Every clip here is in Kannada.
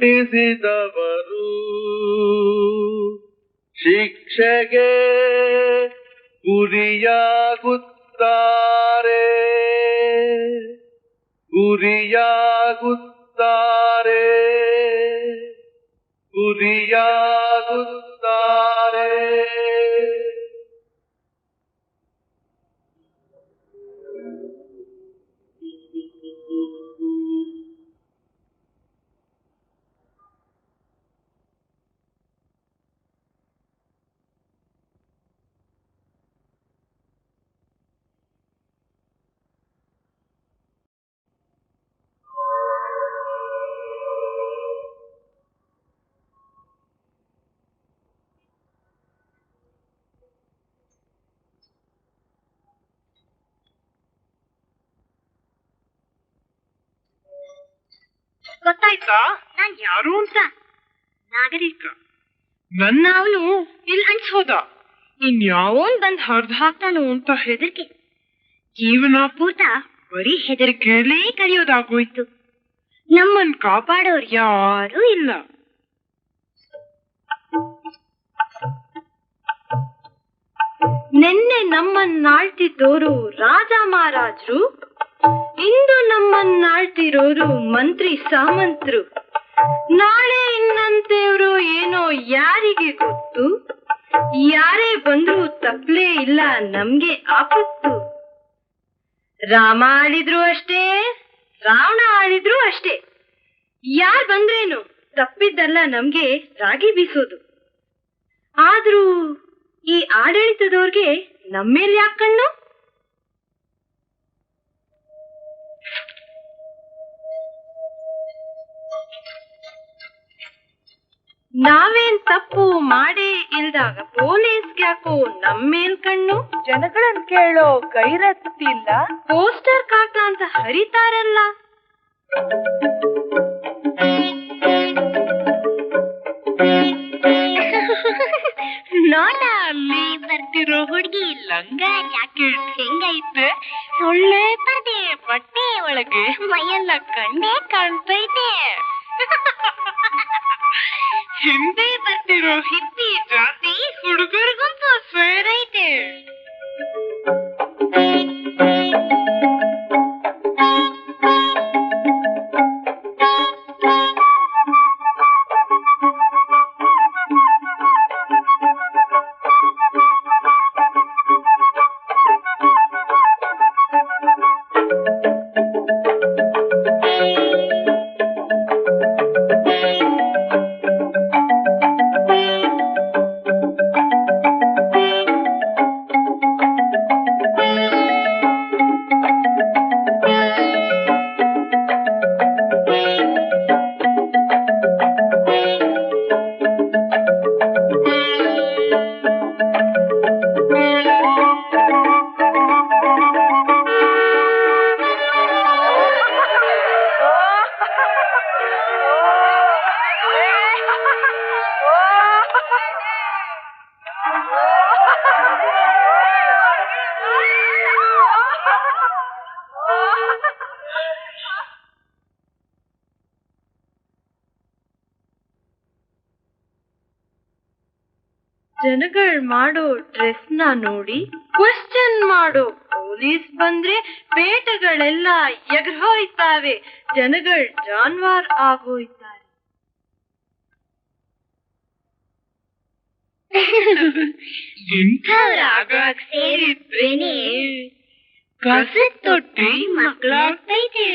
ಅಂಟಿಸಿದವರು ಶಿಕ್ಷೆಗೆ ಗುರಿಯಾಗುತ್ತಾರೆ ಗುರಿಯಾಗುತ್ತಾರೆ ಗುರಿಯಾಗುತ್ತಾರೆ. ಗೊತ್ತಾಯ್ತಾ ನಾನ್ ಯಾರು ಅಂತ? ನಾಗರಿಕ. ನನ್ನ ಅವನು ಇಲ್ಲಿ ಹಂಚ್ಬೋದ, ಇನ್ಯಾವನ್ ಬಂದ್ ಹೊರದು ಹಾಕ್ತಾನು ಅಂತ ಹೆದರಿಕೆ. ಜೀವನ ಪೂರ್ತ ಬರೀ ಹೆದರಿಕೆಯಲ್ಲೇ ಕಲಿಯೋದಾಗೋಯ್ತು. ನಮ್ಮನ್ ಕಾಪಾಡೋರು ಯಾರೂ ಇಲ್ಲ. ನಿನ್ನೆ ನಮ್ಮನ್ನಾಳ್ತಿದ್ದೋರು ರಾಜ ಮಹಾರಾಜರು, ಇಂದು ನಮ್ಮನ್ನಾಳ್ತಿರೋರು ಮಂತ್ರಿ ಸಾಮಂತರು. ನಾಳೆ ಇನ್ನಂತೆಯವರು ಏನೋ ಯಾರಿಗೆ ಗೊತ್ತು. ಯಾರೇ ಬಂದ್ರು ತಪ್ಪಲೇ ಇಲ್ಲ ನಮ್ಗೆ ಆಪತ್ತು. ರಾಮ ಆಳಿದ್ರು ಅಷ್ಟೇ, ರಾವಣ ಆಳಿದ್ರು ಅಷ್ಟೇ. ಯಾರ್ ಬಂದ್ರೇನು ತಪ್ಪಿದ್ದಲ್ಲ ನಮ್ಗೆ ರಾಗಿ ಬೀಸೋದು. ಆದ್ರೂ ಈ ಆಡಳಿತದವ್ರಿಗೆ ನಮ್ಮೇಲೆ ಯಾಕಣ್ಣು? ನಾವೇನ್ ತಪ್ಪು ಮಾಡೇ ಇಲ್ದಾಗ ಪೊಲೀಸ್ಗೆ ಯಾಕೋ ನಮ್ಮೇಲ್ ಕಣ್ಣು? ಜನಗಳನ್ನ ಕೇಳೋ ಗೈರತ್ತಿಲ್ಲ. ಪೋಸ್ಟರ್ ಕಾಕ ಅಂತ ಹರಿತಾರಲ್ಲ. ನೋಡ ಅಲ್ಲಿ ಬರ್ತಿರೋ ಹುಡುಗಿ ಲಂಗ ಜಾಕೆಟ್ ಹೆಂಗೈತೆ, ಒಳ್ಳೆ ಪರ್ದೆ ಬಟ್ಟೆ ಒಳಗೆ ಮೈಯೆಲ್ಲ ಕಣ್ಣೇ ಕಾಣ್ತೈತೆ. ಹಿಂದೆ ಬರ್ತಿರೋ ಹಿಂದಿ ಜಾತಿ ಹುಡುಗರಿಗಂತೂ ಸೇರೈತೆ. ಜನಗಳು ಮಾಡೋ ಡ್ರೆಸ್ ನ ನೋಡಿ ಕ್ವೆಶ್ಚನ್ ಮಾಡೋ ಪೊಲೀಸ್ ಬಂದ್ರೆ ಪೇಟಗಳೆಲ್ಲ ಎಗರ್ಹೋಯ್ತಾವೆ. ಜನಗಳು ಜಾನ್ವಾರ್ ಆಗೋಯ್ತಾರೆ. ಇಂಥವ್ರಾಗಾಗ್ ಸೇರಿದ್ರೇನೆ ಕಸದ ತೊಟ್ಟಿ ಮಕ್ಕಳಾಗ್ತೈತೆ.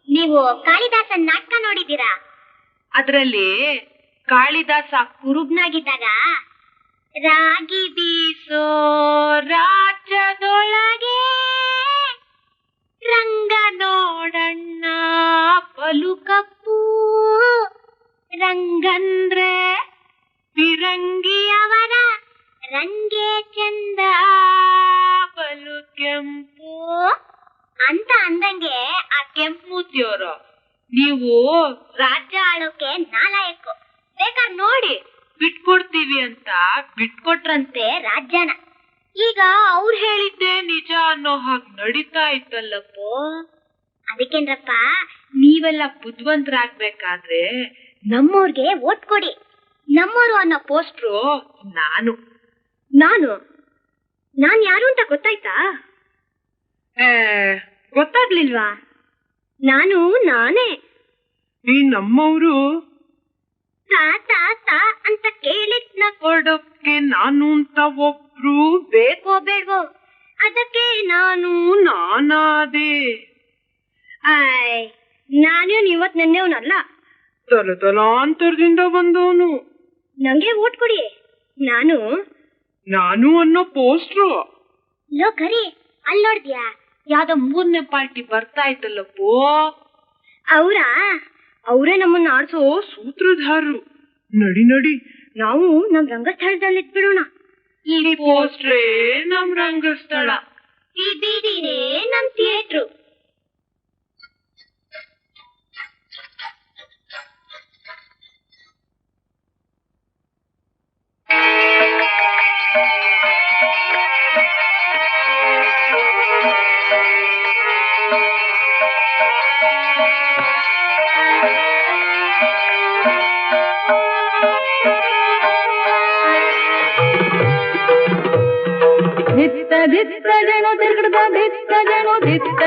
ನೀವು ಕಾಳಿದಾಸನ್ ನಾಟಕ ನೋಡಿದ್ದೀರಾ? ಅದ್ರಲ್ಲಿ ಕಾಳಿದಾಸ ಕುರುಬ್ನಾಗಿದ್ದಾಗ ರಾಗಿ ಬೀಸೋ ರಾಜ್ಯದೊಳಗೆ ರಂಗ ನೋಡಣ್ಣ ಬಲು ಕಪ್ಪು, ರಂಗಂದ್ರೆ ಫಿರಂಗಿಯವರ ರಂಗೆ ಚಂದ ಬಲು ಕೆಂಪು ಅಂತ ಅಂದಂಗೆ ಆ ಕೆಂಪು ಮೂತಿಯವರು ನೀವು ರಾಜ್ಯ ಆಳೋಕೆ ನಾಲಾಯಕ್ಕು, ಬೇಕಾದ್ರೆ ನೋಡಿ ಬಿಟ್ಕೊಡ್ತೀವಿ ಅಂತ ಬಿಟ್ಕೊಟ್ರಂತೆ ರಾಜ್ಯನ. ಈಗ ಅವ್ರು ಹೇಳಿದ್ದೆ ನಿಜ ಅನ್ನೋ ಹಾಗೆ ನಡೀತಾ ಇತ್ತಲ್ಲಪ್ಪೋ. ಅದಕ್ಕೇನ್ರಪ್ಪ, ನೀವೆಲ್ಲ ಬುದ್ಧಿವಂತರಾಗ್ಬೇಕಾದ್ರೆ ನಮ್ಮವ್ರಿಗೆ ಓಟ್ ಕೊಡಿ. ನಮ್ಮವರು ಅನ್ನೋ ಪೋಸ್ಟ್ರು ನಾನು ಯಾರು ಅಂತ ಗೊತ್ತಾಯ್ತಾ? ಗೊತ್ತಾಗ್ಲಿಲ್ವಾ? ನಾನೇ. ಈ ನಮ್ಮವರು ತಾ ಅಂತ ಕೇಳಿದ್ನ ಕೊಡೋಕೆ ನಾನು ಅಂತ ಒಬ್ರು ಬೇಕೋ ಬೇಡವೋ ಅದಕ್ಕೆ ನಾನಾದೆ. ನಾನೇನು ಇವತ್ ನೆನ್ನೆವನಲ್ಲ, ತಲಾಂತರದಿಂದ ಬಂದವನು. ನಂಗೆ ಓಟ್ ಕೊಡಿ. ನಾನು ಅನ್ನೋ ಪೋಸ್ಟ್ರು ಲೋ ಕರಿ ಅಲ್ಲಿ ನೋಡ್ದ್ಯಾ? ಯಾವ್ದೋ 3ನೇ ಪಾರ್ಟಿ ಬರ್ತಾ ಇತ್ತಲ್ಲಪ್ಪೋ. ಅವರೇ ನಮ್ಮನ್ನ ಆಡ್ಸೋ ಸೂತ್ರಧಾರರು. ನಡಿ ನಾವು ನಮ್ ರಂಗಸ್ಥಳದಲ್ಲಿ ಇಟ್ಬಿಡೋಣ. ಈ ಪೋಸ್ಟ್ರೇ ನಮ್ ರಂಗಸ್ಥಳ, ಈ ಬೀದಿನೇ ನಮ್ ಥಿಯೇಟ್ರು. ಧಿತ್ತ ಜನ ತಿರುಗದ ಧಿತ್ತ ಜನ ಧಿತ್ತ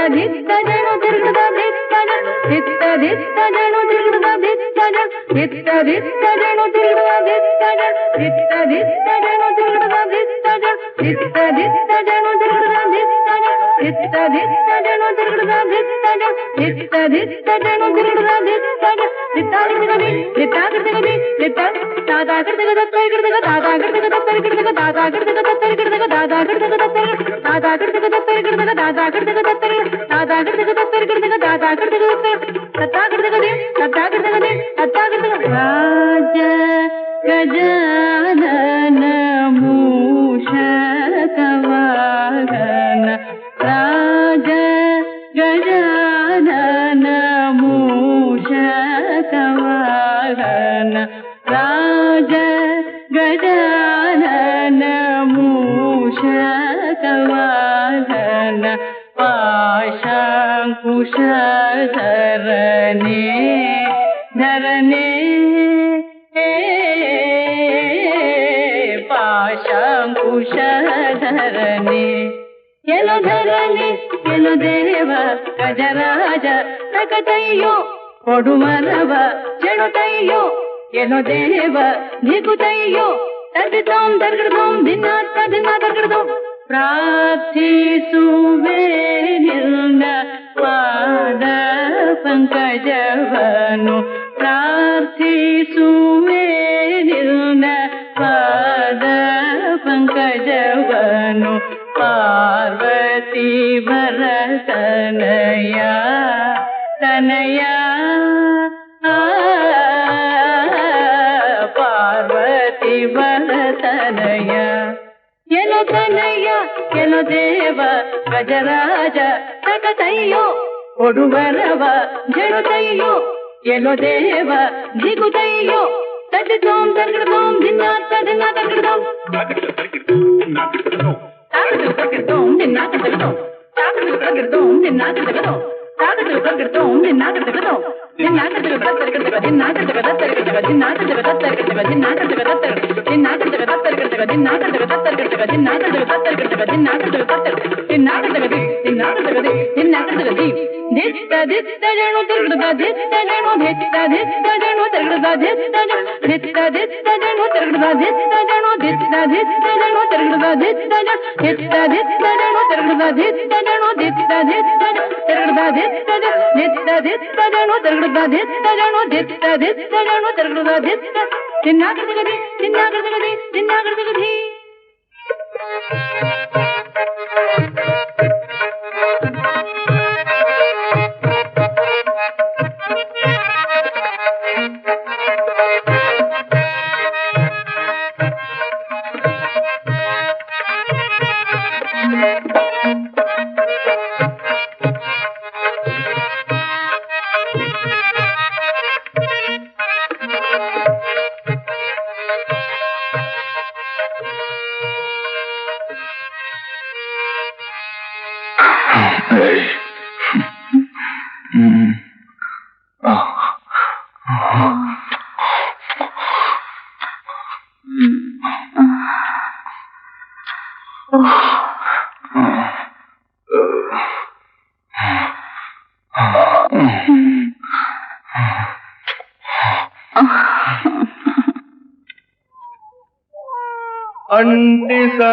ಜನ ತಿರುಗದ ಧಿತ್ತ ಜನ ಧಿತ್ತ ಜನ ತಿರುಗದ ಧಿತ್ತ ಜನ ಧಿತ್ತ ಜನ ತಿರುಗದ ಧಿತ್ತ ಜನ ಧಿತ್ತ ಜನ ತಿರುಗದ ಧಿತ್ತ ಜನ ಧಿತ್ತ ಜನ ತಿರುಗದ ಧಿತ್ತ ಜನ ಧಿತ್ತ ಜನ ತಿರುಗದ ಧಿತ್ತ ಜನ ಧಿತ್ತ ಜನ ತಿರುಗದ ಧಿತ್ತ ಜನ ಧಿತ್ತಾಗಿರ್ತಿಗದಿ ಧಿತ್ತ ತಾತಾಗಿರ್ತಿಗದ ತೈಗಿರ್ತಿಗ ತಾತಾಗಿರ್ತಿಗದ ತೈಗಿರ್ತಿಗ ತಾತಾಗಿರ್ತಿಗದ ತೈಗಿರ್ತಿಗ ತಾತಾಗಿರ್ತಿಗದ ರಾಜ ಗಜಾನನ ಮೂಷಕವಾಹನ ರಾಜ ಗಜಾನನ ಮೂಷಕವಾಹನ ರಾಜ ಗಜಾನನ ಮೂಷಕವಾಹನ ಪಾಶಾಂಕುಶಧರನೆ ಧರನೆ ಪಾಶಾಂಕುಶಧರನೆ ಎಲು ಧರಣಿ ಎಲು ದೇವ ಗಜರಾಜ ತಕತಯ್ಯೋ ಕೊಡುಮರವ ಚೆಣುತಯ್ಯೋ ಎಲು ದೇವ ನಿಗುತಯ್ಯೋ ತದಿದೋಂ ದರ್ಗಡದೋಂ ದಿನ ದರ್ಗಡದೋಂ ಪ್ರಾರ್ಥಿಸುವೆ ನಿನ್ನ ಪಾದ ಪಂಕಜವನು ಪ್ರಾರ್ಥಿಸುವೆ ನಿನ್ನ ಪಾದ ಪಂಕಜವನು ಪಾರ್ವತಿ ಭರತನಯ ತನಯ ಪಾರ್ವತಿ ಭರತನಯ ಎಲು ತನಯ ಎಲು ದೇವ ಗಜರಾಜ ತಕತಯ್ಯೋ ಕೊಡುವರವ ಜಡದಯ್ಯೋ ಎಲ್ಲೋ ದೇವ ಜಿಗುದಯ್ಯೋ ತಡ್ಡಿದೋಂ ತರ್ಗಿಡದೋಂ ದಿನ ತದಿನ ತರ್ಗಿಡದೋಂ ತಾಗದು ತರ್ಗಿಡದೋಂ ದಿನ ತರ್ಗಿಡದೋಂ ತಾಗದು ತರ್ಗಿಡದೋಂ ದಿನ ತರ್ಗಿಡದೋಂ ತಾಗದು ತರ್ಗಿಡದೋಂ ದಿನ ತರ್ಗಿಡದೋಂ ದಿನ ತರ್ಗಿಡದೋಂ ತರ್ಗಿಡದೋಂ ದಿನ ತರ್ಗಿಡದೋಂ ತರ್ಗಿಡದೋಂ ದಿನ ತರ್ಗಿಡದೋಂ ತರ್ಗಿಡದೋಂ ದಿನ ತರ್ಗಿಡದೋಂ ತರ್ಗಿಡದೋಂ ದಿನ ತರ್ಗಿಡದೋಂ ತರ್ಗಿಡದೋಂ ದಿನ ತರ್ಗಿಡದೋಂ ತರ್ಗಿಡದೋಂ ದಿನ ತರ್ಗಿಡದೋಂ ತರ್ಗಿಡದೋಂ ದಿನ ತರ್ಗಿಡದೋಂ ತರ್ಗಿಡದೋಂ ದಿತ್ತ ದಿತ್ತ ಜಣು ತಿರುಗದ ದಿತ್ತ ಜಣು ದಿತ್ತ ದಿತ್ತ ಜಣು ತಿರುಗದ ದಿತ್ತ ಜಣು ದಿತ್ತ ದಿತ್ತ ಜಣು ತಿರುಗದ ದಿತ್ತ ಜಣು ದಿತ್ತ ದಿತ್ತ ಜಣು ತಿರುಗದ ದಿತ್ತ ಜಣು ದಿತ್ತ ದಿತ್ತ ಜಣು ತಿರುಗದ ದಿತ್ತ ಜಣು ದಿತ್ತ ದಿತ್ತ ಜಣು ತಿರುಗದ ದಿತ್ತ ಜಣು ದಿತ್ತ ದಿತ್ತ ಜಣು ತಿರುಗದ ದಿತ್ತ ಜಣು ದಿತ್ತ ದಿತ್ತ ಜಣು ತಿರುಗದ ದಿತ್ತ ತಿನ್ನಾಗದಗದಿ ತಿನ್ನಾಗದಗದಿ ತಿನ್ನಾಗದಗದಿ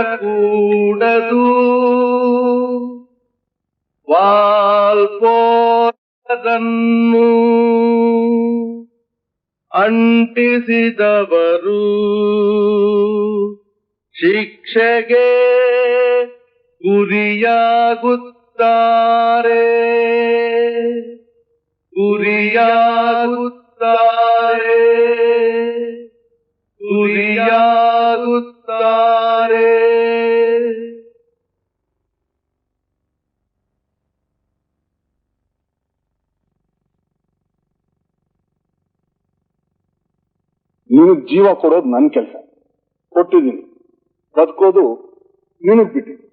ಅಂಟಿಸಕೂಡದು ವಾಲ್ಪೋರನ್ನು ಅಂಟಿಸಿದವರು ಶಿಕ್ಷೆಗೆ ಗುರಿಯಾಗುತ್ತಾರೆ ಗುರಿಯಾಗುತ್ತಾರೆ ಗುರಿಯಾಗುತ್ತಾರೆ. ನಿನಗ್ ಜೀವ ಕೊಡೋದು ನನ್ನ ಕೆಲಸ, ಕೊಟ್ಟಿದ್ದೀನಿ. ಬದುಕೋದು ನಿನಗ್ ಬಿಟ್ಟಿದ್ದೀನಿ.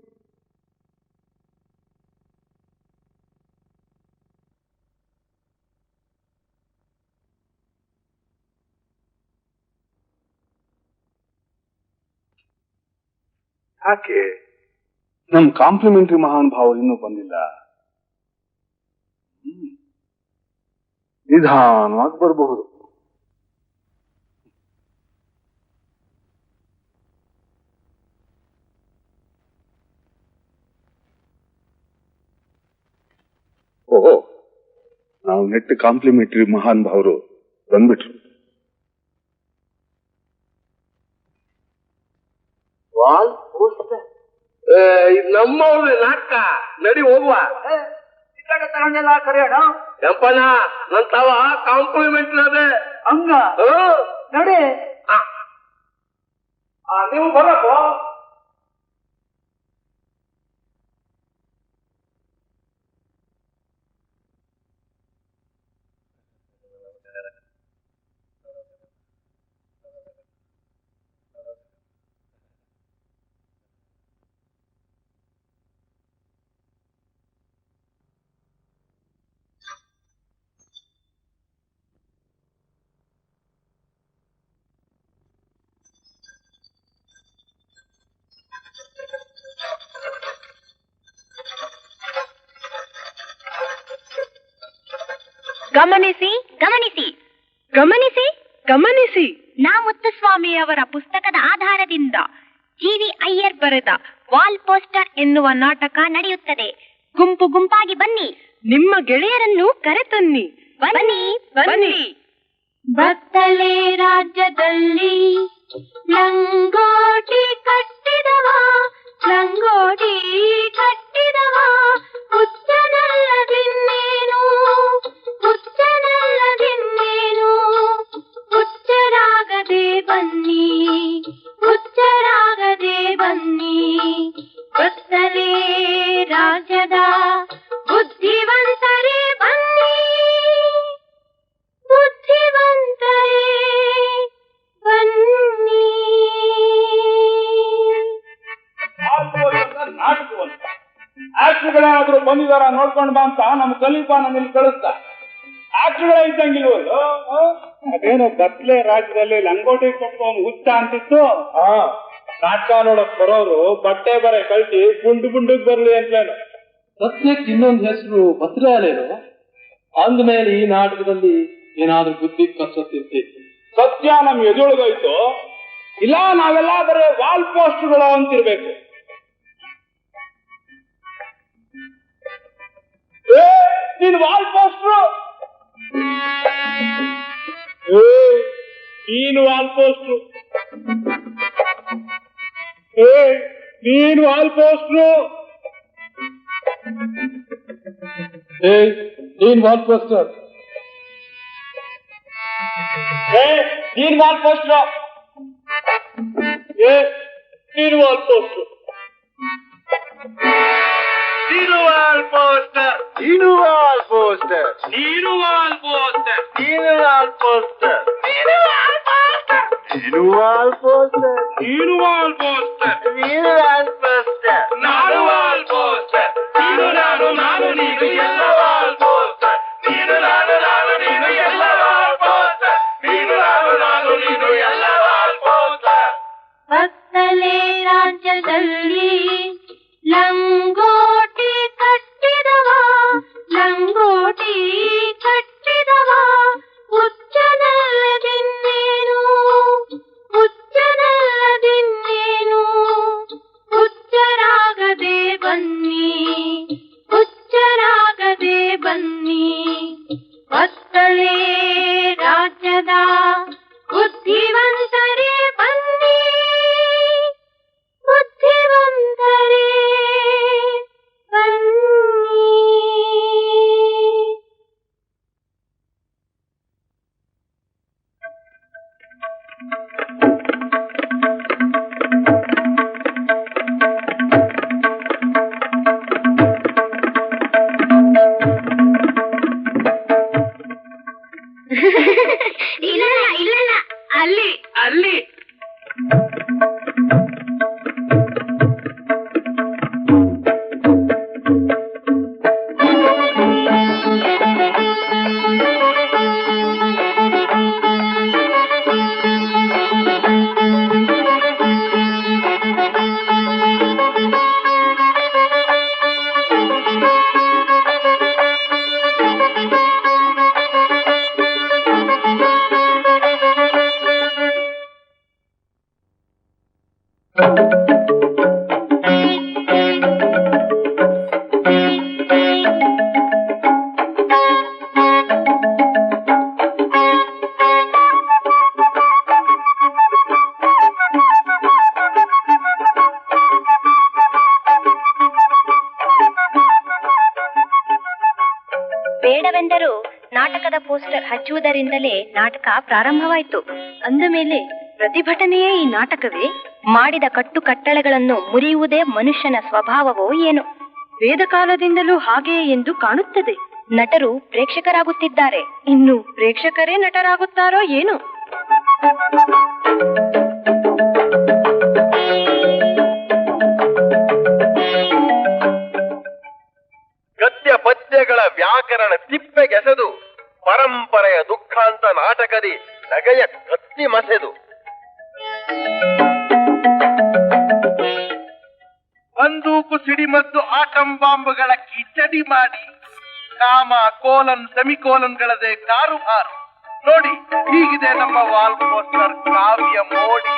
ಯಾಕೆ ನಮ್ ಕಾಂಪ್ಲಿಮೆಂಟರಿ ಮಹಾನ್ ಭಾವ ಇನ್ನೂ ಬಂದಿಲ್ಲ? ನಿಧಾನವಾಗಿ ಬರಬಹುದು. ಓಹೋ, ನಾವು ನೆಟ್ ಕಾಂಪ್ಲಿಮೆಂಟರಿ ಮಹಾನ್ ಭಾವರು ಬಂದ್ಬಿಟ್ರು. ನಮ್ಮವ್ರು ನಾಟಕ ನಡಿ ಹೋಗುವ. ತಗೊಂಡೆಲ್ಲ ಕರೆಯೋಣ ಕೆಂಪಣ್ಣ, ನನ್ ತವ ಕಾಂಪ್ಲಿಮೆಂಟ್ರಿ ಅದೇ ಹಂಗ ನೋಡಿ. ನೀವು ಬರಬೇಕು. ಗಮನಿಸಿ ಗಮನಿಸಿ ಗಮನಿಸಿ ಗಮನಿಸಿ. ನಾ ಮುತ್ತುಸ್ವಾಮಿಯವರ ಪುಸ್ತಕದ ಆಧಾರದಿಂದ ಜಿ.ವಿ. ಅಯ್ಯರ್ ಬರೆದ ವಾಲ್ ಪೋಸ್ಟರ್ ಎನ್ನುವ ನಾಟಕ ನಡೆಯುತ್ತದೆ. ಗುಂಪು ಗುಂಪಾಗಿ ಬನ್ನಿ, ನಿಮ್ಮ ಗೆಳೆಯರನ್ನು ಕರೆತನ್ನಿ. ಬನ್ನಿ ಬನ್ನಿ. ಬತ್ತಲೆ ರಾಜ್ಯದಲ್ಲಿ ಲಂಗೋಟಿ ಕಟ್ಟಿದವ, ಲಂಗೋಟಿ ಕಟ್ಟಿದವ ಹುಚ್ಚನಲ್ಲದಿನ್ನೇನು, ಹುಚ್ಚನಲ್ಲದಿನ್ನೇನು. ಹುಚ್ಚರಾಗದೆ ಬನ್ನಿ, ಹುಚ್ಚರಾಗದೆ ಬನ್ನಿ. ಬತ್ತಲೆ ರಾಜ್ಯದ ಬುದ್ಧಿವಂತರೇ ಆಕ್ಟ್ರುಗಳೇನಾದ್ರೂ ಬಂದಿದಾರ ನೋಡ್ಕೊಂಡ್ ಬಾ ಅಂತ ನಮ್ ಖಲೀಫಾ ನಮ್ಮಲ್ಲಿ ಕಳಿಸ್ತಾ. ಆಕ್ಟ್ರುಗಳೇ ಇದ್ದಂಗಿಲ್ವಲ್ಲ. ಅದೇನೋ ಬತ್ಲೆ ರಾಜ್ಯದಲ್ಲಿ ಲಂಗೋಟಿ ಕಟ್ಕೊಂಡು ಹುಚ್ಚ ಅಂತಿತ್ತು. ನಾಟಕ ನೋಡಕ್ ಬರೋರು ಬಟ್ಟೆ ಬರೆ ಕಳ್ಸಿ ಗುಂಡಿಗ್ ಬರ್ಲಿ ಅಂತಲೇನು. ಸತ್ಯಕ್ಕೆ ಇನ್ನೊಂದು ಹೆಸರು ಭದ್ರಾಲೇನು. ಅಂದ್ಮೇಲೆ ಈ ನಾಟಕದಲ್ಲಿ ಏನಾದ್ರೂ ಬುದ್ಧಿ ಕಸತ್ತಿರ್ತಿತ್ತು. ಸತ್ಯ ನಮ್ ಎದುರುಗಾಯ್ತು, ಇಲ್ಲ ನಾವೆಲ್ಲ ಬರೀ ವಾಲ್ ಪೋಸ್ಟ್ಗಳು ಅಂತಿರ್ಬೇಕು. ನೀನ್ ವಾಲ್ ಪೋಸ್ಟ್ರು, ನೀನು ವಾಲ್ ಪೋಸ್ಟ್ರು, ನೀನು ವಾಲ್ ಪೋಸ್ಟ್ರು, ನೀನ್ ವಾಲ್ ಪೋಸ್ಟರ್, ನೀನ್ ವಾಲ್ ಪೋಸ್ಟ್ರು, ನೀನು ವಾಲ್ ಪೋಸ್ಟ್ರು, ನೀನು ವಾಲ್ ಪೋಸ್ಟರ್, ನೀನು ವಾಲ್ ಪೋಸ್ಟರ್, ನೀನು ವಾಲ್ ಪೋಸ್ಟರ್, ನೀನು ವಾಲ್ ಪೋಸ್ಟರ್, ನೀನು ವಾಲ್ ಪೋಸ್ಟರ್, ನೀನು ವಾಲ್ ಪೋಸ್ಟರ್, ನೀನು ವಾಲ್ ಪೋಸ್ಟರ್, ನೀನು ವಾಲ್ ಪೋಸ್ಟರ್, ನಾನು ವಾಲ್ ಪೋಸ್ಟರ್, ನೀನು ನಾನು ನೀನು ಎಲ್ಲ ವಾಲ್ ಪೋಸ್ಟರ್, ನೀನು ನಾನು ನೀನು ಎಲ್ಲ ವಾಲ್ ಪೋಸ್ಟರ್, ನೀನು ನಾನು ನೀನು ಎಲ್ಲ ವಾಲ್ ಪೋಸ್ಟರ್. ಕತ್ತಲೆ ರಾಜ್ಯದಲ್ಲಿ ಲಂಗೋಟಿ ಕಟ್ಟಿದವ, ಲಂಗೋಟಿ ಕಟ್ಟಿದವ, ಹುಚ್ಚನಲ್ಲದಿನ್ನೇನು, ಹುಚ್ಚನಲ್ಲದಿನ್ನೇನು, ಹುಚ್ಚರಾಗದೆ ಬನ್ನಿ, ಹುಚ್ಚರಾಗದೆ ಬನ್ನಿ. ಕತ್ತಲೆ ರಾಜ್ಯದ ಬುದ್ಧಿವಂತರೇ ಬನ್ನಿ, ಬುದ್ಧಿವಂತರೇ ಬನ್ನಿ. ಇಲ್ಲ ಇಲ್ಲ, ಅಲ್ಲಿ ಅಲ್ಲಿ ಬೇಡವೆಂದರೂ ನಾಟಕದ ಪೋಸ್ಟರ್ ಹಚ್ಚುವುದರಿಂದಲೇ ನಾಟಕ ಪ್ರಾರಂಭವಾಯಿತು. ಅಂದ ಮೇಲೆ ಪ್ರತಿಭಟನೆಯೇ ಈ ನಾಟಕವೇ? ಮಾಡಿದ ಕಟ್ಟುಕಟ್ಟಳೆಗಳನ್ನು ಮುರಿಯುವುದೇ ಮನುಷ್ಯನ ಸ್ವಭಾವವೋ ಏನು? ವೇದ ಕಾಲದಿಂದಲೂ ಹಾಗೆಯೇ ಎಂದು ಕಾಣುತ್ತದೆ. ನಟರು ಪ್ರೇಕ್ಷಕರಾಗುತ್ತಿದ್ದಾರೆ, ಇನ್ನು ಪ್ರೇಕ್ಷಕರೇ ನಟರಾಗುತ್ತಾರೋ ಏನು? ಗದ್ಯ ಪದ್ಯಗಳ ವ್ಯಾಕರಣ ತಿಪ್ಪೆಗೆಸೆದು ಪರಂಪರೆಯ ದುಃಖಾಂತ ನಾಟಕದಿ ನಗೆಯ ಕತ್ತಿ ಮಸೆದು ಬಂದೂಕು ಸಿಡಿಮದ್ದು ಆಟಂ ಬಾಂಬ್ಗಳ ಕಿಚಡಿ ಮಾಡಿ ಕಾಮ ಕೋಲನ್ ಸೆಮಿಕೋಲನ್ಗಳದೇ ಕಾರುಬಾರು ನೋಡಿ. ಹೀಗಿದೆ ನಮ್ಮ ವಾಲ್ ಪೋಸ್ಟರ್ ಕಾವ್ಯ ಮೋಡಿ.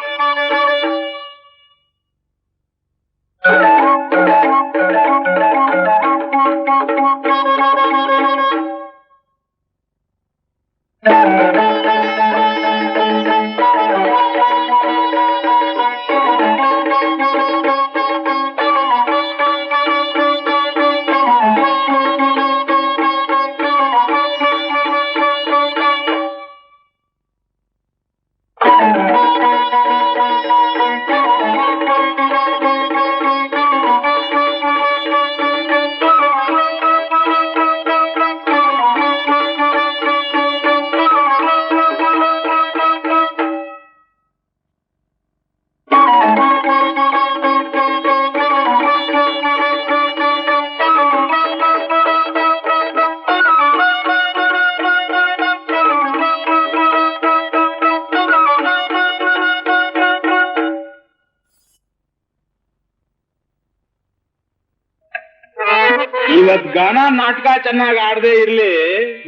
ಇವತ್ ಗಾನ ನಾಟಕ ಚೆನ್ನಾಗಿ ಆಡದೆ ಇರ್ಲಿ,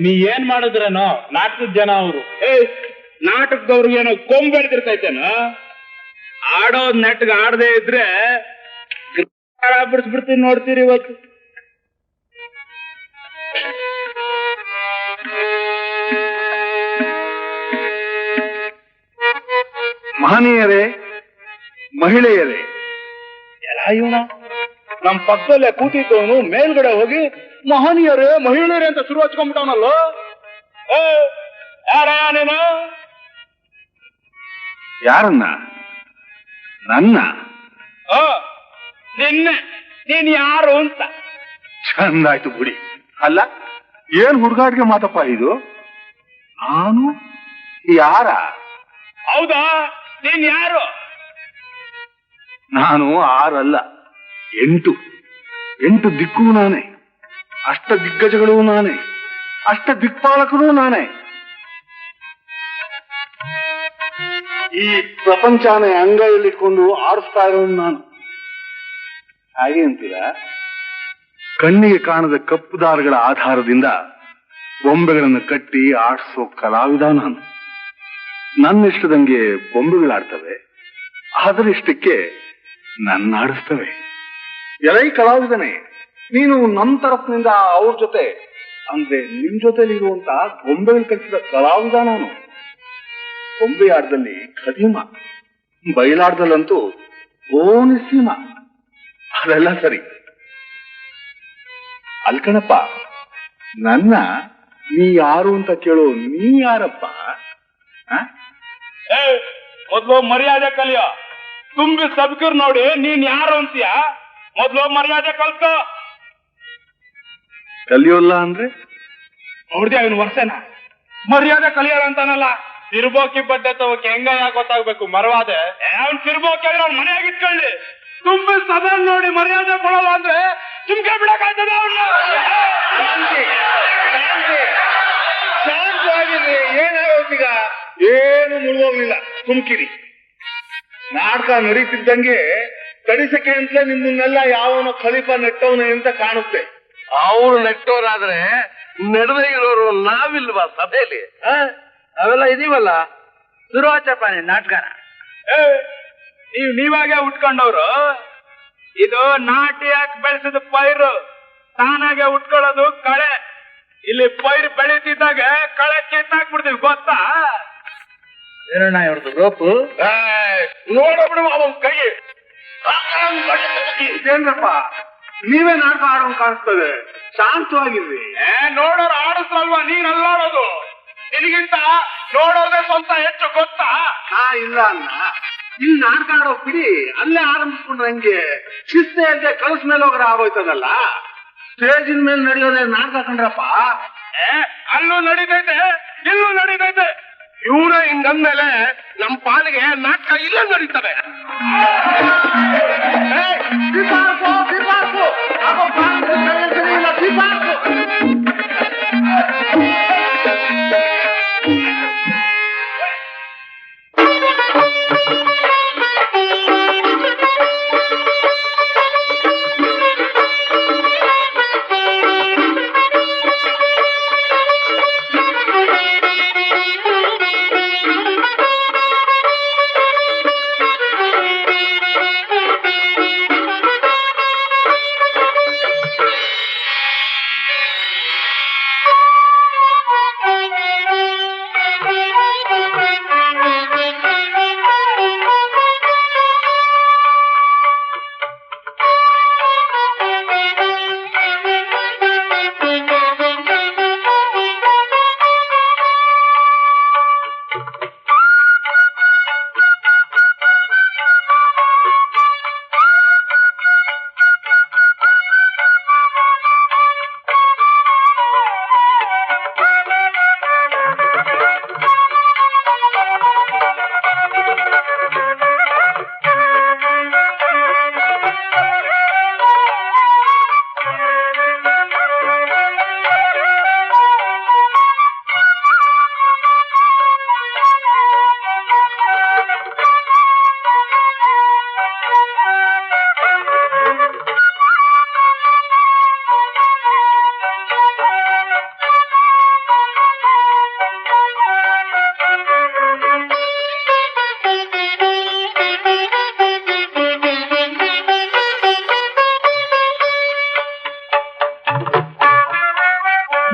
ನೀ ಏನ್ ಮಾಡಿದ್ರೇನೋ ನಾಟಕದ ಜನ ಅವರು. ನಾಟಕದವ್ರಿಗೇನೋ ಕೊಂಬೆಡ್ತಿರ್ತೈತೇನೋ, ಆಡೋದ್ ನೆಟ್ಗ ಆಡದೆ ಇದ್ರೆ ಬಿಡಿಸ್ಬಿಡ್ತೀನಿ ನೋಡ್ತೀರಿ ಇವತ್ತು. ಮಹನೀಯರೇ, ಮಹಿಳೆಯರೇ, ಎಲ್ಲ ಇವನ ನಮ್ ಪಕ್ಕದಲ್ಲೇ ಕೂತಿದ್ದವನು ಮೇಲ್ಗಡೆ ಹೋಗಿ ಮಹನೀಯರೇ ಮಹಿಳೆಯರೇ ಅಂತ ಶುರು ಹಚ್ಕೊಂಡ್ಬಿಟ್ಟವನಲ್ಲೋ. ಯಾರ ನೀನು? ಯಾರನ್ನ? ನನ್ನ? ನಿನ್ನೆ. ನೀನ್ ಯಾರು ಅಂತ. ಚಂದಾಯ್ತು ಬಿಡಿ. ಅಲ್ಲ, ಏನ್ ಹುಡುಗಾಟಿಗೆ ಮಾತಪ್ಪ ಇದು? ನಾನು ಯಾರ? ಹೌದಾ, ನೀನ್ ಯಾರು? ನಾನು 6 ಅಲ್ಲ, 8 ದಿಕ್ಕೂ ನಾನೇ, ಅಷ್ಟ ದಿಗ್ಗಜಗಳು ನಾನೇ, ಅಷ್ಟ ದಿಕ್ಪಾಲಕರು ನಾನೇ. ಈ ಪ್ರಪಂಚನೇ ಅಂಗೈಯಲ್ಲಿಟ್ಕೊಂಡು ಆಡಿಸ್ತಾ ಇರೋನು ನಾನು. ಹಾಗೆ ಅಂತೀರ? ಕಣ್ಣಿಗೆ ಕಾಣದ ಕಪ್ಪು ದಾರಗಳ ಆಧಾರದಿಂದ ಬೊಂಬೆಗಳನ್ನು ಕಟ್ಟಿ ಆಡಿಸೋ ಕಲಾವಿದ ನಾನು. ನನ್ನ ಇಷ್ಟದಂಗೆ ಬೊಂಬೆಗಳಾಡ್ತವೆ, ಅದರ ಇಷ್ಟಕ್ಕೆ ನನ್ನ ಆಡಿಸ್ತವೆ. ಎಲೈ ಕಲಾವಿದನೇ, ನೀನು ನಮ್ಮ ತರಫಿನಿಂದ ಅವ್ರ ಜೊತೆ ಅಂದ್ರೆ ನಿಮ್ ಜೊತೆಲಿರುವಂತ ಗೊಂಬೆಗಳು ಕಟ್ಟಿಸಿದ ಕಲಾವಿದ ನಾನು. ಗೊಂಬೆ ಆಟದಲ್ಲಿ ಖದೀಮ, ಬಯಲಾಟದಲ್ಲಂತೂ ಓನಿಸೀಮ. ಅದೆಲ್ಲ ಸರಿ. ಅಲ್ಕಣಪ್ಪ, ನನ್ನ ನೀ ಯಾರು ಅಂತ ಕೇಳೋ ನೀ ಯಾರಪ್ಪ? ಮೊದ್ಲು ಮರ್ಯಾದೆ ಕಲಿಯೋ. ತುಂಬಿ ಸಬ್ಕರ್ ನೋಡಿ ನೀನ್ ಯಾರು ಅಂತೀಯ? ಮೊದ್ಲು ಮರ್ಯಾದೆ ಕಲ್ಕೋ. ಕಲಿಯೋಲ್ಲ ಅಂದ್ರೆ ನೋಡ್ದೆ ಅವನು ವರ್ಷನ ಮರ್ಯಾದೆ ಕಲಿಯೋಲ್ಲ ಅಂತಾನಲ್ಲ. ತಿರ್ಬೋಕಿ ಬಡ್ಡೆ ತಗೋಕೆ ಹೆಂಗ ಯಾಕೆ ಗೊತ್ತಾಗ್ಬೇಕು ಮರವಾದೆ? ಅವ್ನು ತಿರ್ಬೋಕಿ ಅಂದ್ರೆ ಅವ್ನ ಮನೆಯಾಗ ಇಟ್ಕೊಳ್ಳಿ. ತುಂಬಿ ಸಭೆ ನೋಡಿ ಮರ್ಯಾದೆ ಕೊಡಲ್ಲ ಅಂದ್ರೆ ಸುಮ್ಕೆ ಬಿಡಕ್ಕಾಗ್ತದ? ಶಾಂತವಾಗಿರಿ. ಏನಾಗೋತೀಗ? ಏನು ಮುಳುಗೋಗ್ಲಿಲ್ಲ, ಸುಮ್ಕಿರಿ. ನಾಟಕ ನಡೀತಿದ್ದಂಗೆ ತಡಿಸಕ್ಕೆ ಅಂತಲೇ ನಿಮ್ಮನ್ನೆಲ್ಲ ಯಾವನೋ ಖಲೀಫ ನೆಟ್ಟವನೇ ಅಂತ ಕಾಣುತ್ತೆ. ಅವ್ರು ನೆಟ್ಟೋರಾದ್ರೆ ನಡೆದೇ ಇರೋರು ನಾವಿಲ್ವಾ ಸಭೆಯಲ್ಲಿ? ಅವೆಲ್ಲ ಇದೀವಲ್ಲ. ಶುರುವಾಚಪ್ಪ ನಾಟಕನ. ನೀವಾಗೆ ಉಟ್ಕೊಂಡವ್ರು. ಇದು ನಾಟಿ ಹಾಕಿ ಬೆಳೆಸಿದ ಪೈರು, ತಾನಾಗೆ ಉಟ್ಕೊಳ್ಳೋದು ಕಳೆ. ಇಲ್ಲಿ ಪೈರು ಬೆಳೀತಿದ್ದಾಗ ಕಳೆ ಕಿತ್ತಾಕ್ಬಿಡ್ತೀವಿ, ಗೊತ್ತಾ? ಏನಣ್ಣ ಇವ್ರದ್ದು ರೋಪು? ನೋಡಬಿಡು ಅವನ್ ಕೈ. ಇದೇನಪ್ಪ, ನೀವೇ ನಾಟಕ ಆಡೋಂಗ್ ಕಾಣಿಸ್ತದೆ. ಶಾಂತವಾಗಿರ್ರಿ. ನೋಡೋರು ಆಡಿಸ್ರಲ್ವಾ ನೀನ್ ಅಲ್ಲಾಡೋದು? ನಿನಗಿಂತ ನೋಡೋದೇ ಸ್ವಂತ ಹೆಚ್ಚು, ಗೊತ್ತಾ? ಇಲ್ಲ ಅನ್ನ, ಇಲ್ಲಿ ನಾಟಕ ಆಡೋ ಬಿಡಿ, ಅಲ್ಲೇ ಆರಂಭಿಸ್ಕೊಂಡ್ರೆ ಹಂಗೆ ಶಿಸ್ತೆ ಅಲ್ಲದೆ ಕಲ್ಸ್ ಮೇಲೆ ಹೋಗ್ರೆ ಆಗೋಯ್ತದಲ್ಲ. ಸ್ಟೇಜಿನ ಮೇಲೆ ನಡೆಯೋದೇ ನಾಟಕ ಕಂಡ್ರಪ್ಪ. ಅಲ್ಲೂ ನಡೀತೈತೆ, ಇಲ್ಲೂ ನಡೀತೈತೆ. ಇವ್ರ ಹಿಂಗಂದ್ಮೇಲೆ ನಮ್ ಪಾಲಿಗೆ ನಾಟಕ ಇಲ್ಲ ನಡೀತದೆ.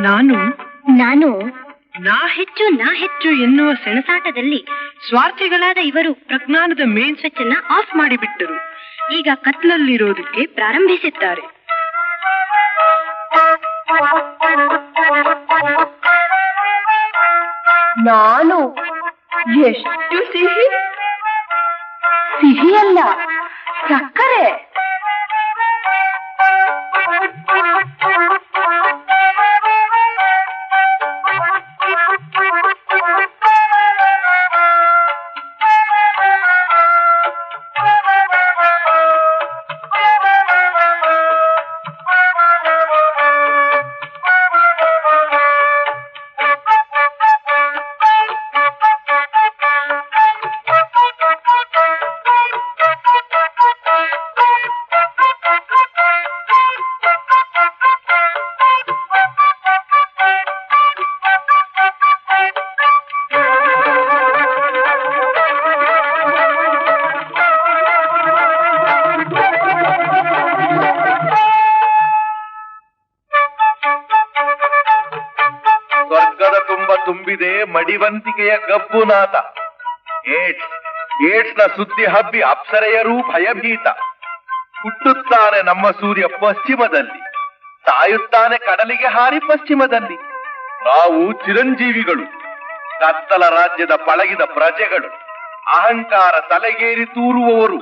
ನಾನು ನಾನು ನಾ ಹೆಚ್ಚು ಎನ್ನುವ ಸೆಣಸಾಟದಲ್ಲಿ ಸ್ವಾರ್ಥಿಗಳಾದ ಇವರು ಪ್ರಜ್ಞಾನದ ಮೇನ್ ಸ್ವಿಚ್ ಅನ್ನ ಆಫ್ ಮಾಡಿಬಿಟ್ಟರು. ಈಗ ಕತ್ಲಲ್ಲಿರೋದಕ್ಕೆ ಪ್ರಾರಂಭಿಸಿದ್ದಾರೆ. ನಾನು ಎಷ್ಟು ಸಿಹಿಯಲ್ಲ, ಸಕ್ಕರೆ. ತುಂಬಿದೆ ಮಡಿವಂತಿಕೆಯ ಗಬ್ಬುನಾಥ. ಏಡ್ಸ್ ನ ಸುದ್ದಿ ಹಬ್ಬಿ ಅಪ್ಸರೆಯರೂ ಭಯಭೀತ. ಹುಟ್ಟುತ್ತಾನೆ ನಮ್ಮ ಸೂರ್ಯ ಪಶ್ಚಿಮದಲ್ಲಿ, ಸಾಯುತ್ತಾನೆ ಕಡಲಿಗೆ ಹಾರಿ ಪಶ್ಚಿಮದಲ್ಲಿ. ನಾವು ಚಿರಂಜೀವಿಗಳು, ಕತ್ತಲ ರಾಜ್ಯದ ಪಳಗಿದ ಪ್ರಜೆಗಳು, ಅಹಂಕಾರ ತಲೆಗೇರಿ ತೂರುವವರು,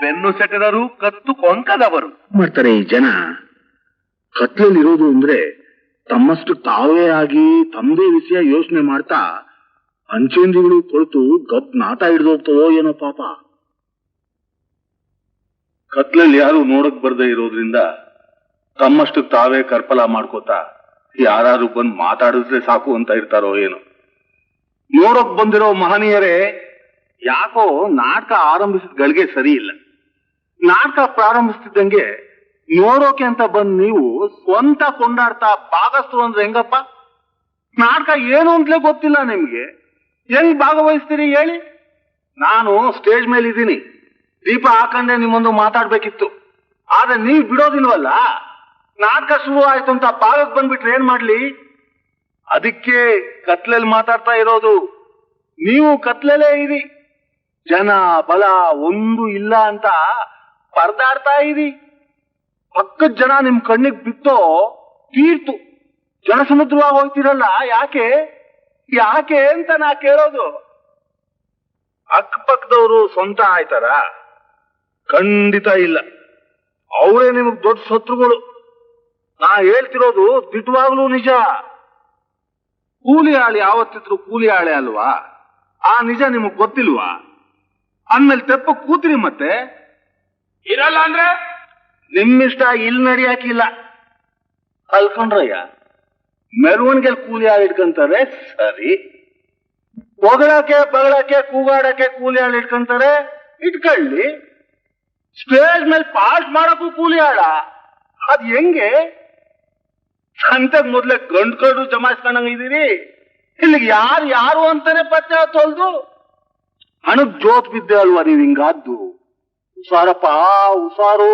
ಬೆನ್ನು ಸೆಟೆದರೂ ಕತ್ತು ಕೊಂಕದವರು. ಮಾಡ್ತಾರೆ ಈ ಜನ. ಕತ್ಲಲ್ಲಿರೋದು ಅಂದ್ರೆ ತಮ್ಮಷ್ಟು ತಾವೇ ಆಗಿ ತಮ್ಮದೇ ವಿಷಯ ಯೋಚನೆ ಮಾಡ್ತಾ ಅಂಚೇಂದ್ರಿಗಳು ಕೊಳ್ತು ಗಪ್ ನಾಟ ಹಿಡಿದೋಗ್ತವೋ ಏನೋ ಪಾಪ. ಕತ್ಲಲ್ಲಿ ಯಾರು ನೋಡಕ್ ಬರ್ದೇ ಇರೋದ್ರಿಂದ ತಮ್ಮಷ್ಟು ತಾವೇ ಕರ್ಪಲ ಮಾಡ್ಕೋತಾ ಯಾರು ಬಂದ್ ಮಾತಾಡಿದ್ರೆ ಸಾಕು ಅಂತ ಇರ್ತಾರೋ ಏನೋ. ನೋಡಕ್ ಬಂದಿರೋ ಮಹನೀಯರೇ, ಯಾಕೋ ನಾಟಕ ಆರಂಭಿಸಿದ ಗಳಿಗೆ ಸರಿ ಇಲ್ಲ. ನಾಟಕ ಪ್ರಾರಂಭಿಸ್ತಿದ್ದಂಗೆ ನೋಡೋಕೆ ಅಂತ ಬಂದ್ ನೀವು ಸ್ವಂತ ಕೊಂಡಾಡ್ತಾ ಭಾಗಸ್ಥರು ಅಂದ್ರೆ ಹೆಂಗಪ್ಪ? ನಾಟಕ ಏನು ಅಂತಲೇ ಗೊತ್ತಿಲ್ಲ ನಿಮ್ಗೆ, ಹೆಂಗ್ ಭಾಗವಹಿಸ್ತೀರಿ ಹೇಳಿ? ನಾನು ಸ್ಟೇಜ್ ಮೇಲೆ ಇದ್ದೀನಿ, ದೀಪ ಹಾಕೊಂಡೆ ನಿಮ್ಮೊಂದು ಮಾತಾಡ್ಬೇಕಿತ್ತು. ಆದ್ರೆ ನೀವು ಬಿಡೋದಿಲ್ವಲ್ಲ. ನಾಟಕ ಶುರು ಆಯ್ತು ಅಂತ ಭಾಗಕ್ಕೆ ಬಂದ್ಬಿಟ್ರೆ ಏನ್ ಮಾಡ್ಲಿ? ಅದಕ್ಕೆ ಕತ್ಲಲ್ಲಿ ಮಾತಾಡ್ತಾ ಇರೋದು. ನೀವು ಕತ್ಲಲ್ಲೇ ಇರಿ, ಜನ ಬಲ ಒಂದು ಇಲ್ಲ ಅಂತ ಪರದಾಡ್ತಾ ಇರಿ. ಪಕ್ಕದ ಜನ ನಿಮ್ ಕಣ್ಣಿಗೆ ಬಿತ್ತೋ ತೀರ್ತು ಜನಸಮುದ್ರವಾಗಿ ಹೋಗ್ತಿರಲ್ಲ. ಯಾಕೆ ಯಾಕೆ ಅಂತ ನಾ ಕೇಳೋದು. ಅಕ್ಕಪಕ್ಕದವರು ಸ್ವಂತ ಆಯ್ತಾರ? ಖಂಡಿತ ಇಲ್ಲ. ಅವರೇ ನಿಮಗ್ ದೊಡ್ಡ ಶತ್ರುಗಳು. ನಾ ಹೇಳ್ತಿರೋದು ದಿಟ್ಟವಾಗ್ಲೂ ನಿಜ. ಕೂಲಿ ಆಳಿ ಯಾವತ್ತಿದ್ರು ಕೂಲಿ ಆಳೆ ಅಲ್ವಾ? ಆ ನಿಜ ನಿಮಗ್ ಗೊತ್ತಿಲ್ವಾ? ಅಂದ್ಮೇಲೆ ತೆಪ್ಪ ಕೂತಿರಿ ಮತ್ತೆ. ಇರಲ್ಲ ಅಂದ್ರೆ ನಿಮ್ಮಿಷ್ಟ ಇಲ್ಲಿ ನಡಿಯಾಕಿಲ್ಲ. ಅಲ್ಕೊಂಡ್ರಯ್ಯ, ಮೆರವಣಿಗೆ ಕೂಲಿ ಆಳು ಇಟ್ಕೊಂತಾರೆ ಸರಿ, ಹೊಗಳಕ್ಕೆ ಬಗಳಕ್ಕೆ ಕೂಗಾಡಕ್ಕೆ ಕೂಲಿ ಆಳು ಇಟ್ಕೊಂತಾರೆ, ಇಟ್ಕೊಳ್ಳಿ. ಸ್ಟೇಜ್ ಮೇಲೆ ಪಾಸ್ ಮಾಡಕ್ಕೂ ಕೂಲಿ ಆಳ? ಅದ್ ಹೆಂಗೆ? ಸಂತೆಗ್ ಮೊದ್ಲೇ ಗಂಡ್ಕಂಡು ಜಮಾಯಿಸ್ಕೊಂಡಂಗಿದ್ದೀರಿ. ಇಲ್ಲಿಗೆ ಯಾರು ಯಾರು ಅಂತಾನೆ ಪತ್ತೆ ತೊಳ್ದು ಹಣಕ್ ಜೋತ್ ಬಿದ್ದೆ ಅಲ್ವಾ ನೀವ್ ಹಿಂಗಾದ್ದು? ಹುಷಾರಪ್ಪ ಹುಷಾರು.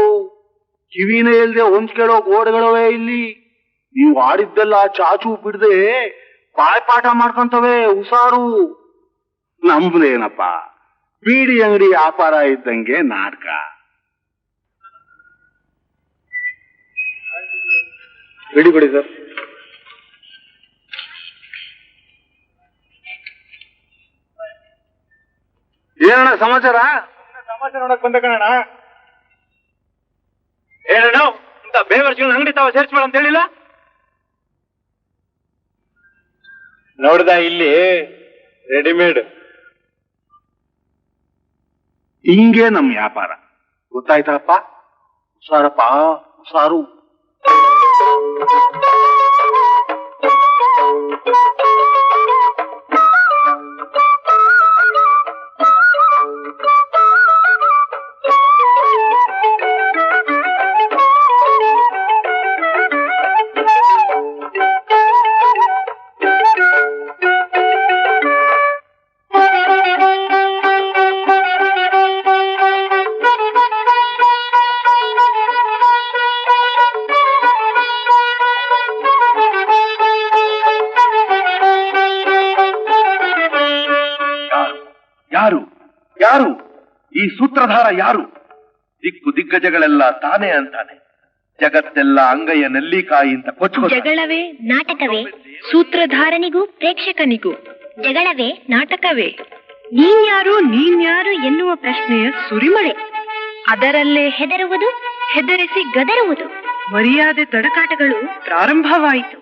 ಕಿವಿನೇ ಇಲ್ದೆ ಹೊಂಚ್ಕೇಳೋ ಗೋಡೆಗಳವೇ ಇಲ್ಲಿ. ನೀವು ಆಡಿದ್ದೆಲ್ಲ ಚಾಚು ಬಿಡದೆ ಬಾಯ್ಪಾಠ ಮಾಡ್ಕೊಂತವೆ. ಹುಷಾರು. ನಮ್ದೇನಪ್ಪ, ಬೀಡಿ ಅಂಗಡಿ ವ್ಯಾಪಾರ ಇದ್ದಂಗೆ ನಾಟಕ. ಬಿಡಿ ಬಿಡಿ ಸರ್. ಏನಣ್ಣ ಸಮಾಚಾರ? ಸಮಾಚಾರ ನೋಡಕ್ ಬಂದ ಕಣಣ್ಣ. ಏನಣ್ಣ ಇಂತ ಬೇವರ್ಜಿನ ಅಂಗಡಿ ತಾವ ಸೇರ್ಸ್ಬೇಡ ಅಂತ ಹೇಳಿಲ್ಲ? ನೋಡ್ದ ಇಲ್ಲಿ ರೆಡಿಮೇಡ್. ಹಿಂಗೆ ನಮ್ ವ್ಯಾಪಾರ, ಗೊತ್ತಾಯ್ತಪ್ಪ? ಹುಷಾರಪ್ಪ ಹುಷಾರು. ಯಾರು ಈ ಸೂತ್ರಧಾರ? ಯಾರು? ದಿಕ್ಕು ದಿಗ್ಗಜಗಳೆಲ್ಲ ತಾನೇ ಅಂತಾನೆ, ಜಗತ್ತೆಲ್ಲ ಅಂಗೈಯ ನೆಲ್ಲಿಕಾಯಿ ಅಂತ ಕೊಚ್ಚು. ಜಗಳವೇ ನಾಟಕವೇ, ಸೂತ್ರಧಾರನಿಗೂ ಪ್ರೇಕ್ಷಕನಿಗೂ ಜಗಳವೇ ನಾಟಕವೇ. ನೀನ್ಯಾರು ಎನ್ನುವ ಪ್ರಶ್ನೆಯ ಸುರಿಮಳೆ, ಅದರಲ್ಲೇ ಹೆದರುವುದು, ಹೆದರಿಸಿ ಗದರುವುದು, ಮರ್ಯಾದೆ ತಡಕಾಟಗಳು ಪ್ರಾರಂಭವಾಯಿತು.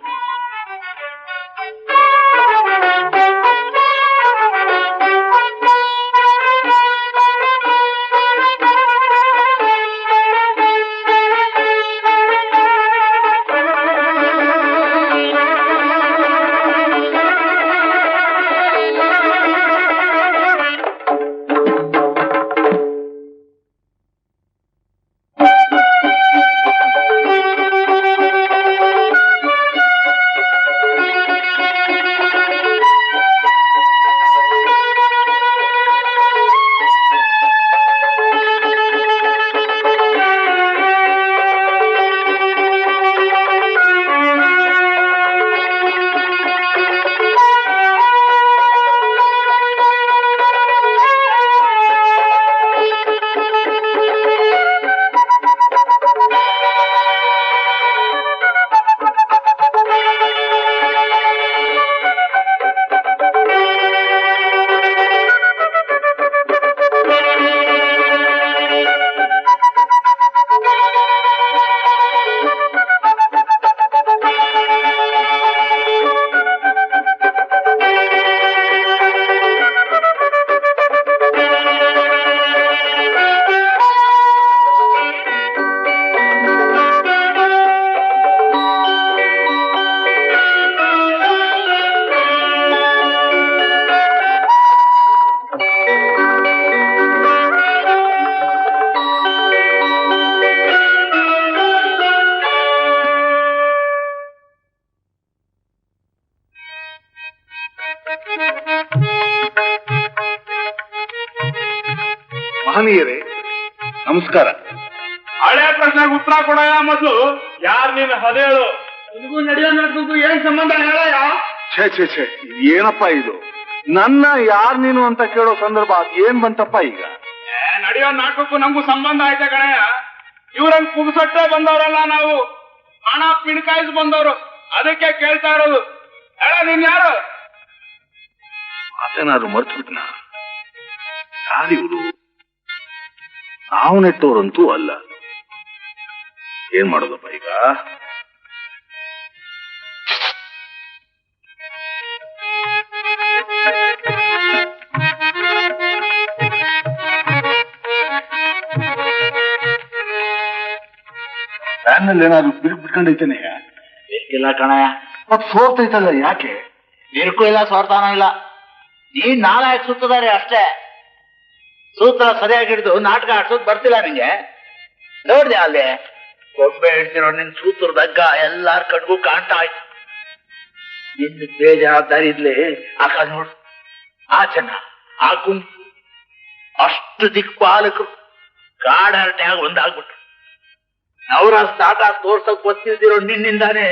ಮಹನೀಯರೇ ನಮಸ್ಕಾರ. ಹಳೆ ಪ್ರಶ್ನೆಗೆ ಉತ್ತರ ಕೊಡಯ್ಯ ಮೊದಲು. ಯಾರು ನೀನು ಹದೇಳು? ನಡೆಯೋ ನಾಟಕಕ್ಕೂ ಏನ್ ಸಂಬಂಧ ಹೇಳಯ್ಯ? ಛೇ ಛೇ ಛೇ, ಏನಪ್ಪ ಇದು? ನನ್ನ ಯಾರ್ ನೀನು ಅಂತ ಕೇಳೋ ಸಂದರ್ಭ ಏನ್ ಬಂತಪ್ಪ ಈಗ? ನಡೆಯೋ ನಾಟಕಕ್ಕೂ ನಮಗೂ ಸಂಬಂಧ ಐತೆ ಕಣಯ್ಯ. ಇವ್ರಂಗ್ ಕುಗ್ಸಟ್ಟೆ ಬಂದವರಲ್ಲ ನಾವು, ಹಣ ಪಿಣಕಾಯಿಸ್ ಬಂದವರು, ಅದಕ್ಕೆ ಕೇಳ್ತಾ ಇರೋದು. ಹೇಳ ನೀನ್ ಯಾರು? ಮಾತೇನಾದ್ರು ಮರ್ತು ಬಿಟ್ನ? ಯಾರಿವರು? ನಾವು ನೆಟ್ಟೋರಂತೂ ಅಲ್ಲ. ಏನ್ ಮಾಡೋದಪ್ಪ ಈಗ? ಫ್ಯಾನಲ್ಲಿ ಏನಾದ್ರು ಬಿಟ್ಕೊಂಡೈತೇನೆ? ಇಲ್ಲ ಕಣಯ್ಯ, ಮತ್ ಸೋರ್ತೈತಲ್ಲ, ಯಾಕೆ? ಬಿರುಕು ಇಲ್ಲ, ಸೋರ್ತಾನ ಇಲ್ಲ. ನೀನ್ ನಾಲ್ಕು ಸುತ್ತಿದ್ದಾರೆ ಅಷ್ಟೇ. ಸೂತ್ರ ಸರಿಯಾಗಿ ಹಿಡಿದು ನಾಟಕ ಆಡ್ಸೋದ್ ಬರ್ತಿಲ್ಲ ನಿಂಗೆ. ನೋಡ್ದೆ ಅಲ್ಲಿ ಗೊಂಬೆ ಹಿಡ್ತಿರೋ ನಿನ್ ಸೂತ್ರದ ಹಗ್ಗ ಎಲ್ಲಾರ ಕಣ್ಗೂ ಕಾಣ್ತಾ ಆಯ್ತು. ನಿನ್ನ ಬೇಜವಾಬ್ದಾರಿ ಇದ್ಲಿ ಆಕ ನೋಡು, ಆ ಚೆನ್ನ, ಆ ಗುಂಪು, ಅಷ್ಟು ದಿಕ್ಪಾಲಕರು ಕಾಡ ಹರಟೆ ಆಗಿ ಒಂದಾಗ್ಬಿಟ್ರು. ಅವರ ಸ್ಟಾಟ ತೋರ್ಸಕ್ ಗೊತ್ತಿಲ್ದಿರೋ ನಿನ್ನಿಂದಾನೇ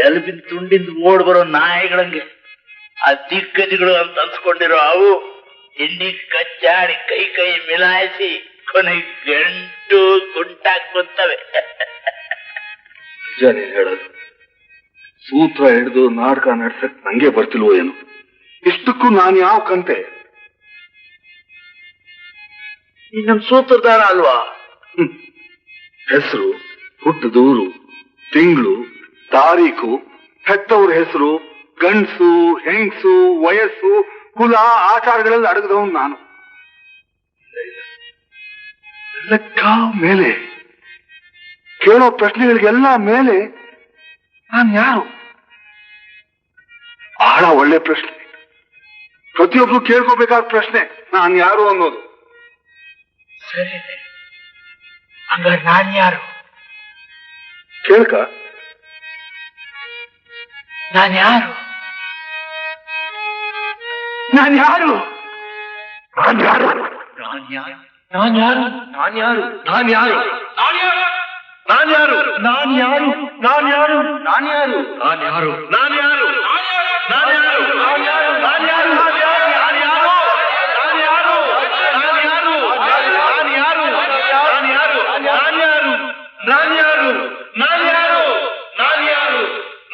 ಎಲ್ಬಿನ್ ತುಂಡಿಂದ ಓಡ್ ಬರೋ ನಾಯಿಗಳಂಗೆ ಆ ದಿಗ್ಗಜಗಳು ಅಂತ ಅನ್ಸ್ಕೊಂಡಿರೋ ಅವು ಹಿಂಡಿ ಕಚ್ಚಾಡಿ ಕೈ ಕೈ ಮಿಲಾಯಿಸಿ ಕೊನೆಗೆ ಗಂಟು ಗುಂಟಾಕ್ ಬಂತವೆ. ನಿಜ ನೀನ್ ಹೇಳೋದು. ಸೂತ್ರ ಹಿಡಿದು ನಾಟಕ ನಡ್ಸಕ್ ನಂಗೆ ಬರ್ತಿಲ್ವೋ ಏನು? ಇಷ್ಟಕ್ಕೂ ನಾನು ಯಾವ ಕಂತೆ? ನಮ್ ಸೂತ್ರಧಾರ ಅಲ್ವಾ? ಹೆಸರು, ಹುಟ್ಟದೂರು, ತಿಂಗಳು, ತಾರೀಖು, ಹೆತ್ತವ್ರ ಹೆಸರು, ಗಂಡ್ಸು ಹೆಂಗ್ಸು, ವಯಸ್ಸು, ಕುಲ, ಆಚಾರಗಳೆಲ್ಲ ಅಡಗದವನು ನಾನು. ಲೆಕ್ಕ ಮೇಲೆ, ಕೇಳೋ ಪ್ರಶ್ನೆಗಳಿಗೆಲ್ಲ ಮೇಲೆ ನಾನು ಯಾರು? ಬಹಳ ಒಳ್ಳೆ ಪ್ರಶ್ನೆ. ಪ್ರತಿಯೊಬ್ರು ಕೇಳ್ಕೋಬೇಕಾದ ಪ್ರಶ್ನೆ, ನಾನು ಯಾರು ಅನ್ನೋದು. ಸರಿ, ಹಂಗಾರೆ ನಾನ್ ಯಾರು? ಕೇಳ್ಕ. ನಾನ್ ಯಾರು? ನಾನು ಯಾರು? ನಾನು ಯಾರು? ನಾನ್ ಯಾರು? ನಾನ್ ಯಾರು? ನಾನ್ ಯಾರು? ನಾನು ಯಾರು? ನಾನು ಯಾರು? ನಾನ್ ಯಾರು? ನಾನ್ ಯಾರು? ನಾನ್ ಯಾರು? ನಾನ್ ಯಾರು? ನಾನು ಯಾರು? ನಾನ್ ಯಾರು? ನಾನ್ ಯಾರು? ನಾನ್ ಯಾರು? ನಾನ್ ಯಾರು? ನಾನ್ ಯಾರು? ನಾನ್ ಯಾರು? ನಾನ್ಯಾರು ನಾನ್ಯಾರು ನಾನ್ಯಾರು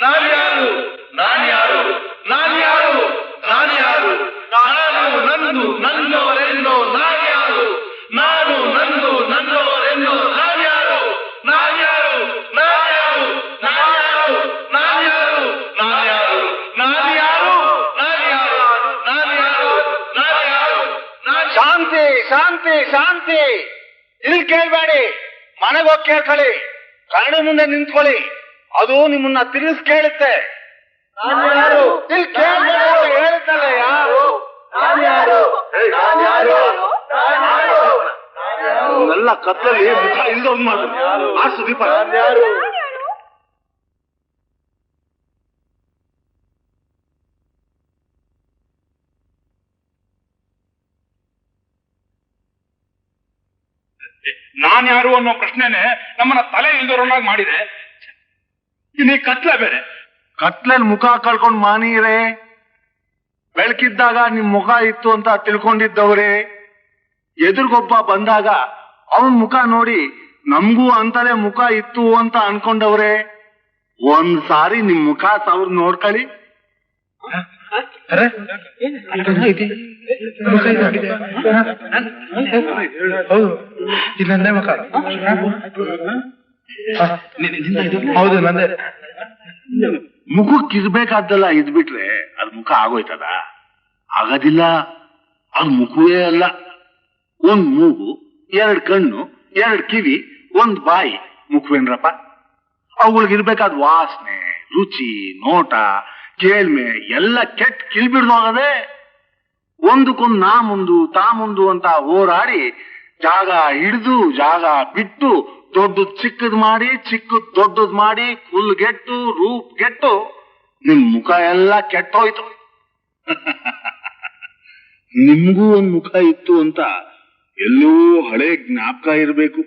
ನಾನ್ಯಾರು ನಾನ್ಯಾರು ನಾನ್ಯಾರು ನಾನ್ಯಾರು ನಾನು ನಂದು ನನ್ನವರೆಂದು ನಾನ್ಯಾರು ನಾನು ನಂದು ನನ್ನವರೆಂದು ನಾನ್ಯಾರು ನಾನ್ಯಾರು ನಾನ್ಯಾರು ನಾನ್ಯಾರು ನಾನ್ಯಾರು ನಾನ್ಯಾರು ನಾನ್ಯಾರು ನಾನ್ಯಾರು ನಾನ್ಯಾರು ನಾನ್ಯಾರು ಶಾಂತಿ ಶಾಂತಿ ಶಾಂತಿ ಇಲ್ಲಿ ಕೇಳ್ಬೇಡಿ ಮನೆಗೆ ಹೋಗಿ ಕೇಳ್ಕೊಳ್ಳಿ ಕರಡು ಮುಂದೆ ನಿಂತ್ಕೊಳ್ಳಿ ಅದು ನಿಮ್ಮನ್ನ ತಿರುಗಿಸ್ ಕೇಳುತ್ತೆ ಇಲ್ಲಿ ಕೇಳ್ಬೇಡಿ ಹೇಳ್ತಲ್ಲ ಯಾರು ಎಲ್ಲ ಕತ್ತಲ್ಲಿ ಮುಖ ಇಲ್ದವ್ರು ಮಾಡ್ತಾರೆ ಆರ್ಸು ದೀಪ. ನಾನ್ ಯಾರು ಅನ್ನೋ ಪ್ರಶ್ನೆನೆ ನಮ್ಮನ್ನ ತಲೆ ಇಲ್ದೋರನ್ನಾಗಿ ಮಾಡಿದೆ. ಇನ್ನೀ ಕತ್ಲೆ ಬೇರೆ. ಕತ್ಲಲ್ಲಿ ಮುಖ ಕಳ್ಕೊಂಡ್ ಮಾನೀರೇ, ಬೆಳಕಿದ್ದಾಗ ನಿಮ್ ಮುಖ ಇತ್ತು ಅಂತ ತಿಳ್ಕೊಂಡಿದ್ದವ್ರೆ, ಎದುರಿಗೊಬ್ಬ ಬಂದಾಗ ಅವನ್ ಮುಖ ನೋಡಿ ನಮ್ಗೂ ಅಂತಲೇ ಮುಖ ಇತ್ತು ಅಂತ ಅನ್ಕೊಂಡವ್ರೆ. ಒಂದ್ ಸಾರಿ ನಿಮ್ ಮುಖ ಸವ್ರ್ ನೋಡ್ಕೊಳ್ಳಿ. ನಂದೇ ಮುಖ. ಹೌದು ನಂದೇ. ಮುಖಕ್ಕೆ ಇರ್ಬೇಕಾದ್ದಲ್ಲ ಇದ್ಬಿಟ್ರೆ ಅದ್ ಮುಖ ಆಗೋಯ್ತದ? ಆಗೋದಿಲ್ಲ. ಅದು ಮುಖವೇ ಅಲ್ಲ. ಒಂದ್ ಮೂಗು, 2 ಕಣ್ಣು, 2 ಕಿವಿ, 1 ಬಾಯಿ ಮುಖವೇನ್ರಪ್ಪ? ಅವುಗಳಿಗಿರ್ಬೇಕಾದ ವಾಸನೆ, ರುಚಿ, ನೋಟ, ಕೇಳ್ಮೆ ಎಲ್ಲ ಕೆಟ್ಟ ಕಿಲ್ಬಿಡ್ದೋಗದೆ. ಒಂದಕ್ಕೊಂದು ನಾ ಮುಂದು ತಾ ಮುಂದು ಅಂತ ಹೋರಾಡಿ ಜಾಗ ಹಿಡಿದು ಜಾಗ ಬಿಟ್ಟು ದೊಡ್ಡದ್ ಚಿಕ್ಕದ್ ಮಾಡಿ ಚಿಕ್ಕದ್ ದೊಡ್ಡದ್ ಮಾಡಿ ಕುಲ್ಗೆಟ್ಟು ರೂಪ್ಗೆಟ್ಟು ನಿಮ್ ಮುಖ ಎಲ್ಲ ಕೆಟ್ಟೋಯ್ತು. ನಿಮ್ಗೂ ಒಂದ್ ಮುಖ ಇತ್ತು ಅಂತ ಎಲ್ಲೋ ಹಳೆ ಜ್ಞಾಪಕ ಇರ್ಬೇಕು.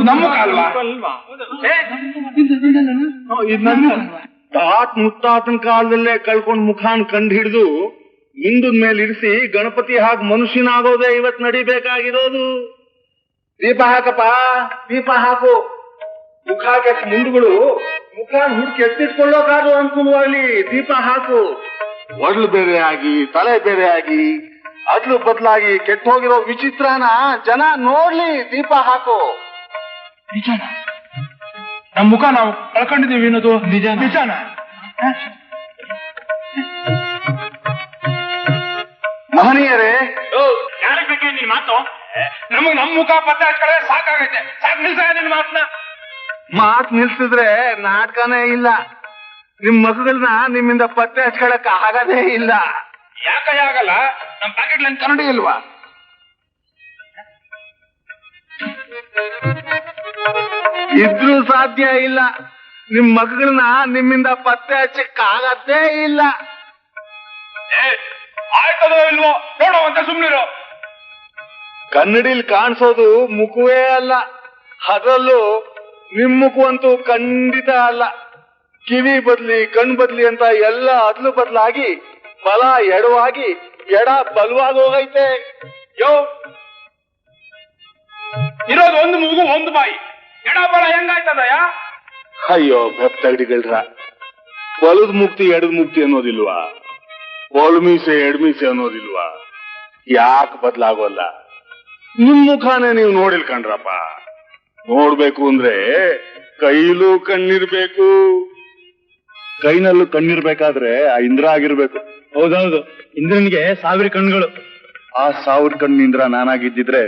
ನಮ್ಮ ಅಲ್ವಾ? ತಾತ್ ಮುತ್ತಾತನ ಕಾಲದಲ್ಲೇ ಕಳ್ಕೊಂಡ್ ಮುಖಾನ್ ಕಂಡು ಹಿಡಿದು ಮುಂದದ ಮೇಲೆ ಇರಿಸಿ ಗಣಪತಿ ಹಾಗೆ ಮನುಷ್ಯನಾಗೋದೇ ಇವತ್ ನಡಿಬೇಕಾಗಿರೋದು. ದೀಪ ಹಾಕಪ್ಪ, ದೀಪ ಹಾಕು. ಮುಖ ಕೆಟ್ಟ ಮುಂದುಗಳು ಮುಖ ಹುಡುಕಿ ಎತ್ತಿಟ್ಕೊಳ್ಳೋಕಾದ್ರೂ ಅನುಕೂಲವಾಗ್ಲಿ. ದೀಪ ಹಾಕು. ಒಡ್ಲು ಬೇರೆ ಆಗಿ ತಲೆ ಬೇರೆ ಆಗಿ ಅದ್ಲು ಬದಲಾಗಿ ಕೆಟ್ಟ ಹೋಗಿರೋ ವಿಚಿತ್ರನ ಜನ ನೋಡ್ಲಿ. ದೀಪ ಹಾಕು. ನಿಜಾನ? ನಮ್ ಮುಖ ನಾವು ಕಳ್ಕೊಂಡಿದೀವಿ ಅನ್ನೋದು ನಿಜಾನ? ಮಹನೀಯರೇ, ಯಾರಿಗೆ ಬೇಕೇ ನಿನ್ ಮಾತು? ನಮಗ್ ನಮ್ ಮುಖ ಪತ್ತೆ ಹಚ್ಕೊಳ್ಳೆ ಸಾಕಾಗೈತೆ. ಸಾಕ್ ನಿಲ್ಸ ನಿನ್ ಮಾತನ್ನ. ಮಾತ್ ನಿಲ್ಸಿದ್ರೆ ನಾಟಕನೇ ಇಲ್ಲ. ನಿಮ್ ಮಗುಗಳನ್ನ ನಿಮ್ಮಿಂದ ಪತ್ತೆ ಹಚ್ಕೊಳಕ್ ಆಗದೇ ಇಲ್ಲ. ಯಾಕೆ ಆಗಲ್ಲ? ನಮ್ ಪ್ಯಾಕೆಟ್ ಲೈನ್ ಕನ್ನಡಿ ಇಲ್ವಾ? ಇದ್ರೂ ಸಾಧ್ಯ ಇಲ್ಲ. ನಿಮ್ ಮಗುಗಳನ್ನ ನಿಮ್ಮಿಂದ ಪತ್ತೆ ಹಚ್ಚಕ್ ಆಗದೇ ಇಲ್ಲ. ಆಯ್ತದೋ ಇಲ್ವೋ ನೋಡೋ ಅಂತ ಸುಮ್ನಿರೋ. ಕನ್ನಡಿಲ್ ಕಾಣಿಸೋದು ಮುಖವೇ ಅಲ್ಲ, ಅದರಲ್ಲೂ ನಿಮ್ ಮುಖವಂತೂ ಖಂಡಿತ ಅಲ್ಲ. ಕಿವಿ ಬದ್ಲಿ ಕಣ್ ಬದ್ಲಿ ಅಂತ ಎಲ್ಲ ಅದ್ಲು ಬದ್ಲಾಗಿ ಬಲ ಎಡವಾಗಿ ಎಡ ಬಲವಾಗಿ ಹೋಗೈತೆ. ಯೋ ಇರೋದು ಒಂದು ಮೂಗು ಒಂದು ಬಾಯಿ, ಎಡ ಬಲ ಹೆಂಗಾಯ್ತದಯ್ಯ? ಅಯ್ಯೋ ಬೆಪ್ತಗಡಿಗಳ್ರ, ಬಲದ್ ಮುಕ್ತಿ ಎಡದ್ ಮುಕ್ತಿ ಅನ್ನೋದಿಲ್ವಾ? ಒಳು ಮೀಸೆ ಎಡ್ಮೀಸೆ ಅನ್ನೋದಿಲ್ವಾ? ಯಾಕೆ ಬದ್ಲಾಗೋಲ್ಲ? ನಿಮ್ ಮುಖಾನೇ ನೀವು ನೋಡಿಲ್ ಕಣ್ರಪ್ಪ. ನೋಡ್ಬೇಕು ಅಂದ್ರೆ ಕೈಲೂ ಕಣ್ಣಿರ್ಬೇಕು. ಕೈನಲ್ಲೂ ಕಣ್ಣಿರ್ಬೇಕಾದ್ರೆ ಆ ಇಂದ್ರ ಆಗಿರ್ಬೇಕು. ಹೌದೌದು, ಇಂದ್ರನಿಗೆ 1000 ಕಣ್ಗಳು. ಆ 1000 ಕಣ್ಣು ಇಂದ್ರ ನಾನಾಗಿದ್ದಿದ್ರೆ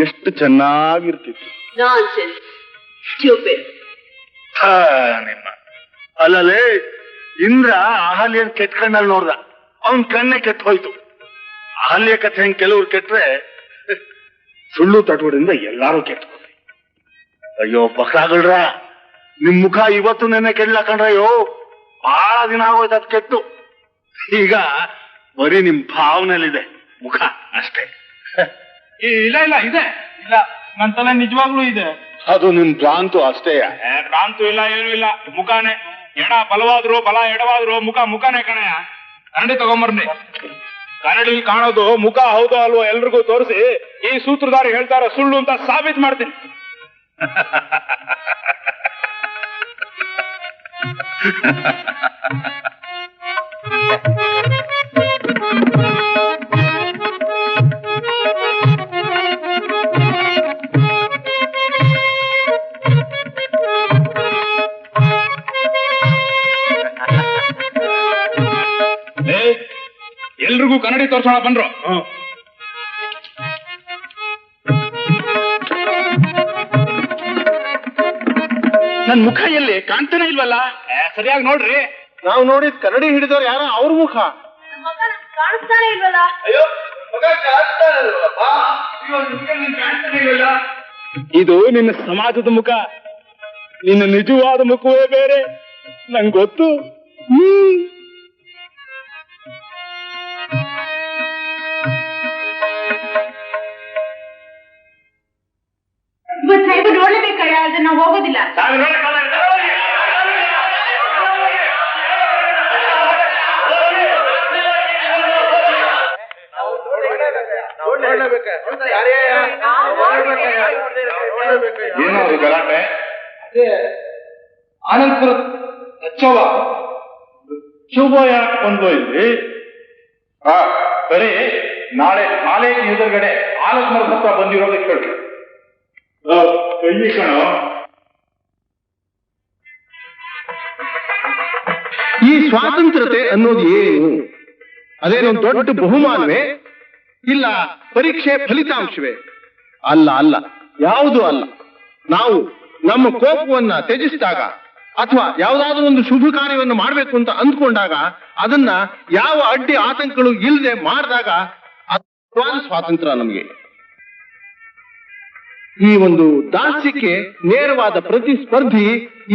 ಎಷ್ಟು ಚೆನ್ನಾಗಿರ್ತಿತ್ತು. ನಿಮ್ಮ ಅಲ್ಲಲೇ ಇಂದ್ರ ಅಹಲ್ಯನ್ ಕೆಟ್ಟ ಕಣ್ಣಲ್ಲಿ ನೋಡ್ದ, ಅವನ್ ಕಣ್ಣೆ ಕೆಟ್ಟ ಹೋಯ್ತು. ಅಹಲ್ಯ ಕಥೆ ಹೆಂಗ್ ಕೆಲವ್ರು ಕೆಟ್ರೆ ಸುಳ್ಳು ತಟುವಡಿಂದ ಎಲ್ಲಾರು ಕೆಟ್ಟ. ಅಯ್ಯೋ ಬಕ್ರಾಗಳ್ರ, ನಿಮ್ ಮುಖ ಇವತ್ತು ನೆನ್ನೆ ಕೆಡ್ಲ ಕಣ್ರಯ್ಯೋ. ಬಹಳ ದಿನ ಆಗೋಯ್ತು ಅದ್ ಕೆಟ್ಟು. ಈಗ ಬರೀ ನಿಮ್ ಭಾವನೆಯಲ್ಲಿದೆ ಮುಖ ಅಷ್ಟೇ. ಇಲ್ಲ ಇಲ್ಲ ಇದೆ ಇಲ್ಲ, ನನ್ ತಲೆ ನಿಜವಾಗ್ಲೂ ಇದೆ. ಅದು ನಿಮ್ ಭ್ರಾಂತು ಅಷ್ಟೇ. ಭ್ರಾಂತು ಇಲ್ಲ, ಏನು ಇಲ್ಲ, ಮುಖಾನೆ. ಎಡ ಬಲವಾದ್ರು ಬಲ ಎಡವಾದ್ರು ಮುಖ ಮುಖಾನೆ ಕಣಯ್ಯ. ಕನ್ನಡಿ ತಗೊಂಬರ್ನಿ. ಕನ್ನಡಿಲಿ ಕಾಣೋದು ಮುಖ ಹೌದೋ ಅಲ್ವೋ ಎಲ್ರಿಗೂ ತೋರಿಸಿ ಈ ಸೂತ್ರಧಾರಿ ಹೇಳ್ತಾರೋ ಸುಳ್ಳು ಅಂತ ಸಾಬೀತು ಮಾಡ್ತೀನಿ. ಎಲ್ರಿಗೂ ಕನ್ನಡಿ ತೋರ್ಸೋಣ ಬನ್ರು. ನನ್ ಮುಖ ಎಲ್ಲಿ ಕಾಣ್ತಾನೆ ಇಲ್ವಲ್ಲ? ಸರಿಯಾಗಿ ನೋಡ್ರಿ. ನಾವು ನೋಡಿದ್ ಕನ್ನಡಿ ಹಿಡಿದವ್ರು ಯಾರ ಅವ್ರ ಮುಖ ಕಾಣಿಸ್ತಾನೆ ಇಲ್ವಲ್ಲ? ಇದು ನಿನ್ನ ಸಮಾಜದ ಮುಖ, ನಿನ್ನ ನಿಜವಾದ ಮುಖವೇ ಬೇರೆ, ನಂಗೆ ಗೊತ್ತು. ಇವತ್ತು ನೋಡ್ಲೇಬೇಕಯ್ಯ, ಆದ್ರೆ ನಾವು ಹೋಗೋದಿಲ್ಲ. ಏನೋ ಗಲಾಟೆ? ಆನಂದಪುರ ಯಾಕೆ ಬಂದು ಇಲ್ಲಿ? ಬರೀ ನಾಳೆ ಕಾಲೇಜ್ ಎದುರುಗಡೆ ಆಲದ ಮರದ ಹತ್ರ ಬಂದಿರೋದಕ್ಕೆ ಹೇಳ್ರಿ. ಕೈ ಕಣ. ಈ ಸ್ವಾತಂತ್ರ್ಯತೆ ಅನ್ನೋದು ಏನು? ಅದೇನೋ ದೊಡ್ಡ ಬಹುಮಾನವೇ? ಇಲ್ಲ ಪರೀಕ್ಷೆ ಫಲಿತಾಂಶವೇ? ಅಲ್ಲ ಅಲ್ಲ, ಯಾವುದೂ ಅಲ್ಲ. ನಾವು ನಮ್ಮ ಕೋಪವನ್ನ ತ್ಯಜಿಸಿದಾಗ ಅಥವಾ ಯಾವುದಾದ್ರೂ ಒಂದು ಶುಭ ಕಾರ್ಯವನ್ನು ಮಾಡಬೇಕು ಅಂತ ಅಂದ್ಕೊಂಡಾಗ ಅದನ್ನ ಯಾವ ಅಡ್ಡಿ ಆತಂಕಗಳು ಇಲ್ಲದೆ ಮಾಡಿದಾಗ ಅದು ಸ್ವಾತಂತ್ರ್ಯ ನಮಗೆ. ಈ ಒಂದು ದಾಸ್ಯಕ್ಕೆ ನೇರವಾದ ಪ್ರತಿಸ್ಪರ್ಧಿ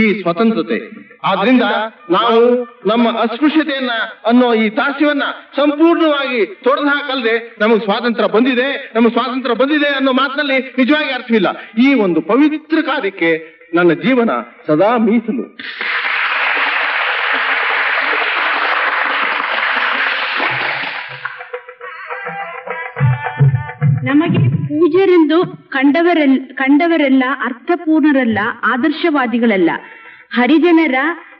ಈ ಸ್ವತಂತ್ರತೆ. ಆದ್ರಿಂದ ನಾವು ನಮ್ಮ ಅಸ್ಪೃಶ್ಯತೆಯನ್ನ ಅನ್ನೋ ಈ ದಾಸ್ಯವನ್ನ ಸಂಪೂರ್ಣವಾಗಿ ತೊಡೆದು ಹಾಕಲ್ದೆ ನಮಗೆ ಸ್ವಾತಂತ್ರ್ಯ ಬಂದಿದೆ ಅನ್ನೋ ಮಾತಿನಲ್ಲಿ ನಿಜವಾಗಿ ಅರ್ಥವಿಲ್ಲ. ಈ ಒಂದು ಪವಿತ್ರ ಕಾರ್ಯಕ್ಕೆ ನನ್ನ ಜೀವನ ಸದಾ ಮೀಸಲು. ನಮಗೆ ಪೂಜ್ಯರೆಂದು ಕಂಡವರೆಲ್ಲ ಅರ್ಥಪೂರ್ಣರಲ್ಲ, ಆದರ್ಶವಾದಿಗಳಲ್ಲ. ಹರಿಜನರ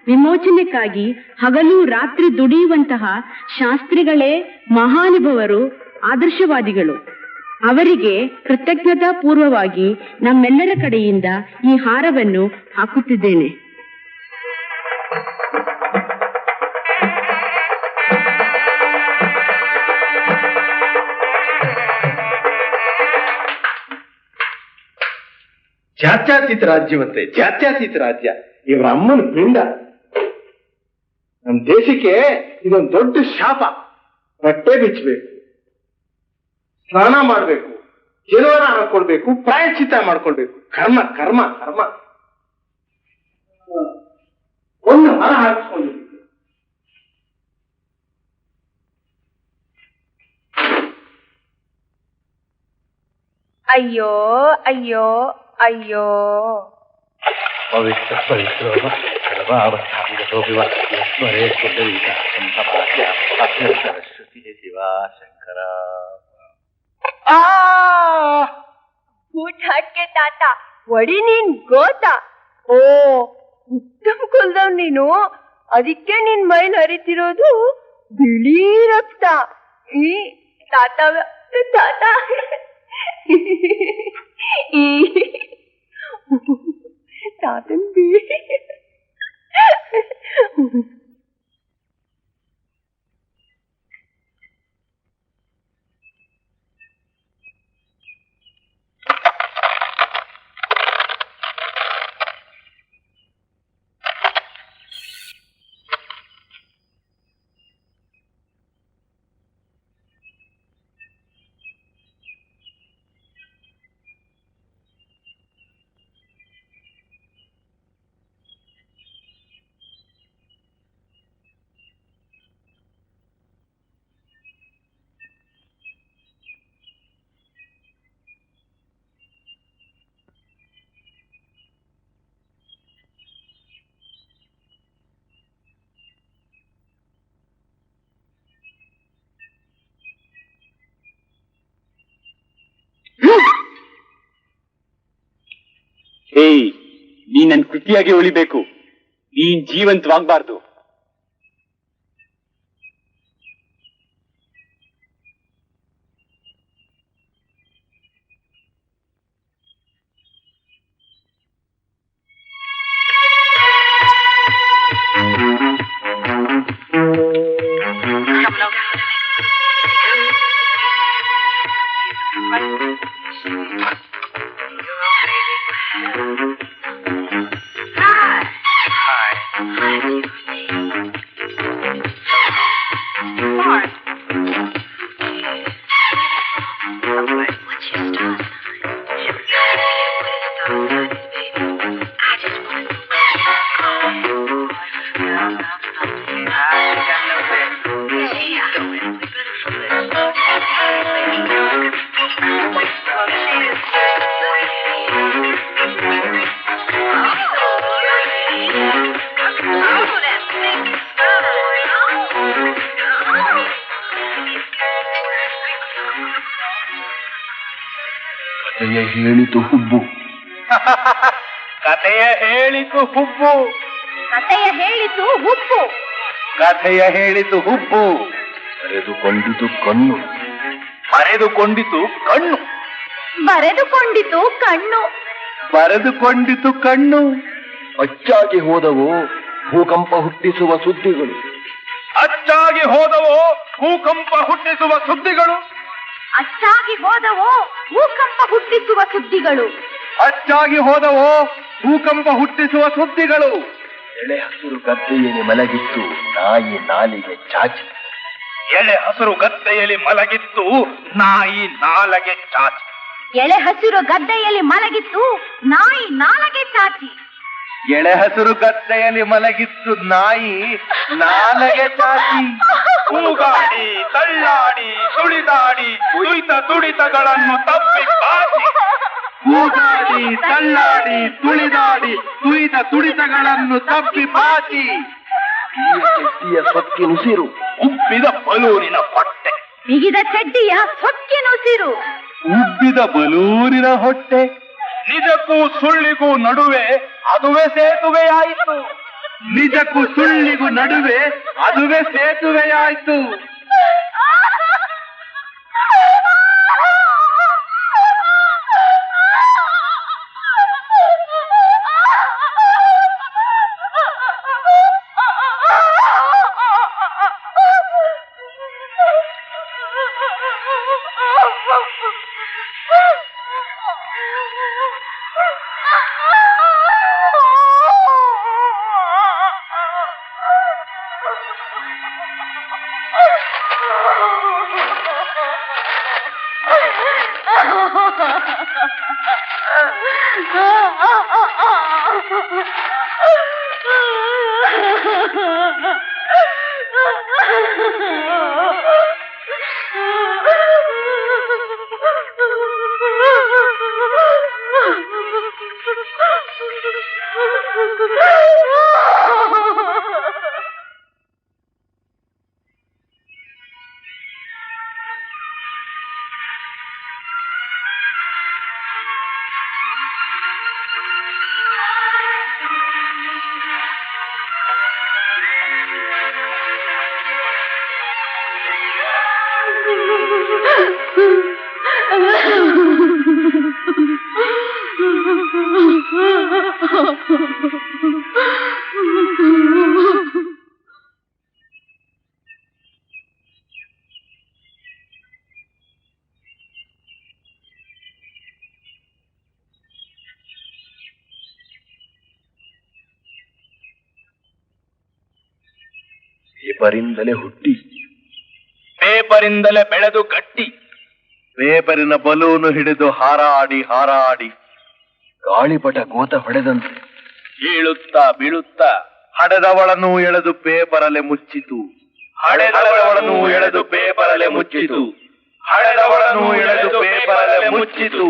ವಿಮೋಚನೆಗಾಗಿ ಹಗಲು ರಾತ್ರಿ ದುಡಿಯುವಂತಹ ಶಾಸ್ತ್ರಿಗಳೇ ಮಹಾನುಭವರು, ಆದರ್ಶವಾದಿಗಳು. ಅವರಿಗೆ ಕೃತಜ್ಞತಾ ಪೂರ್ವವಾಗಿ ನಮ್ಮೆಲ್ಲರ ಕಡೆಯಿಂದ ಈ ಹಾರವನ್ನು ಹಾಕುತ್ತಿದ್ದೇನೆ. ಜಾತ್ಯತೀತ ರಾಜ್ಯವಂತೆ, ಜಾತ್ಯತೀತ ರಾಜ್ಯ ಇವರ ಅಮ್ಮನ ಪಿಂಡ. ನಮ್ಮ ದೇಶಕ್ಕೆ ಇದೊಂದು ದೊಡ್ಡ ಶಾಪ. ಬಟ್ಟೆ ಬಿಚ್ಚಬೇಕು, ಸ್ನಾನ ಮಾಡಬೇಕು, ಜಲವರ ಹಾಕೊಳ್ಬೇಕು, ಪ್ರಾಯಶ್ಚಿತ್ತ ಮಾಡ್ಕೊಳ್ಬೇಕು. ಕರ್ಮ ಕರ್ಮ ಕರ್ಮ. ಒಂದು ಹರ ಹಾಕಿಸ್ಕೊಂಡಿರ್ಬೇಕು. ಅಯ್ಯೋ ಅಯ್ಯೋ ಅಯ್ಯೋ. ಪವಿತ್ರ ಪವಿತ್ರ ಸರಸ್ವತಿ ಶಿವ ಶಂಕರ. ಊಟ ಹಾಕೆ ತಾತ ಒಡಿ ನೀನ್ ಗೋತ. ಓ ಉತ್ತಮ್ ಕುಲ್ದವ್ ನೀನು, ಅದಕ್ಕೆ ನಿನ್ ಮೈಲ್ ಹರಿತಿರೋದು ಬಿಳಿ ರಕ್ತ. ಈ ತಾತ ತಾತ ಈ ತಾತನ್ ಬಿಳಿ. ಹೇಯ್, ನೀನ್ ನನ್ ಕೃತಿಯಾಗಿ ಉಳಿಬೇಕು, ನೀನ್ ಜೀವಂತವಾಗ್ಬಾರ್ದು. ಹೇಳಿತು ಹುಬ್ಬು. ಕಥೆಯ ಹೇಳಿತು ಹುಬ್ಬು. ಕಥೆಯ ಹೇಳಿತು ಹುಬ್ಬು. ಕಥೆಯ ಹೇಳಿತು ಹುಬ್ಬು. ಬರೆದುಕೊಂಡಿತು ಕಣ್ಣು. ಬರೆದುಕೊಂಡಿತು ಕಣ್ಣು. ಬರೆದುಕೊಂಡಿತು ಕಣ್ಣು. ಬರೆದುಕೊಂಡಿತು ಕಣ್ಣು. ಅಚ್ಚಾಗಿ ಹೋದವು ಭೂಕಂಪ ಹುಟ್ಟಿಸುವ ಸುದ್ದಿಗಳು. ಅಚ್ಚಾಗಿ ಹೋದವು ಭೂಕಂಪ ಹುಟ್ಟಿಸುವ ಸುದ್ದಿಗಳು. ಅಚ್ಚಾಗಿ ಹೋದವೋ ಭೂಕಂಪ ಹುಟ್ಟಿಸುವ ಸುದ್ದಿಗಳು. ಅಚ್ಚಾಗಿ ಹೋದವೋ ಭೂಕಂಪ ಹುಟ್ಟಿಸುವ ಸುದ್ದಿಗಳು. ಎಳೆ ಹಸಿರು ಗದ್ದೆಯಲ್ಲಿ ಮಲಗಿತ್ತು ನಾಯಿ ನಾಲಿಗೆ ಚಾಚಿ. ಎಳೆ ಹಸಿರು ಗದ್ದೆಯಲ್ಲಿ ಮಲಗಿತ್ತು ನಾಯಿ ನಾಲಗೆ ಚಾಚಿ. ಎಳೆ ಹಸಿರು ಗದ್ದೆಯಲ್ಲಿ ಮಲಗಿತ್ತು ನಾಯಿ ನಾಲಗೆ ಚಾಚಿ. ಎಳೆ ಹಸಿರು ಗದ್ದೆಯಲ್ಲಿ ಮಲಗಿತ್ತು ನಾಯಿ ನಾಲಗೆ ಚಾಚಿ. ಕೂಗಾಡಿ ತಳ್ಳಾಡಿ ಸುಳಿದಾಡಿ ತುಡಿತಗಳನ್ನು ತಪ್ಪಿ ಬಾಚಿ. ಕೂಗಾಡಿ ತಳ್ಳಾಡಿ ತುಳಿದಾಡಿ ತುಡಿತಗಳನ್ನು ತಪ್ಪಿ ಬಾಚಿ. ಚೆಟ್ಟಿಯ ಸೊಕ್ಕಿನುಸಿರು ಉಬ್ಬಿದ ಬಲೂರಿನ ಹೊಟ್ಟೆ. ಬಿಗಿದ ಚಡ್ಡಿಯ ಸೊಕ್ಕಿನುಸಿರು ಉಬ್ಬಿದ ಬಲೂರಿನ ಹೊಟ್ಟೆ. ನಿಜಕ್ಕೂ ಸುಳ್ಳಿಗೂ ನಡುವೆ ಅದುವೇ ಸೇತುವೆಯಾಯಿತು. ನಿಜಕ್ಕೂ ಸುಳ್ಳಿಗೂ ನಡುವೆ ಅದುವೇ ಸೇತುವೆಯಾಯಿತು. ಪೇಪರಿಂದಲೇ ಹುಟ್ಟಿ ಪೇಪರಿಂದಲೇ ಬೆಳೆದು ಕಟ್ಟಿ ಪೇಪರಿನ ಬಲೂನು ಹಿಡಿದು ಹಾರಾಡಿ ಹಾರಾಡಿ ಗಾಳಿಪಟ ಗೋತ ಹೊಡೆದಂತೆ ಬೀಳುತ್ತಾ ಬೀಳುತ್ತಾ ಹಡೆದವಳನ್ನು ಎಳೆದು ಪೇಪರಲೆ ಮುಚ್ಚಿತು. ಹಡೆದವಳನ್ನು ಎಳೆದು ಪೇಪರಲೆ ಮುಚ್ಚಿತು. ಹಡೆದವಳನ್ನು ಎಳೆದು ಪೇಪರಲೆ ಮುಚ್ಚಿತು.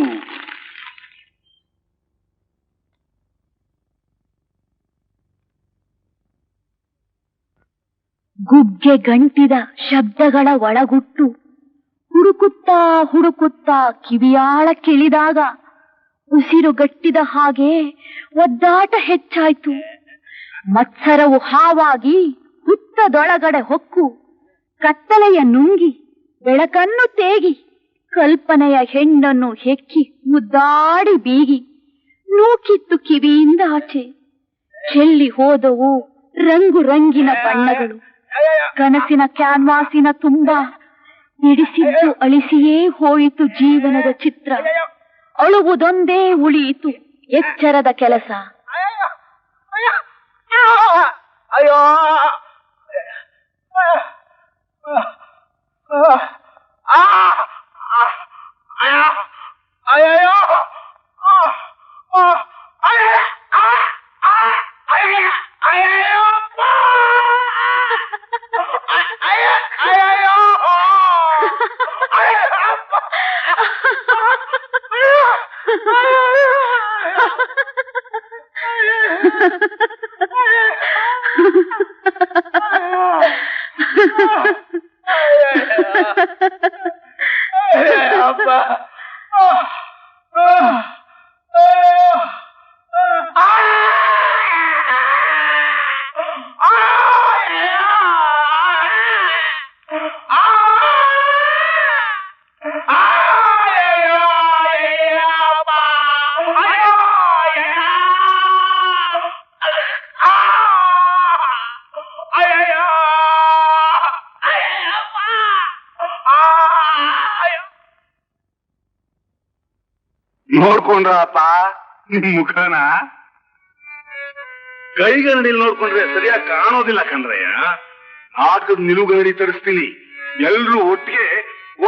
ಗುಗ್ಗೆ ಗಂಟಿದ ಶಬ್ದಗಳ ಒಳಗುಟ್ಟು ಹುಡುಕುತ್ತಾ ಹುಡುಕುತ್ತಾ ಕಿವಿಯಾಳ ಕೆಳಿದಾಗ ಉಸಿರುಗಟ್ಟಿದ ಹಾಗೆ ಒದ್ದಾಟ ಹೆಚ್ಚಾಯ್ತು. ಮತ್ಸರವು ಹಾವಾಗಿ ಹುತ್ತದೊಳಗಡೆ ಹೊಕ್ಕು ಕತ್ತಲೆಯ ನುಂಗಿ ಬೆಳಕನ್ನು ತೇಗಿ ಕಲ್ಪನೆಯ ಹೆಣ್ಣನ್ನು ಹೆಕ್ಕಿ ಮುದ್ದಾಡಿ ಬೀಗಿ ನೂಕಿತ್ತು ಕಿವಿಯಿಂದ ಆಚೆ. ಚೆಲ್ಲಿ ಹೋದವು ರಂಗು ರಂಗಿನ ಬಣ್ಣಗಳು. ಕನಸಿನ ಕ್ಯಾನ್ವಾಸಿನ ತುಂಬ ಬಿಡಿಸಿದ್ದು ಅಳಿಸಿಯೇ ಹೋಯಿತು ಜೀವನದ ಚಿತ್ರ. ಅಳುವುದೊಂದೇ ಉಳಿಯಿತು ಎಚ್ಚರದ ಕೆಲಸ. ಅಯ್ಯೋ ಅಯ್ಯೋ ನೋಡ್ಕೊಂಡ್ರಪ್ಪ ನಿಮ್ ಮುಖನ? ಕೈಗನ್ನಡಿಲಿ ನೋಡ್ಕೊಂಡ್ರೆ ಸರಿಯಾಗಿ ಕಾಣೋದಿಲ್ಲ ಕಣ್ರಯ್ಯ. ನಾಟಕದ ನಿಲುಗನ್ನಡಿ ತರಿಸ್ತೀನಿ, ಎಲ್ರು ಒಟ್ಟಿಗೆ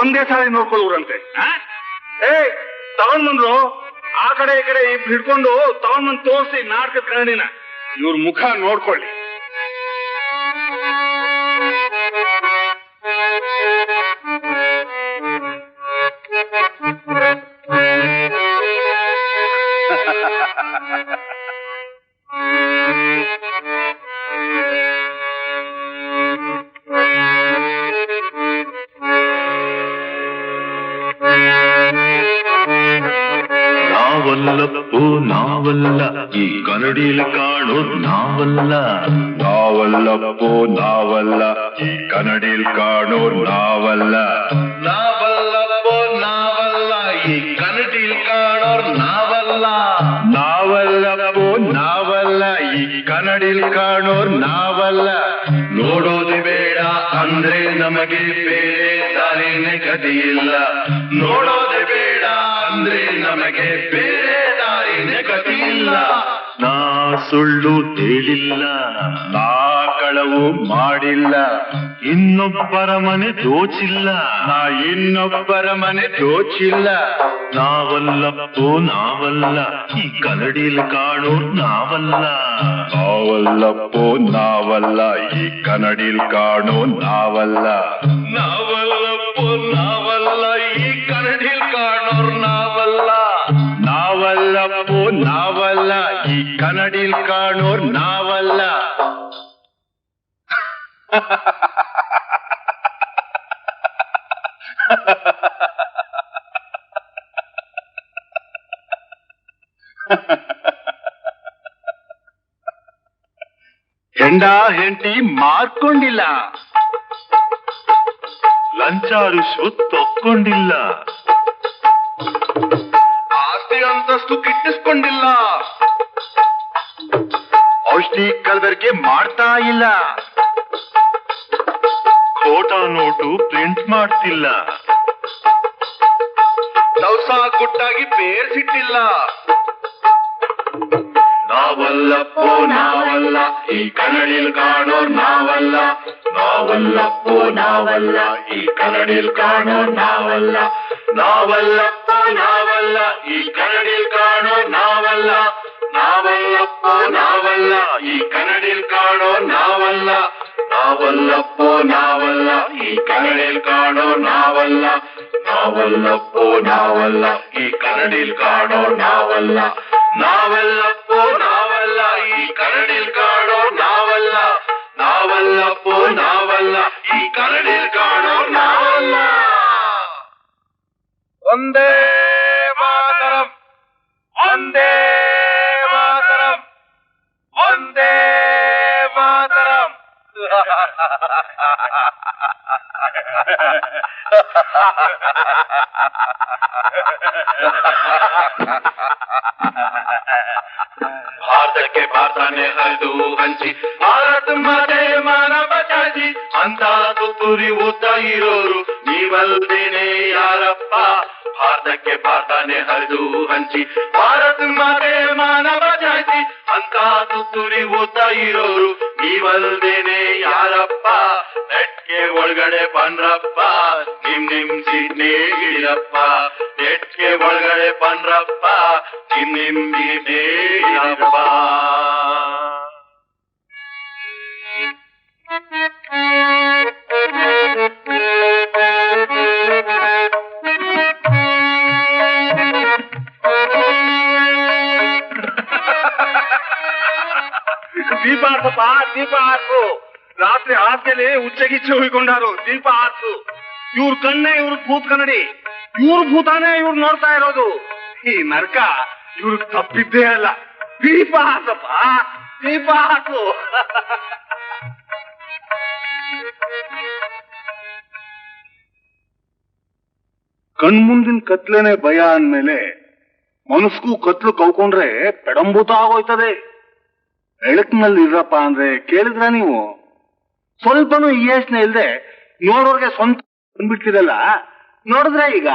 ಒಂದೇ ಸಾರಿ ನೋಡ್ಕೊಳ್ಳುವ್ರಂತೆ. ತಗೊಂಡ್ಬಂದ್ರು ಆ ಕಡೆ ಈ ಕಡೆ ಇಬ್ರು ಹಿಡ್ಕೊಂಡು ತಗೊಂಡ್ಬಂದು ತೋರಿಸಿ ನಾಟಕದ ಕನ್ನಡಿನ. ಇವ್ರ ಮುಖ ನೋಡ್ಕೊಳ್ಳಿ. ನಾವಲ್ಲಪ್ಪೋ ನಾವಲ್ಲ, ಈ ಕನ್ನಡಿಲಿ ಕಾಣೋದು ನಾವಲ್ಲ. ನಾವಲ್ಲಪ್ಪೋ ನಾವಲ್ಲ, ಈ ಕನ್ನಡಿಲಿ ಕಾಣೋದು ನಾವಲ್ಲ. ನಾವಲ್ಲಪ್ಪೋ ನಾವಲ್ಲ, ಈ ಕನ್ನಡಿಲಿ ಕಾಣೋರು ನಾವಲ್ಲ. ನಾವಲ್ಲಪ್ಪೋ ನಾವಲ್ಲ, ಈ ಕನ್ನಡಿಲಿ ಕಾಣೋರು ನಾವಲ್ಲ. ನೋಡೋದು ಬೇಡ ಅಂದ್ರೆ ನಮಗೆ ಬೇರೆ ದಾರಿನೇ ಗತಿಯಿಲ್ಲ. ನೋಡೋದು ಬೇಡ ಅಂದ್ರೆ ನಮಗೆ ಬೇರೆ ದಾರಿನೇ ಗತಿಯಿಲ್ಲ. ನಾ ಸುಳ್ಳು ಹೇಳಿಲ್ಲ, ನಾ ಕಳವು ಮಾಡಿಲ್ಲ, ಇನ್ನೊಬ್ಬರ ಮನೆ ದೋಚಿಲ್ಲ, ನಾ ಇನ್ನೊಬ್ಬರ ಮನೆ ದೋಚಿಲ್ಲ. ನಾವಲ್ಲಪ್ಪೋ ನಾವಲ್ಲ, ಈ ಕನ್ನಡಿಲಿ ಕಾಣೋರು ನಾವಲ್ಲ. ನಾವಲ್ಲಪ್ಪೋ ನಾವಲ್ಲ, ಈ ಕನ್ನಡಿಲಿ ಕಾಣೋ ನಾವಲ್ಲ. ನಾವಲ್ಲಪ್ಪೋ ನಾವಲ್ಲ, ಈ ಕನ್ನಡಿಲಿ ಕಾಣೋರು ನಾವಲ್ಲ. ನಾವಲ್ಲಪ್ಪೋ ನಾವಲ್ಲ, ಈ ಕನ್ನಡಿಲಿ ಕಾಣೋರು ನಾವಲ್ಲ. ಹೆಂಡ ಹೆಂಡತಿ ಮಾರ್ಕೊಂಡಿಲ್ಲ, ಲಂಚ ರುಶ್ವತ್ ತಕ್ಕೊಂಡಿಲ್ಲ, ಆಸ್ತಿ ಅಂತಸ್ತು ಗಿಟ್ಟಿಸ್ಕೊಂಡಿಲ್ಲ, ಔಷಧಿ ಕಲಬೆರಕೆ ಮಾಡ್ತಾ ಇಲ್ಲ, ಖೋಟಾ ನೋಟು ಪ್ರಿಂಟ್ ಮಾಡ್ತಿಲ್ಲ, ದವಸ ಗುಟ್ಟಾಗಿ ಬೇರ್ಸಿಟ್ಟಿಲ್ಲ. ನಾವಲ್ಲಪ್ಪೋ ನಾವಲ್ಲ, ಈ ಕನ್ನಡಿಲ್ ಕಾಣೋರ್ ನಾವಲ್ಲ. ನಾವಲ್ಲಪ್ಪೋ ನಾವಲ್ಲ, ಈ ಕನ್ನಡಿಲ್ ಕಾಣೋರ್ ನಾವಲ್ಲ. ನಾವಲ್ಲಪ್ಪೋ ನಾವಲ್ಲ, ಈ ಕನ್ನಡಿಲ್ ಕಾಣೋರ್ ನಾವಲ್ಲ. ನಾವಲ್ಲಪ್ಪೋ ನಾವಲ್ಲ, ಈ ಕನ್ನಡಿಲ್ ಕಾಣೋರ್ ನಾವಲ್ಲ. ನಾವಲ್ಲಪ್ಪೋ ನಾವಲ್ಲ, ಈ ಕನ್ನಡಿಲ್ ಕಾಣೋರ್ ನಾವಲ್ಲ. ನಾವಲ್ಲಪ್ಪೋ ನಾವಲ್ಲ, ಈ ಕನ್ನಡಿಲ್ ಕಾಣೋರ್ ನಾವಲ್ಲ. ನಾವಲ್ಲಪ್ಪೋ ನಾವಲ್ಲ, ಈ ಕನ್ನಡಿಲ್ ಕಾಣೋರ್ ನಾವಲ್ಲ. ನಾವಲ್ಲಪ್ಪೋ ನಾವಲ್ಲ, ಈ ಕನ್ನಡಿಲ್ ಕಾಣೋರ್ ನಾವಲ್ಲ. ಒಂದೇ ಮಾತರಂ, ಭಾರತಕ್ಕೆ ಭಾರತಾನೆ ಹರಿದು ಹಂಚಿ ಭಾರತ ಮಾತೆ ಮಾನ ಬಚಾಯಿಸಿ ಅಂತ ತುತ್ತೂರಿ ಉದ್ದ ಇರೋರು ನೀವಲ್ದೇನೆ ಯಾರಪ್ಪ. ಭಾರತಕ್ಕೆ ಭಾರತಾನೆ ಹರಿದು ಹಂಚಿ ಭಾರತ ಮಾತೆ ಮಾನ ಬಚಾಯಿಸಿ ಅಂತ ತುತ್ತೂರಿ ಉದ್ದ ಇರೋರು ನೀವಲ್ದೇನೆ ಯಾರಪ್ಪ. ನೆಟ್ಗೆ ಒಳಗಡೆ ಬನ್ರಪ್ಪ ನಿಮ್ ಸೀಟ್ನೇ ಹಿಡಿರಪ್ಪ. ನೆಟ್ಗೆ ಒಳಗಡೆ ಬನ್ರಪ್ಪ ನಿಮ್ ಸೀಟ್ನೇ ಹಿಡಿರಪ್ಪ. ದೀಪ ಹಾಕಪ್ಪ, ದೀಪ ಹಾಕು. ರಾತ್ರಿ ಹಾಸ್ಗೆಲಿ ಉಚ್ಚಗಿಚ್ಚಿ ಹುಯ್ಕೊಂಡಾರು. ದೀಪ ಹಾಕು. ಇವ್ರ ಕಣ್ಣೆ ಇವ್ರ ಭೂತ್ ಕನ್ನಡಿ. ಇವ್ರ ಭೂತಾನೇ ಇವ್ರು ನೋಡ್ತಾ ಇರೋದು. ಈ ನರಕ ಇವ್ರು ತಪ್ಪಿದ್ದೇ ಅಲ್ಲ. ದೀಪ ಹಾಕಪ್ಪ, ದೀಪ ಹಾಕು. ಕಣ್ಮುಂದಿನ ಕತ್ಲೇನೆ ಭಯ ಅಂದ್ಮೇಲೆ ಮನಸ್ಗೂ ಕತ್ಲು ಕಳ್ಕೊಂಡ್ರೆ ಪೆಡಂಭೂತ ಆಗೋಯ್ತದೆ. ಬೆಳಕಿನಲ್ಲಿ ಇರಪ್ಪ ಅಂದ್ರೆ ಕೇಳಿದ್ರ ನೀವು? ಸ್ವಲ್ಪನೂ ಯೋಚನೆ ಇಲ್ದೆ ನೋಡೋರ್ಗೆ ಸ್ವಂತ ಬಂದ್ಬಿಡ್ತಿರಲ್ಲ, ನೋಡಿದ್ರೆ ಈಗ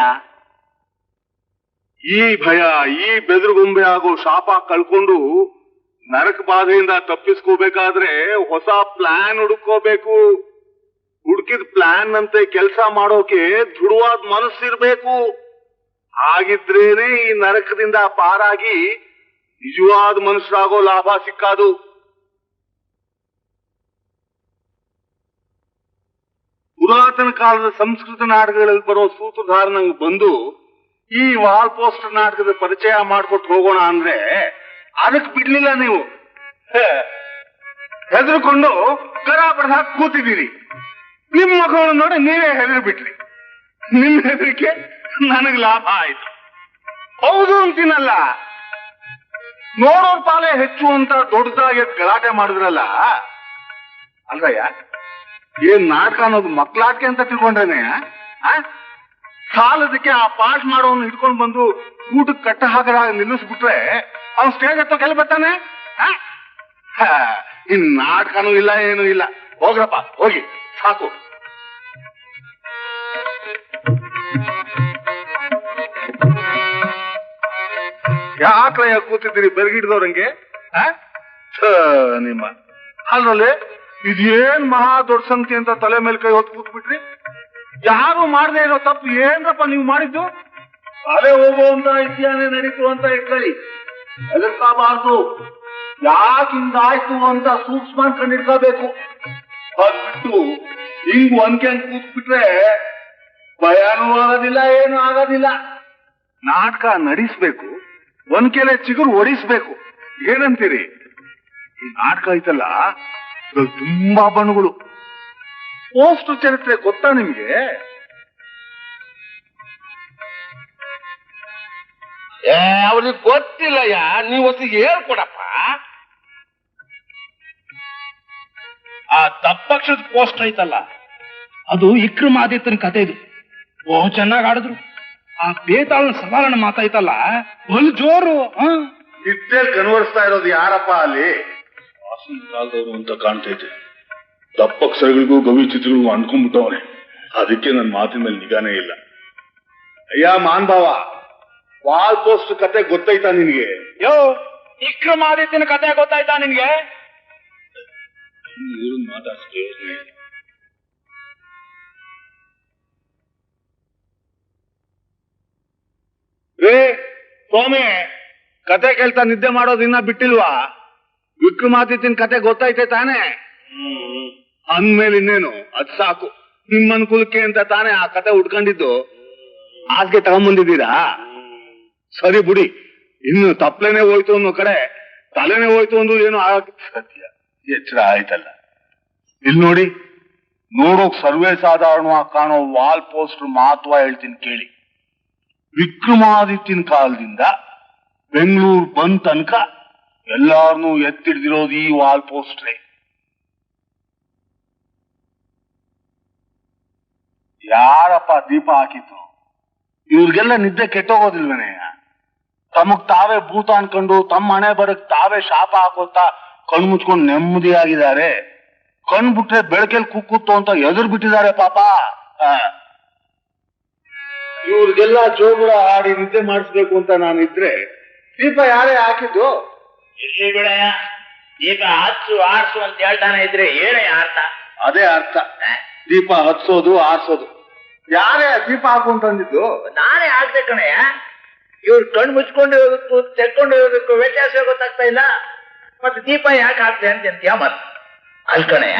ಈ ಭಯ, ಈ ಬೆದರುಗೊಂಬೆ ಆಗೋ ಶಾಪ ಕಳ್ಕೊಂಡು ನರಕ ಬಾಧೆಯಿಂದ ತಪ್ಪಿಸ್ಕೋಬೇಕಾದ್ರೆ ಹೊಸ ಪ್ಲಾನ್ ಹುಡುಕೋಬೇಕು. ಹುಡುಕಿದ ಪ್ಲಾನ್ ಅಂತೆ ಕೆಲಸ ಮಾಡೋಕೆ ದೃಢವಾದ ಮನಸ್ಸಿರ್ಬೇಕು. ಹಾಗಿದ್ರೇನೆ ಈ ನರಕದಿಂದ ಪಾರಾಗಿ ನಿಜವಾದ ಮನುಷ್ಯರಾಗೋ ಲಾಭ ಸಿಕ್ಕಾದು. ಪುರಾತನ ಕಾಲದ ಸಂಸ್ಕೃತ ನಾಟಕಗಳಲ್ಲಿ ಬರೋ ಸೂತ್ರಧಾರನಂಗ್ ಬಂದು ಈ ವಾಲ್ ಪೋಸ್ಟರ್ ನಾಟಕದ ಪರಿಚಯ ಮಾಡ್ಕೊಟ್ಟು ಹೋಗೋಣ ಅಂದ್ರೆ ಅದಕ್ಕೆ ಬಿಡ್ಲಿಲ್ಲ ನೀವು. ಹೆದರ್ಕೊಂಡು ಕರ ಬಡ್ದ ಕೂತಿದ್ದೀರಿ. ನಿಮ್ ಮಗವನ್ನು ನೋಡಿ ನೀವೇ ಹೆದರ್ ಬಿಟ್ರಿ. ನಿಮ್ ಹೆದರಿಕೆ ನನಗ್ ಲಾಭ ಆಯ್ತು. ಹೌದು ಅಂತೀನಲ್ಲ, ನೋಡೋರ್ ಪಾಲೆ ಹೆಚ್ಚು ಅಂತ ದೊಡ್ಡದಾಗಿ ಗಲಾಟೆ ಮಾಡಿದ್ರಲ್ಲ. ಅಲ್ರಯ್ಯ, ಏನ್ ನಾಟಕ ಅನ್ನೋದು ಮಕ್ಕಳಾಟಕೆ ಅಂತ ತಿಳ್ಕೊಂಡ್ರೇನೆ? ಸಾಲದಕ್ಕೆ ಆ ಪಾಸ್ ಮಾಡೋನು ಹಿಡ್ಕೊಂಡು ಬಂದು ಊಟಕ್ಕೆ ಕಟ್ಟ ಹಾಕದಾಗ ನಿಲ್ಲಿಸ್ಬಿಟ್ರೆ ಅವ್ನು ಸ್ಟೇಜ್ ಹತ್ತೋ ಕೆಲ ಬರ್ತಾನೆ. ಇನ್ ನಾಟಕನೂ ಇಲ್ಲ, ಏನೂ ಇಲ್ಲ. ಹೋಗ್ರಪ್ಪ, ಹೋಗಿ ಸಾಕು. ಯಾಕ್ಲಯ್ಯ ಕೂತಿದ್ದೀರಿ ಬೆರಗಿಡ್ದವ್ರಂಗೆ? ನಿಮ್ಮ ಅಲ್ರಲ್ಲಿ ಇದೇನ್ ಮಹಾ ದೊಡ್ಡ ಸಂಗತಿ ಅಂತ ತಲೆ ಮೇಲೆ ಕೈ ಹೊತ್ತು ಕೂತ್ಬಿಟ್ರಿ. ಯಾರು ಮಾಡದೇ ಇರೋ ತಪ್ಪು ಏನ್ರಪ್ಪ ನೀವು ಮಾಡಿದ್ದು? ತಲೆ ಹೋಗುವಂತ ಇತಿಹಾಸ ನಡೀತು ಅಂತ ಇಟ್ಕೊಳ್ಳಿ, ಎದುರ್ಕೋಬಾರ್ದು. ಯಾಕಿಂದಾಯ್ತು ಅಂತ ಸೂಕ್ಷ್ಮ ಕಂಡಿಡ್ಕೋಬೇಕು. ಅದ್ಬಿಟ್ಟು ಹಿಂಗ್ ಒಂದ್ಕೆಂಗ್ ಕೂತ್ಬಿಟ್ರೆ ಭಯಾನೂ ಆಗೋದಿಲ್ಲ, ಏನು ಆಗೋದಿಲ್ಲ. ನಾಟಕ ನಡೆಸ್ಬೇಕು, ಒಂದ್ಕೆಲೆ ಚಿಗುರು ಓಡಿಸ್ಬೇಕು. ಏನಂತೀರಿ? ಈ ನಾಟಕ ಐತಲ್ಲ, ತುಂಬಾ ಬಣ್ಣಗಳು. ಪೋಸ್ಟ್ ಚರಿತ್ರೆ ಗೊತ್ತಾ ನಿಮ್ಗೆ? ಅವ್ರಿಗೆ ಗೊತ್ತಿಲ್ಲಯ್ಯ, ನೀವು ಹೊತ್ತಿಗೆ ಹೇಳ್ಕೊಡಪ್ಪ. ಆ ತಪ್ಪಕ್ಷದ ಪೋಸ್ಟ್ ಐತಲ್ಲ, ಅದು ವಿಕ್ರಮಾದಿತ್ಯನ ಕತೆ. ಇದು ಚೆನ್ನಾಗಿ ಆಡಿದ್ರು. ಆ ಬೇತಾಳನ ಸವಾಲನ ಮಾತಾಯ್ತಲ್ಲ, ಬಲ್ ಜೋರು. ಇತ್ತೇಲ್ ಕನ್ವರ್ಸ್ತಾ ಇರೋದು ಯಾರಪ್ಪ ಅಲ್ಲಿ? ವಾಸನ ಕಾಲದವರು ಅಂತ ಕಾಣ್ತೈತೆ. ತಪ್ಪಕ್ಷರಗಳಿಗೂ ಗವಿ ಚಿತ್ರಗಳಿಗೂ ಅಂದ್ಕೊಂಡ್ಬಿಟ್ಟವನೆ. ಅದಕ್ಕೆ ನನ್ನ ಮಾತಿನ ಮೇಲೆ ನಿಗಾನೇ ಇಲ್ಲ. ಅಯ್ಯ ಮಾನ್ ಭಾವ, ವಾಲ್ ಪೋಸ್ಟ್ ಕತೆ ಗೊತ್ತೈತಾ ನಿನ್ಗೆ? ಯೋ, ವಿಕ್ರಮಾದಿತ್ಯನ ಕತೆ ಗೊತ್ತಾಯ್ತಾ ನಿನ್ಗೆ? ಮಾತಾಡ್ಸ್ತೀವಿ. ರೇ ಸ್ವಾಮಿ, ಕತೆ ಕೇಳ್ತಾ ನಿದ್ದೆ ಮಾಡೋದು ಇನ್ನ ಬಿಟ್ಟಿಲ್ವಾ? ವಿಕ್ರಮಾದಿತ್ಯನ ಕತೆ ಗೊತ್ತೈತೆ ತಾನೇ? ಅಂದ್ಮೇಲೆ ಇನ್ನೇನು, ಅದ್ ಸಾಕು. ನಿಮ್ಮ ಅನುಕೂಲಕ್ಕೆ ಅಂತ ತಾನೇ ಆ ಕತೆ ಉಟ್ಕೊಂಡಿದ್ದು. ಹಾಗೆ ತಗೊಂಬಂದಿದ್ದೀರಾ? ಸರಿ ಬಿಡಿ. ಇನ್ನು ತಪ್ಲೇನೆ ಹೋಯ್ತು ಅನ್ನೋ ಕಡೆ ತಲೆನೇ ಹೋಯ್ತು ಅಂದು ಏನು ಸತ್ಯ ಎಚ್ಚರ ಆಯ್ತಲ್ಲ. ಇಲ್ಲಿ ನೋಡಿ, ನೋಡೋಕ್ ಸರ್ವೇ ಸಾಧಾರಣವಾಗಿ ಕಾಣೋ ವಾಲ್ ಪೋಸ್ಟರ್ ಮಹತ್ವ ಹೇಳ್ತೀನಿ ಕೇಳಿ. ವಿಕ್ರಮಾದಿತ್ಯನ ಕಾಲದಿಂದ ಬೆಂಗಳೂರು ಬಂದ ತನಕ ಎಲ್ಲಾರನ್ನೂ ಎತ್ತಿಡ್ದಿರೋದು ಈ ವಾಲ್ ಪೋಸ್ಟ್ರೆ. ಯಾರಪ್ಪ ದೀಪ ಹಾಕಿತ್ತು? ಇವ್ರಿಗೆಲ್ಲ ನಿದ್ದೆ ಕೆಟ್ಟೋಗೋದಿಲ್ವೇನೆ? ತಮಗ್ ತಾವೇ ಭೂತ ಅನ್ಕೊಂಡು ತಮ್ಮ ಮನೆ ಬರಕ್ ತಾವೇ ಶಾಪ ಹಾಕೋತಾ ಕಣ್ ಮುಚ್ಕೊಂಡು ನೆಮ್ಮದಿಯಾಗಿದ್ದಾರೆ. ಕಣ್ ಬಿಟ್ರೆ ಬೆಳಕೆಲ್ ಕುಕ್ಕುತ್ತು ಅಂತ ಎದುರು ಬಿಟ್ಟಿದ್ದಾರೆ ಪಾಪ. ಇವ್ರಿಗೆಲ್ಲ ಜೋಗುಳ ಆಡಿ ನಿದ್ದೆ ಮಾಡಿಸ್ಬೇಕು ಅಂತ ನಾನಿದ್ರೆ ದೀಪ ಯಾರೇ ಹಾಕಿದ್ದು? ಇಲ್ಲಿ ಬಿಡಯ್ಯ, ದೀಪ ಹಚ್ಚು ಆರ್ಸು ಅಂತ ಹೇಳ್ತಾನೆ ಇದ್ರೆ ಏನೇ ಅರ್ಥ? ಅದೇ ಅರ್ಥ, ದೀಪ ಹಚ್ಚೋದು ಆರ್ಸೋದು. ಯಾರೇ ದೀಪ ಹಾಕು ಅಂತಂದಿದ್ದು? ನಾನೇ ಹಾಕ್ದೆ ಕಣಯ್ಯ. ಇವ್ರು ಕಣ್ಣು ಮುಚ್ಕೊಂಡಿರೋದಕ್ಕೂ ತೆಕ್ಕೊಂಡಿರೋದಕ್ಕೂ ವ್ಯತ್ಯಾಸ ಗೊತ್ತಾಗ್ತಾ ಇಲ್ಲ. ಮತ್ತೆ ದೀಪ ಯಾಕೆ ಹಾಕ್ದೆ ಅಂತ್ಯ ಮತ್ ಅಲ್ ಕಣಯ್ಯ,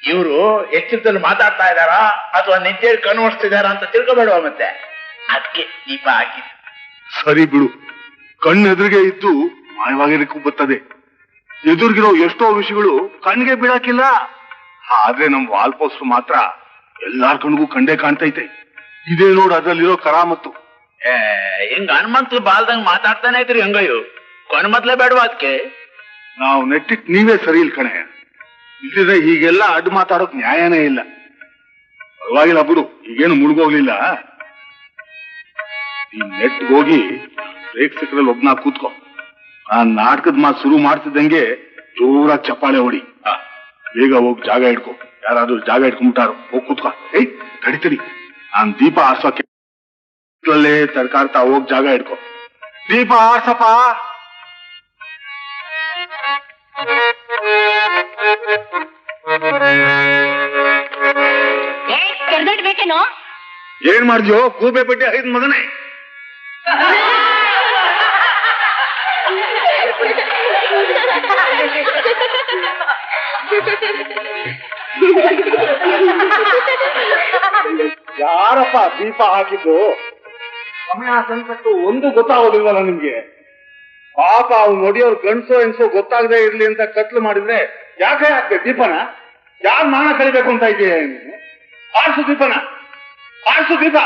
ಇವರು ಎಚ್ಚರದಲ್ಲಿ ಮಾತಾಡ್ತಾ ಇದಾರ ಅಥವಾ ನಿದ್ದೆಯಲ್ಲಿ ಕಣ್ಣು ಓಡಿಸ್ತಿದಾರ ಅಂತ ತಿಳ್ಕೊಬೇಡುವ. ಮತ್ತೆ ಅದಕ್ಕೆ ದೀಪ ಹಾಕಿದ್ದು. ಸರಿ ಬಿಡು, ಕಣ್ಣೆದುರಿಗೆ ಇದ್ದು ಮಾಯವಾಗಿರಕ್ಕೂ ಬರ್ತದೆ. ಎದುರಿಗಿರೋ ಎಷ್ಟೋ ವಿಷಯಗಳು ಕಣ್ಣಿಗೆ ಬೀಳಕ್ಕಿಲ್ಲ. ಆದ್ರೆ ನಮ್ ವಾಲ್ ಪೋಸ್ಟ್ ಮಾತ್ರ ಎಲ್ಲಾರ್ ಕಣ್ಗೂ ಕಂಡೇ ಕಾಣ್ತೈತೆ. ಇದೇ ನೋಡು ಅದ್ರಲ್ಲಿರೋ ಕರಾಮತ್ತು. ಹಿಂಗ ಹನುಮಂತ ಬಾಲ್ದಂಗ್ ಮಾತಾಡ್ತಾನೆ ಇದ್ರಿ ಹಂಗಯ್ಯು, ಕಣ್ಣು ಮೊದ್ಲೇ ಬೇಡವಾ ಅದಕ್ಕೆ? ನಾವು ನೆಟ್ಟಿಟ್ ನೀವೇ ಸರಿ ಇಲ್ ಕಣೆ. ಇಲ್ಲಿದ್ರೆ ಹೀಗೆಲ್ಲ ಅಡ್ಡು ಮಾತಾಡೋಕ್ ನ್ಯಾಯನೇ ಇಲ್ಲ. ಪರವಾಗಿಲ್ಲ ಬಿಡು, ಈಗೇನು ಮುಳುಗೋಗ್ಲಿಲ್ಲ. ಈ ನೆಟ್ ಹೋಗಿ ಪ್ರೇಕ್ಷಕರಲ್ಲಿ ಒಬ್ನ ಕೂತ್ಕೊ. ನಾನ್ ನಾಟಕದ ಮಾತು ಶುರು ಮಾಡ್ತಿದ್ದಂಗೆ ಜೋರಾಗಿ ಚಪ್ಪಾಳೆ ಹೊಡಿ. ಬೇಗ ಹೋಗಿ ಜಾಗ ಹಿಡ್ಕೊ. ಯಾರಾದ್ರೂ ಜಾಗ ಹಿಡ್ಕೊಂಡ್ಬಿಟ್ಟಾರು, ಹೋಗಿ ಕೂತ್ಕೊ. ಏಯ್ ತಡಿ, ನಾನ್ ದೀಪ ಆರ್ಸೋಕೆ ತಡ್ಕಾಡ್ತಾ ಹೋಗಿ ಜಾಗ ಹಿಡ್ಕೊ. ದೀಪ ಆರ್ಸಪ್ಪ. ಕರ್ದಾಡ್ಬೇಕೇನೋ? ಏನ್ ಮಾಡ್ದ್ಯೋ ಗೂಬೆ ಬಡ್ಡಿ ಐದ್ ಮಗನೇ? ಯಾರಪ್ಪ ದೀಪ ಹಾಕಿದ್ದು? ಸಮಯ ಸಂಕಟ್ಟು ಒಂದು ಗೊತ್ತಾಗೋದಿಲ್ವಲ್ಲ ನಿಮ್ಗೆ? ಪಾಪ ಅವ್ನು ನೋಡಿಯವ್ರು ಗಂಡ್ಸೋ ಹೆಂಗ್ಸೋ ಗೊತ್ತಾಗದೆ ಇರ್ಲಿ ಅಂತ ಕತ್ಲು ಮಾಡಿದ್ರೆ ಯಾಕೆ ಹಾಕ್ದೆ ದೀಪನ? ಯಾರ್ ಮಾನ ಕಳಿಬೇಕು ಅಂತ ಇದೆಯಾ ನೀನು? ಆರ್ಸು ದೀಪನ, ಆರ್ಸು ದೀಪ.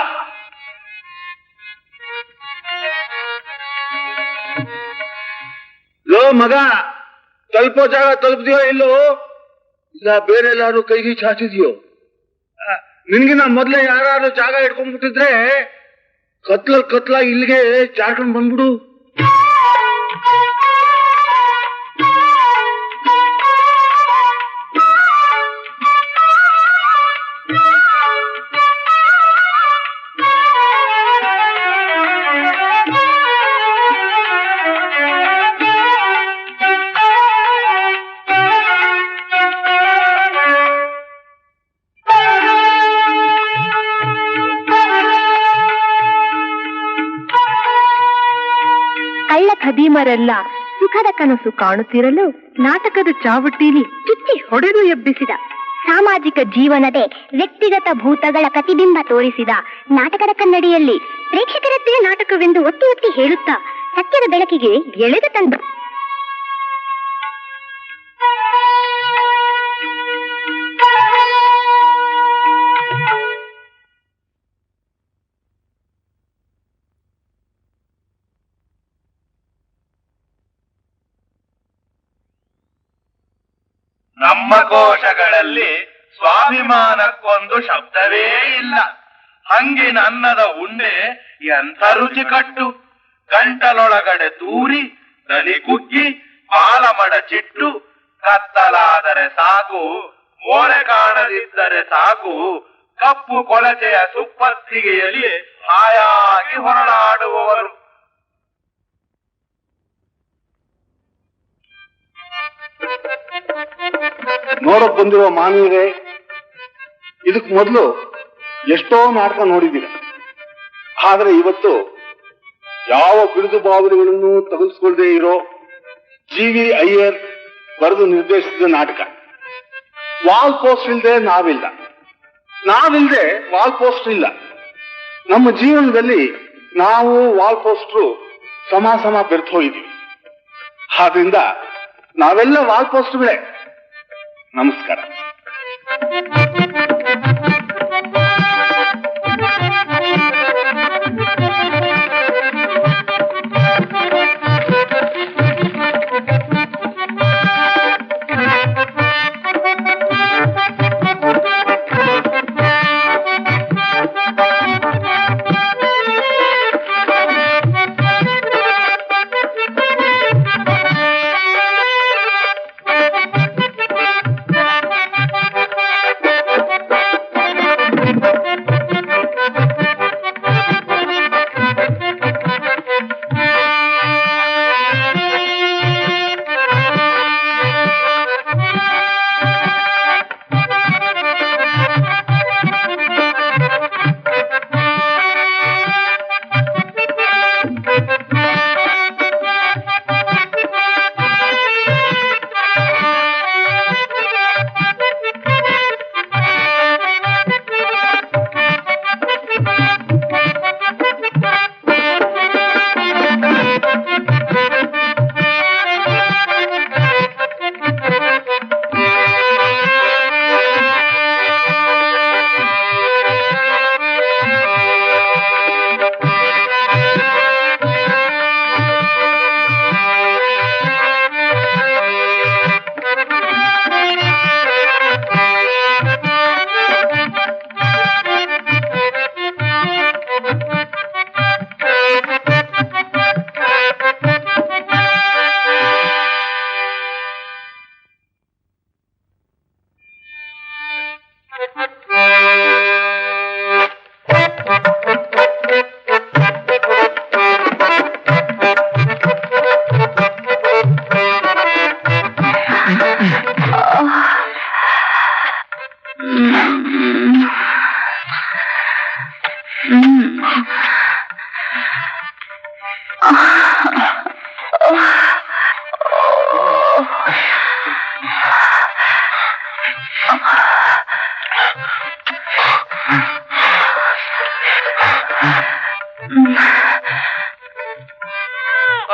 ಲೋ ಮಗ, ತಲುಪೋ ಜಾಗ ತಲುಪ್ದಿಯೋ ಇಲ್ಲೋ? ಇಲ್ಲ ಬೇರೆ ಎಲ್ಲಾರು ಕೈಗೆ ಚಾಚಿದ್ಯೋ? ನಿನ್ಗಿನ ಮೊದ್ಲೇ ಯಾರು ಜಾಗ ಇಟ್ಕೊಂಡ್ಬಿಟ್ಟಿದ್ರೆ ಕತ್ಲ ಇಲ್ಲಿಗೆ ಜಾರ್ಕೊಂಡ್ ಬಂದ್ಬಿಡು. ಖದೀಮರೆಲ್ಲ ಸುಖದ ಕನಸು ಕಾಣುತ್ತಿರಲು ನಾಟಕದ ಚಾವಟಿಲಿ ಚುಚ್ಚಿ ಹೊಡೆದು ಎಬ್ಬಿಸಿದ. ಸಾಮಾಜಿಕ ಜೀವನದೇ ವ್ಯಕ್ತಿಗತ ಭೂತಗಳ ಪ್ರತಿಬಿಂಬ ತೋರಿಸಿದ ನಾಟಕದ ಕನ್ನಡಿಯಲ್ಲಿ ಪ್ರೇಕ್ಷಕರದ್ದೇ ನಾಟಕವೆಂದು ಒತ್ತಿ ಒತ್ತಿ ಹೇಳುತ್ತಾ ಸತ್ಯದ ಬೆಳಕಿಗೆ ಎಳೆದು ತಂದು ನಮ್ಮ ಕೋಶಗಳಲ್ಲಿ ಸ್ವಾಭಿಮಾನಕ್ಕೊಂದು ಶಬ್ದವೇ ಇಲ್ಲ. ಹಂಗಿನ ಅನ್ನದ ಉಂಡೆ ಎಂಥ ರುಚಿ ಕಟ್ಟು, ಗಂಟಲೊಳಗಡೆ ತೂರಿ ದನಿ ಕುಗ್ಗಿ ಪಾಲಮಡ ಚಿಟ್ಟು, ಕತ್ತಲಾದರೆ ಸಾಕು ಮೋರೆ ಕಾಣದಿದ್ದರೆ ಸಾಕು, ಕಪ್ಪು ಕೊಳಚೆಯ ಸುಪ್ಪತ್ತಿಗೆಯಲ್ಲಿ ಹಾಯಾಗಿ ಹೊರಳಾಡುವವರು. ನೋಡಕ್ ಬಂದಿರೋ ಮಾನವರೇ, ಇದಕ್ ಮೊದಲು ಎಷ್ಟೋ ನಾಟಕ ನೋಡಿದ್ದೀರ. ಆದ್ರೆ ಇವತ್ತು ಯಾವ ಬಿರುದು ಬಾವಲಿಗಳನ್ನು ತಗಲ್ಸ್ಕೊಳ್ದೇ ಇರೋ ಜಿ.ವಿ. ಅಯ್ಯರ್ ಬರೆದು ನಿರ್ದೇಶಿಸಿದ ನಾಟಕ. ವಾಲ್ ಪೋಸ್ಟ್ ಇಲ್ಲದೆ ನಾವಿಲ್ದೆ ವಾಲ್ ಪೋಸ್ಟ್ ಇಲ್ಲ. ನಮ್ಮ ಜೀವನದಲ್ಲಿ ನಾವು ವಾಲ್ ಪೋಸ್ಟ್ರು ಸಮ ಬೆರ್ತು ಹೋಗಿದ್ದೀವಿ. ಆದ್ರಿಂದ ನಾವೆಲ್ಲ ವಾಲ್ ಪೋಸ್ಟ್ಗಳೇ. ನಮಸ್ಕಾರ.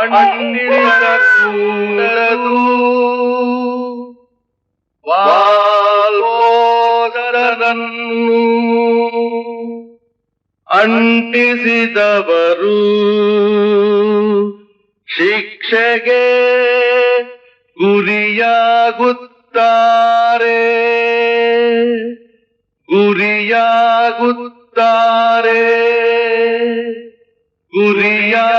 ಅಣ್ಣಿನ ಕೂಡದು ವಾಲ್ಮೋದರನನ್ನು ಅಂಟಿಸಿದವರು ಶಿಕ್ಷೆಗೆ ಗುರಿಯಾಗುತ್ತಾರೆ ಗುರಿಯಾಗುತ್ತಾರೆ ಗುರಿಯಾಗುತ್ತಾರೆ.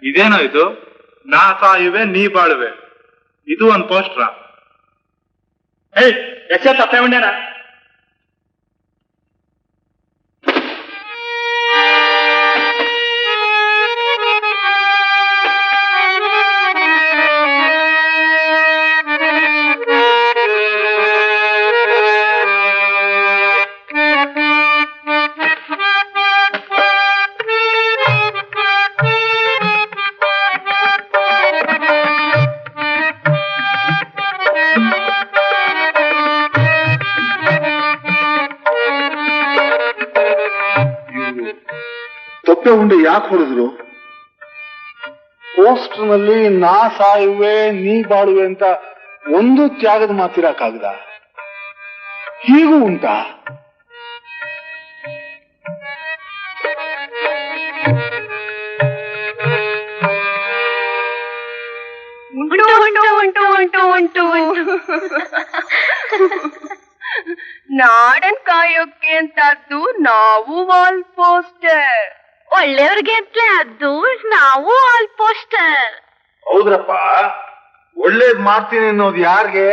ಇದೇನೋ ಇದು? ನಾ ಸಾಯುವೆ ನೀ ಬಾಳುವೆ, ಇದು ಒಂದ್ ಪೋಸ್ಟ್ರ? ಎಷ್ಟೇ ತಪ್ಪೆ ಉಂಡೇನ? ತೊಪ್ಪೆ ಉಂಡೆ ಯಾಕೆ ಹೊಡೆದ್ರು? ಪೋಸ್ಟರ್ ನಲ್ಲಿ ನಾ ಸಾಯುವೆ ನೀ ಬಾಳುವೆ ಅಂತ ಒಂದು ತ್ಯಾಗದ ಮಾತಿರಕ್ಕಾಗದ? ಹೀಗೂ ಉಂಟಾ? ಉಂಟು ಉಂಟು ಉಂಟು ಉಂಟು ಉಂಟು ನಾಡನ್ ಕಾಯೋಕೆ ಅಂತದ್ದು ನಾವು ವಾಲ್ ಪೋಸ್ಟರ್, ಒಳ್ಳೆಯವ್ರಿಗೆ ಅಂತಲೇ ಅದು ನಾವು ವಾಲ್ ಪೋಸ್ಟರ್. ಹೌದ್ರಪ್ಪ, ಒಳ್ಳೇದ್ ಮಾಡ್ತೀನಿ ಅನ್ನೋದು ಯಾರಿಗೆ?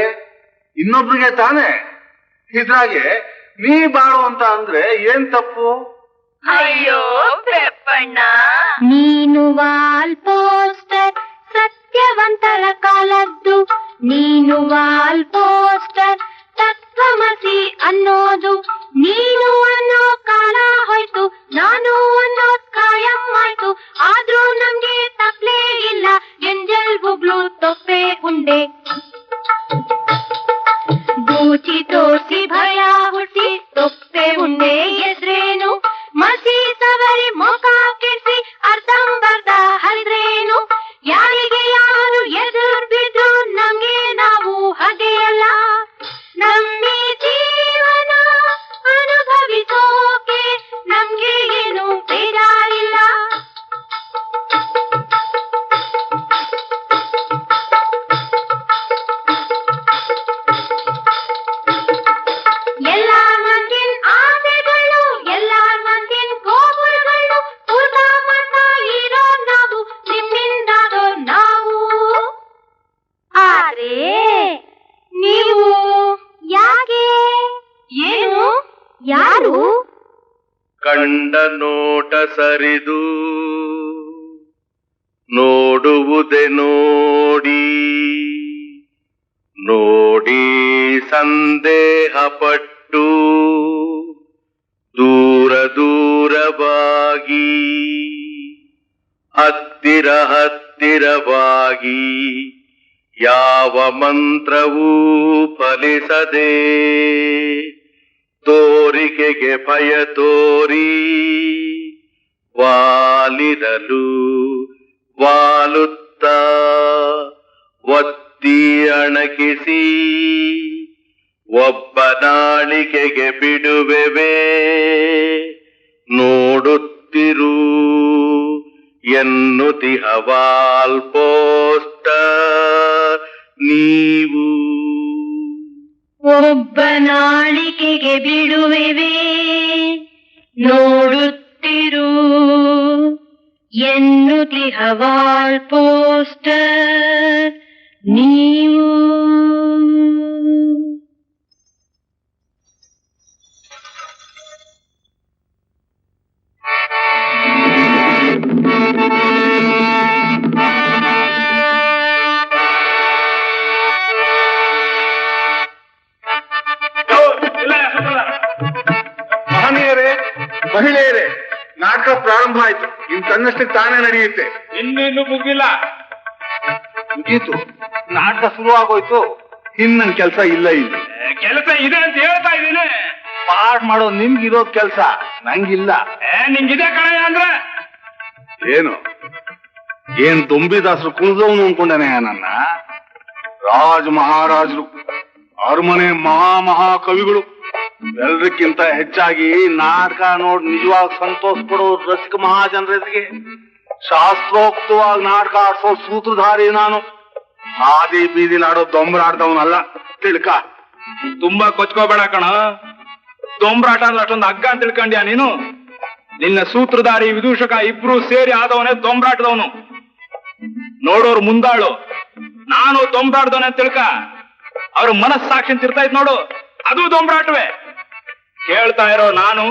ಇನ್ನೊಬ್ರಿಗೆ ತಾನೆ. ಇದ್ರಾಗೆ ನೀ ಬಾಳು ಅಂತ ಅಂದ್ರೆ ಏನ್ ತಪ್ಪು? ಅಯ್ಯೋ ಪೆಪ್ಪಣ್ಣ, ನೀನು ವಾಲ್ ಪೋಸ್ಟರ್ ಸತ್ಯವಂತರ ಕಾಲದ್ದು, ನೀನು ವಾಲ್ ಪೋಸ್ಟರ್ ತತ್ವಮಸಿ ಅನ್ನೋದು, ನೀನು ಅನ್ನೋ ಕಾಲ ಹೋಯ್ತು, ನಾನು ಅನ್ನೋ ಕಾಯಂ ಆಯ್ತು, ಆದ್ರೂ ನಮ್ಗೆ ತಪ್ಲೇ ಇಲ್ಲ, ಎಂಜಲ್ ಬುಗ್ಲು ತೊಪ್ಪೆ ಉಂಡೆ. ಬೂಚಿ ತೋರಿಸಿ ಭಯ ಹುಟ್ಟಿ ತೊಪ್ಪೆ ಉಂಡೆ ಎದ್ರೇನು, ಮಸಿ ಸವರಿ ಮೊಕ ಕೆಡಿಸಿ ಅರ್ಧಂಬರ್ಧ ಹರಿದ್ರೇನು, ಯಾರಿಗೆ ಯಾರು ಎದುರು ಬಿದ್ರು ನಮ್ಗೆ ನಾವು ಹಾಗೆಯಲ್ಲ, ನಮ್ಮಿ ಜೀವನ ಅನುಭವಿಸೋಕೆ ನಮ್ಗೆ ಏನು ಬೇಜಾರಿಲ್ಲ. ಎಲ್ಲಾರ್ ಮಂದಿನ್ ಆಸೆಗಳು, ಎಲ್ಲಾರ್ ಮಂದಿನ್ ಗೋಪುರಗಳು, ಪೂರ್ಣ ಮಾಡ್ತಾ ಇರೋ ನಾವು, ನಿಮ್ಮಿಂದಾದೋ ನಾವು. ಆದ್ರೆ ನೀವು ಯಾಕೆ? ಏನು? ಯಾರು? ಕಂಡ ನೋಟ ಸರಿದು ನೋಡುವುದೇ ನೋಡಿ, ನೋಡಿ ಸಂದೇಹ ಪಟ್ಟು ದೂರ ದೂರವಾಗಿ ಹತ್ತಿರ ಹತ್ತಿರವಾಗಿ ಯಾವ ಮಂತ್ರವೂ ಫಲಿಸದೆ ತೋರಿಕೆಗೆ ಭಯ ತೋರಿ ವಾಲಿರಲು ವಾಲುತ್ತಾ ಒತ್ತಿ ಅಣಕಿಸಿ ಒಬ್ಬ ನಾಳಿಕೆಗೆ ಬಿಡುವೆವೆ ನೋಡುತ್ತಿರು ಎನ್ನುತಿಹ ವಾಲ್ ಪೋಸ್ಟರ್ ನೀವು. ಒಬ್ಬ ನಾಳಿಕೆಗೆ ಬಿಡುವೆವೆ ನೋಡುತ್ತಿರು ಎನ್ನುತಿಹ ವಾಲ್ ಪೋಸ್ಟರ್ ನೀವು. ಪ್ರಾರಂಭ ಆಯ್ತು. ಇನ್ ತನ್ನಷ್ಟಕ್ಕೆ ತಾನೇ ನಡೆಯುತ್ತೆ. ಇನ್ನೇನು ಮುಗಿಲ್ಲ. ಮುಗೀತು, ನಾಟಕ ಶುರು ಆಗೋಯ್ತು. ನನ್ ಕೆಲಸ ಇಲ್ಲ ಇಲ್ಲಿ. ಕೆಲಸ ಇದೆ ಅಂತ ಹೇಳ್ತಾ ಇದ್ದೀನಿ. ಪಾಠ ಮಾಡೋದು ನಿಮ್ಗಿರೋದ್ ಕೆಲಸ, ನಂಗಿಲ್ಲ. ನಿಂಗಿದೆ ಕಣಯ್ಯ ಅಂದ್ರೆ ಏನು? ಏನ್ ದೊಂಬಿದಾಸರು ಕುಣಿದವನು ಅನ್ಕೊಂಡೇನೆ ನನ್ನ? ರಾಜ ಮಹಾರಾಜರು, ಅರಮನೆ ಮಹಾ ಕವಿಗಳು, ಎಲ್ರಕ್ಕಿಂತ ಹೆಚ್ಚಾಗಿ ನಾಟಕ ನೋಡಿ ನಿಜವಾಗಿ ಸಂತೋಷ ಪಡೋ ರಸಿಕ ಮಹಾಜನರಿಗೆ ಶಾಸ್ತ್ರೋಕ್ತವಾಗಿ ನಾಟಕ ಆಡ್ಸೋ ಸೂತ್ರಧಾರಿ ನಾನು. ಆದಿ ಬೀದಿಲಿ ಆಡೋ ದೊಂಬರಾಡ್ದವನಲ್ಲ, ತಿಳ್ಕ. ತುಂಬಾ ಕೊಚ್ಕೋಬೇಡ ಕಣ. ದೊಂಬರಾಟ ಅಂದ್ರೆ ಅಷ್ಟೊಂದು ಹಗ್ಗ ಅಂತ ತಿಳ್ಕೊಂಡ್ಯಾ ನೀನು? ನಿನ್ನ ಸೂತ್ರಧಾರಿ ವಿದೂಷಕ ಇಬ್ರು ಸೇರಿ ಆದವನೇ ದೊಂಬರಾಟದವನು. ನೋಡೋರು ಮುಂದಾಳು, ನಾನು ದೊಂಬರಾಟದವನೇ ಅಂತ ತಿಳ್ಕ. ಅವ್ರ ಮನಸ್ಸಾಕ್ಷಿ ತಿರ್ತಾಯ್ತು ನೋಡು, ಅದು ದೊಂಬರಾಟವೇ. ಕೇಳ್ತಾ ಇರೋ ನಾನು,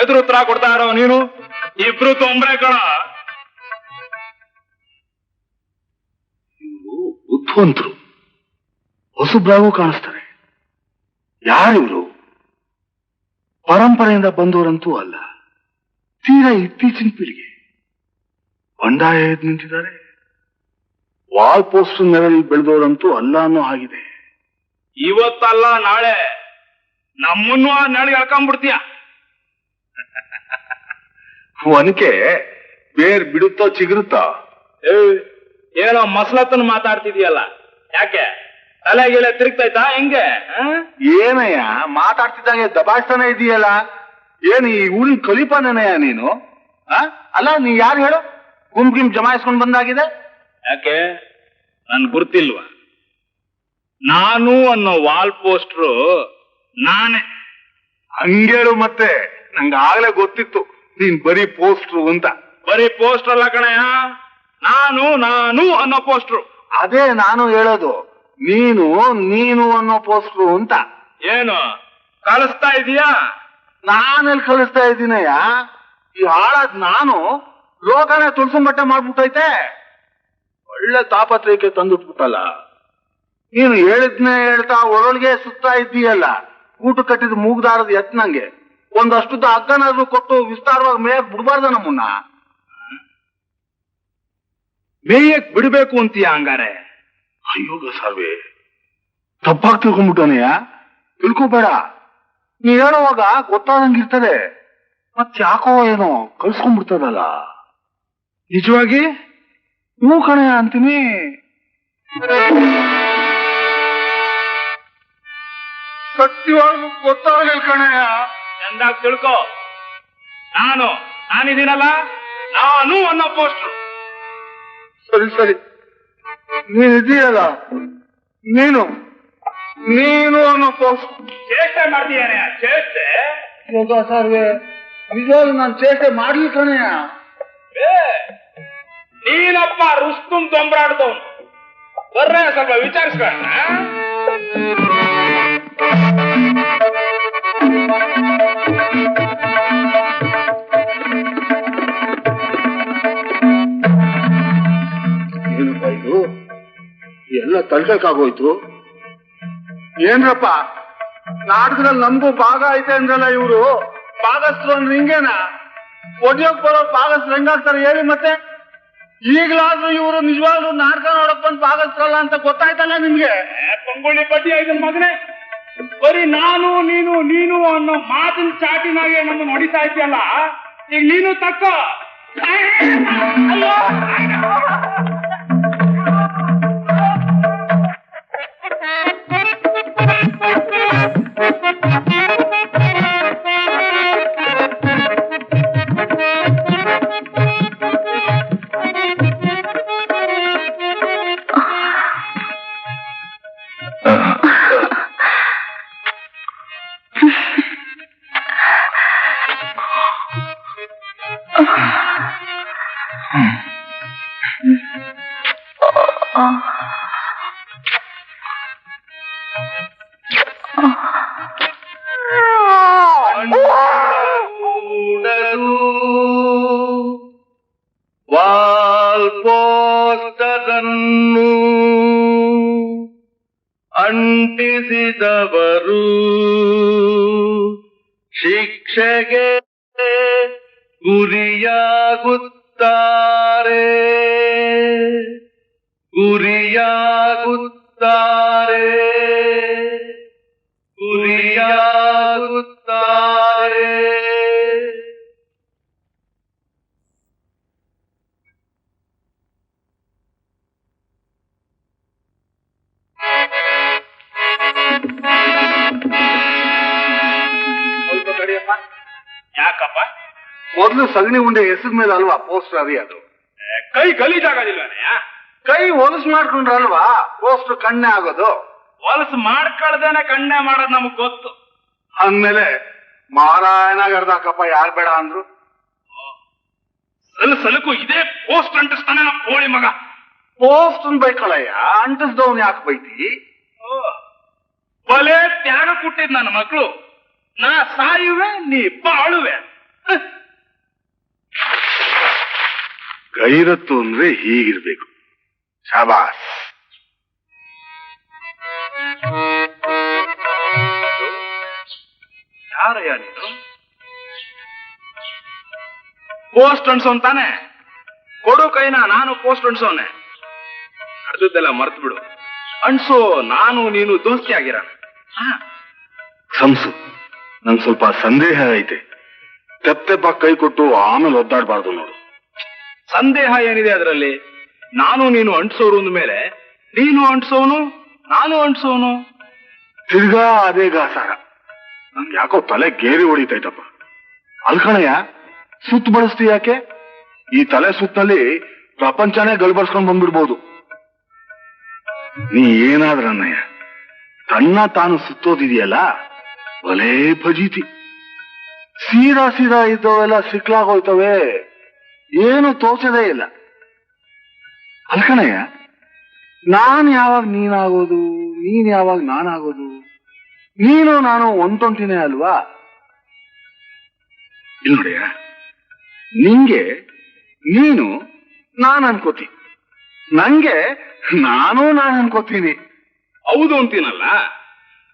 ಎದುರು ಉತ್ತರ ಕೊಡ್ತಾ ಇರೋ ನೀನು, ಇಬ್ರು ದೊಂಬ್ರೆ ಕಣ. ಬುದ್ಧಿವಂತರು, ಹೊಸಬ್ರಾಗೂ ಕಾಣಿಸ್ತಾರೆ. ಯಾರಿವ್ರು? ಪರಂಪರೆಯಿಂದ ಬಂದವರಂತೂ ಅಲ್ಲ, ತೀರಾ ಇತ್ತೀಚಿನ ಪೀಳಿಗೆ. ಬಂಡಾಯ ಎದ್ದು ನಿಂತಿದ್ದಾರೆ. ವಾಲ್ ಪೋಸ್ಟರ್ ನೆರಳಿ ಬೆಳೆದವರಂತೂ ಅಲ್ಲ ಅನ್ನೋ ಆಗಿದೆ. ಇವತ್ತಲ್ಲ ನಾಳೆ ನಮ್ಮನ್ನು ಆ ನೆರಳಿಗೆ ಎಳ್ಕೊಂಡ್ಬಿಡ್ತೀಯ. ಒನಕೆ ಬೇರ್ ಬಿಡುತ್ತೋ ಚಿಗುರುತ್ತೋ? ಏನೋ ಮಸಲತ್ತನ್ನು ಮಾತಾಡ್ತಿದೀಯಲ್ಲ, ಯಾಕೆ ತಲೆಗೆಲೆ ತಿರುಗ್ತಾಯ್ತಾ ಹೆಂಗೆ? ಏನಯ್ಯ ಮಾತಾಡ್ತಿದ್ದಾಗೆ ದಬಾಯಿಸ್ತಾನೆ ಇದೆಯಲ್ಲ? ಏನು ಈ ಊರಿನ ಕಲಿಪಾನೇನಯ್ಯ ನೀನು? ಅಲ್ಲ, ನೀ ಯಾರು ಹೇಳು? ಗುಂಪ್ ಜಮಾಯಿಸ್ಕೊಂಡ್ ಬಂದಾಗಿದೆ. ಯಾಕೆ ನನ್ ಗುರ್ತಿಲ್ವಾ? ನಾನು ಅನ್ನೋ ವಾಲ್ ಪೋಸ್ಟ್ರು ನಾನೇ. ಹಂಗೇಳು ಮತ್ತೆ, ನಂಗಾಗ್ಲೇ ಗೊತ್ತಿತ್ತು ನೀನ್ ಬರೀ ಪೋಸ್ಟ್ರು ಅಂತ. ಬರೀ ಪೋಸ್ಟರ್ ಅಲ್ಲ ಕಣಯ್ಯ, ನಾನು ಅನ್ನೋ ಪೋಸ್ಟ್ರು. ಅದೇ ನಾನು ಹೇಳೋದು, ನೀನು ಅನ್ನೋ ಪೋಸ್ಟ್ರು ಅಂತ. ಏನು ಕಳಿಸ್ತಾ ಇದೀಯಾ? ನಾನೆಲ್ಲಿ ಕಳಿಸ್ತಾ ಇದ್ದೀನಯ್ಯ? ಈ ಹಾಳಾದ್ ನಾನು ಲೋಕನೇ ತುಳ್ಸಂಬಟ್ಟೆ ಮಾಡ್ಬಿಟ್ಟೈತೆ. ಒಳ್ಳೆ ತಾಪತ್ರಯಕ್ಕೆ ತಂದುಟ್ಬಿಟ್ಟಲ್ಲ. ನೀನು ಹೇಳಿದ್ನೇ ಹೇಳ್ತಾ ಒಳಗೆ ಸುತ್ತಾ ಇದ್ದೀಯಲ್ಲ, ಕೂಟು ಕಟ್ಟಿದ ಮೂಗ್ದಾರದ ಎತ್ನಂಗೆ. ಒಂದಷ್ಟುದ ಹಗ್ಗನಾದ್ರೂ ಕೊಟ್ಟು ವಿಸ್ತಾರವಾಗಿ ಮೇಯಕ್ ಬಿಡ್ಬಾರ್ದ ನಮ್ಮನ್ನ? ಮೇಯಕ್ ಬಿಡ್ಬೇಕು ಅಂತೀಯ ಹಂಗಾರೆ? ಅಯ್ಯೋಗ ಸಾರ್ವೆ, ತಪ್ಪಾಗಿ ತಿಳ್ಕೊಂಡ್ಬಿಟ್ಟವನಯ್ಯ. ತಿಳ್ಕೊಬೇಡ, ನೀ ಹೇಳುವಾಗ ಗೊತ್ತಾದಂಗಿರ್ತದೆ, ಮತ್ ಯಾಕೋ ಏನೋ ಕಳ್ಸ್ಕೊಂಡ್ಬಿಡ್ತದಲ್ಲ. ನಿಜವಾಗಿ ಹ್ಞೂ ಕಣಯ್ಯ ಅಂತೀನಿ. ಸತ್ಯವಾಗ್ಲೂ ಗೊತ್ತಾಗಲಿಲ್ಲ ಕಣಯ್ಯ. ಚಂದಾಗ್ ತಿಳ್ಕೊ, ನಾನಿದ್ದೀನಲ್ಲ, ನಾನು ಅನ್ನೋ ಪೋಸ್ಟ್ರು. ಸರಿ, ನೀನಿದೀಯಲ್ಲ, ನೀನು ಅನ್ನೋ ಪೋಸ್ಟ್. ಚೇಷ್ಟೆ ಮಾಡ್ತೀಯಾನೆ? ಚೇಷ್ಟೆ ಯೋಗ ಸಾರ್ವೆ, ನಿಜವಾಗ್ಲೂ ನಾನು ಚೇಷ್ಟೆ ಮಾಡ್ಲಿ ಕಣಯ್ಯ. ನೀನಪ್ಪ ರುಸ್ತುಂ ತೊಂಬರಾಡ್ದವನು. ಬರ್ರೆ ಸ್ವಲ್ಪ ವಿಚಾರಿಸ್ಕೊಳ್ಳ. ಏನಪ್ಪ ಇದು? ಎಲ್ಲ ತಳ್ಕಾಗೋಯ್ತು. ಏನ್ರಪ್ಪ, ನಾಟಕದಲ್ಲಿ ನಮಗೂ ಭಾಗ ಐತೆ ಅಂದ್ರಲ್ಲ ಇವರು. ಭಾಗಸ್ಥರು ಅಂದ್ರೆ ಹಿಂಗೇನ? ಒಡಿಯೋಕ್ ಬರೋ ಭಾಗಸ್ಥರು ಹೆಂಗಾಗ್ತಾರೆ ಹೇಳಿ ಮತ್ತೆ? ಈಗಲಾದ್ರೂ ಇವರು ನಿಜವಾಗ್ಲೂ ನಾಟಕ ನೋಡಕ್ ಬಂದು ಭಾಗಸ್ಥರಲ್ಲ ಅಂತ ಗೊತ್ತಾಯ್ತಲ್ಲ ನಿಮ್ಗೆ? ಪಂಗುಳಿ ಬಡ್ಡಿ ಆಯ್ತು ಮಗನೇ. ಬರೀ ನಾನು ನೀನು ಅನ್ನೋ ಮಾತಿನ ಚಾಟಿನಾಗೆ ನಮ್ಮನ್ನು ಹೊಡಿತಾ ಇದೆಯಲ್ಲ, ಈಗ ನೀನು ತಕ್ಕೋ. ವಾಲ್ ಪೋಸ್ಟರನ್ನು ಅಂಟಿಸಿದವರು ಶಿಕ್ಷೆಗೆ ಗುರಿಯಾಗುತ್ತಾರೆ ಗುರಿಯಾಗುತ್ತಾರೆ ಗುರಿಯಾಗುತ್ತಾರೆ. ಯಾಕಪ್ಪ? ಮೊದಲು ಸಗಣಿ ಉಂಡೆ ಹೆಸದ ಮೇಲೆ ಅಲ್ವಾ ಪೋಸ್ಟರ್ ಅರಿಯೋದು? ಕೈ ಗಲೀಜಾಗೋದಿಲ್ವನೆಯ? ಕೈ ಹೊಲಸು ಮಾಡ್ಕೊಂಡ್ರಲ್ವಾ ಪೋಸ್ಟರ್ ಕಣ್ಣೆ ಆಗೋದು? ಹೊಲಸು ಮಾಡ್ಕೊಳ್ದೇನೆ ಕಣ್ಣೆ ಮಾಡೋದು ನಮಗ್ ಗೊತ್ತು. ಅಂದ್ಮೇಲೆ ಮಾರಾಯಣಗರ್ದಾಕಪ್ಪ ಯಾರು ಬೇಡ ಅಂದ್ರು? ಸಲಕು ಇದೇ ಪೋಸ್ಟ್ ಅಂಟಿಸ್ತಾನೆ ನಮ್ಮ ಕೋಳಿ ಮಗ. ಪೋಸ್ಟನ್ ಬೈಕಳಯ್ಯ, ಅಂಟಿಸ್ದವ್ನ ಯಾಕೆ ಬೈತಿ? ಬಲೆ ತ್ಯಾಗ ಕೊಟ್ಟಿದ್ ನನ್ನ ಮಕ್ಕಳು. ನಾ ಸಾಯುವೆ, ನೀ ಬಾಳುವೆ. ಗೈರತ್ತು ಅಂದ್ರೆ ಹೀಗಿರ್ಬೇಕು. ಶಾಬಾಸ್. ಯಾರಯ್ಯ ನೀನು? ಪೋಸ್ಟ್ ಅಂಟ್ಸೋನ್ ತಾನೆ? ಕೊಡು ಕೈನ, ನಾನು ಪೋಸ್ಟ್ ಅಂಟ್ಸೋನೆ. ನಡೆದದ್ದೆಲ್ಲ ಮರ್ತು ಬಿಡು. ಅಂಟ್ಸೋ, ನಾನು ನೀನು ದೋಸ್ತಿ ಆಗಿರ. ಸಂಸು, ನಂಗೆ ಸ್ವಲ್ಪ ಸಂದೇಹ ಐತೆ. ತೆಪ್ಪ ಕೈ ಕೊಟ್ಟು ಆಮೇಲೆ ಒದ್ದಾಡ್ಬಾರ್ದು ನೋಡು. ಸಂದೇಹ ಏನಿದೆ ಅದರಲ್ಲಿ? ನಾನು ನೀನು ಅಂಟ್ಸೋರು ಅಂದ್ಮೇಲೆ ನೀನು ಅಂಟ್ಸೋನು, ನಾನು ಅಂಟ್ಸೋನು. ತಿರ್ಗಾ ಅದೇ ಗಾಸಾರ. ನಂಗೆ ಯಾಕೋ ತಲೆ ಗೇರಿ ಹೊಡಿತೈತಪ್ಪ. ಅಲ್ಕಣಯ್ಯ, ಸುತ್ತು ಬಳಸ್ತಿ ಯಾಕೆ? ಈ ತಲೆ ಸುತ್ತಲ್ಲಿ ಪ್ರಪಂಚನೇ ಗಲ್ಬರ್ಸ್ಕೊಂಡ್ ಬಂದ್ಬಿಡ್ಬೋದು. ನೀ ಏನಾದ್ರನ್ನಯ್ಯ, ತನ್ನ ತಾನು ಸುತ್ತೋದಿದೆಯಲ್ಲ, ಒಲೇ ಫಜೀತಿ. ಸೀದಾ ಇದ್ದವೆಲ್ಲ ಸಿಕ್ಲಾಗೋಯ್ತವೆ, ಏನು ತೋಚದೇ ಇಲ್ಲ. ಅಲ್ಕಣಯ್ಯ, ನಾನ್ ಯಾವಾಗ ನೀನಾಗೋದು, ನೀನ್ ಯಾವಾಗ ನಾನಾಗೋದು? ನೀನು ನಾನು ಒಂಟೊಂಟಿನೇ ಅಲ್ವಾ? ಇಲ್ಲ ನೋಡಿಯ, ನಿಂಗೆ ನೀನು ನಾನ್ ಅನ್ಕೋತೀನಿ, ನಂಗೆ ನಾನು ಅನ್ಕೋತೀನಿ. ಹೌದು ಅಂತೀನಲ್ಲ.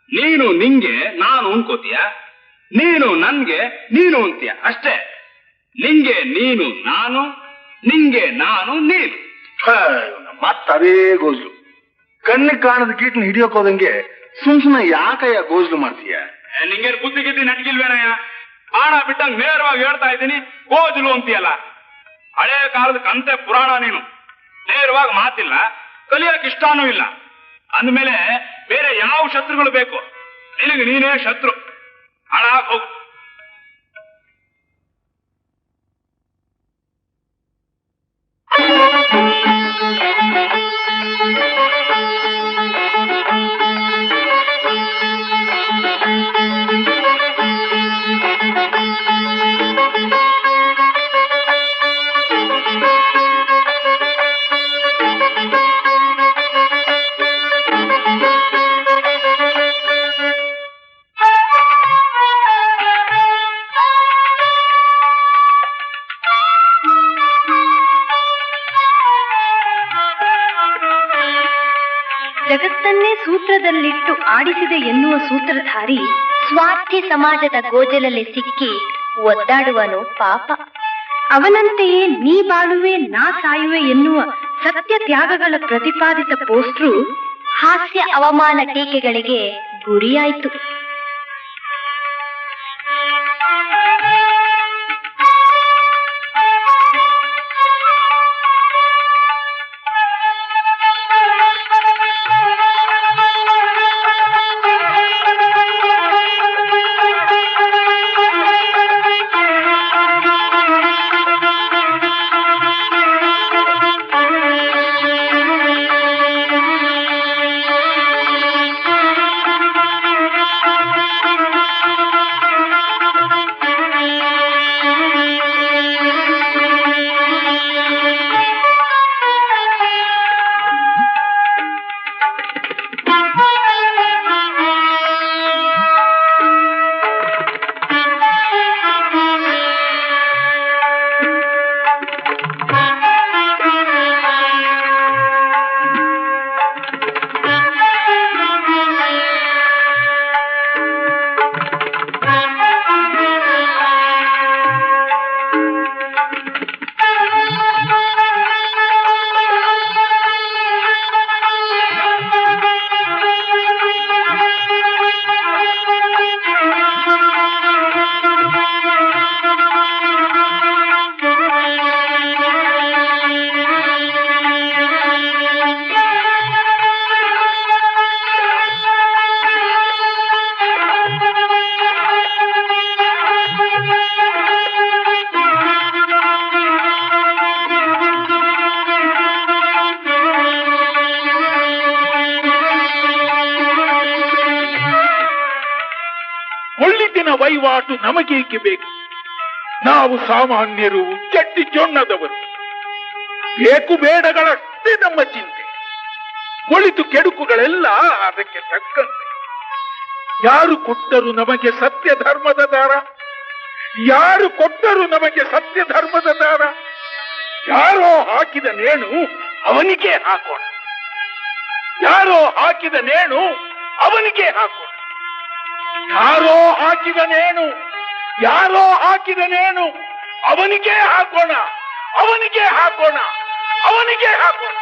ನೀನು ನಿಂಗೆ ನಾನು ಅನ್ಕೋತೀಯ, ನೀನು ನನ್ಗೆ ನೀನು ಅಂತೀಯ ಅಷ್ಟೇ. ನಿಂಗೆ ನೀನು ನಾನು, ನಿಂಗೆ ನಾನು ನೀನು. ಮತ್ತದೇ ಗೋಜ್ಲು. ಕಣ್ಣಿಗೆ ಕಾಣದ ಕೀಟನ ಹಿಡಿಯೋಕ್ ಹೋದಂಗೆ ಸುಮ್ನೆ ಯಾಕಯ್ಯ ಗೋಜ್ಲು ಮಾಡ್ತೀಯ? ನಿಂಗೇನು ಬುದ್ಧಿ ಗಿದ್ದಿ ನಟ್ಗಿಲ್ವೇನಯ್ಯ? ಬಾಣ ಬಿಟ್ಟಂಗ್ ನೇರವಾಗಿ ಹೇಳ್ತಾ ಇದ್ದೀನಿ, ಗೋಜಲು ಅಂತೀಯಲ್ಲ. ಹಳೆ ಕಾಲದ ಕಂತೆ ಪುರಾಣ ನೀನು. ನೇರವಾಗಿ ಮಾತಿಲ್ಲ, ಕಲಿಯಕ್ ಇಷ್ಟಾನೂ ಇಲ್ಲ. ಅಂದ್ಮೇಲೆ ಬೇರೆ ಯಾವ ಶತ್ರುಗಳು ಬೇಕು? ನಿನಗೆ ನೀನೇ ಶತ್ರು. ಹಾಳಾಗ್ ಹೋಗು. ಜಗತ್ತನ್ನೇ ಸೂತ್ರದಲ್ಲಿಟ್ಟು ಆಡಿಸಿದೆ ಎನ್ನುವ ಸೂತ್ರಧಾರಿ ಸ್ವಾರ್ಥಿ ಸಮಾಜದ ಗೋಜಲಲ್ಲಿ ಸಿಕ್ಕಿ ಒದ್ದಾಡುವನು ಪಾಪ. ಅವನಂತೆಯೇ ನೀ ಬಾಳುವೆ ನಾ ಸಾಯುವೆ ಎನ್ನುವ ಸತ್ಯ ತ್ಯಾಗಗಳ ಪ್ರತಿಪಾದಿತ ಪೋಸ್ಟ್ರು ಹಾಸ್ಯ ಅವಮಾನ ಟೀಕೆಗಳಿಗೆ ಗುರಿಯಾಯಿತು. ವಹಿವಾಟು ನಮಗೇಕೆ ಬೇಕು? ನಾವು ಸಾಮಾನ್ಯರು, ಚಟ್ಟಿ ಚೊಣ್ಣದವರು. ಬೇಕು ಬೇಡಗಳಷ್ಟೇ ನಮ್ಮ ಚಿಂತೆ, ಒಳಿತು ಕೆಡುಕುಗಳೆಲ್ಲ ಅದಕ್ಕೆ ತಕ್ಕಂತೆ. ಯಾರು ಕೊಟ್ಟರು ನಮಗೆ ಸತ್ಯ ಧರ್ಮದ ದಾರ? ಯಾರು ಕೊಟ್ಟರು ನಮಗೆ ಸತ್ಯ ಧರ್ಮದ ದಾರ? ಯಾರೋ ಹಾಕಿದ ನೇಣು ಅವನಿಗೆ ಹಾಕೋಣ. ಯಾರೋ ಹಾಕಿದ ನೇಣು ಅವನಿಗೆ ಹಾಕೋಣ. ಯಾರೋ ಹಾಕಿದ ನೇಣು, ಯಾರೋ ಹಾಕಿದ ನೇಣು ಅವನಿಗೆ ಹಾಕೋಣ, ಅವನಿಗೆ ಹಾಕೋಣ, ಅವನಿಗೆ ಹಾಕೋಣ.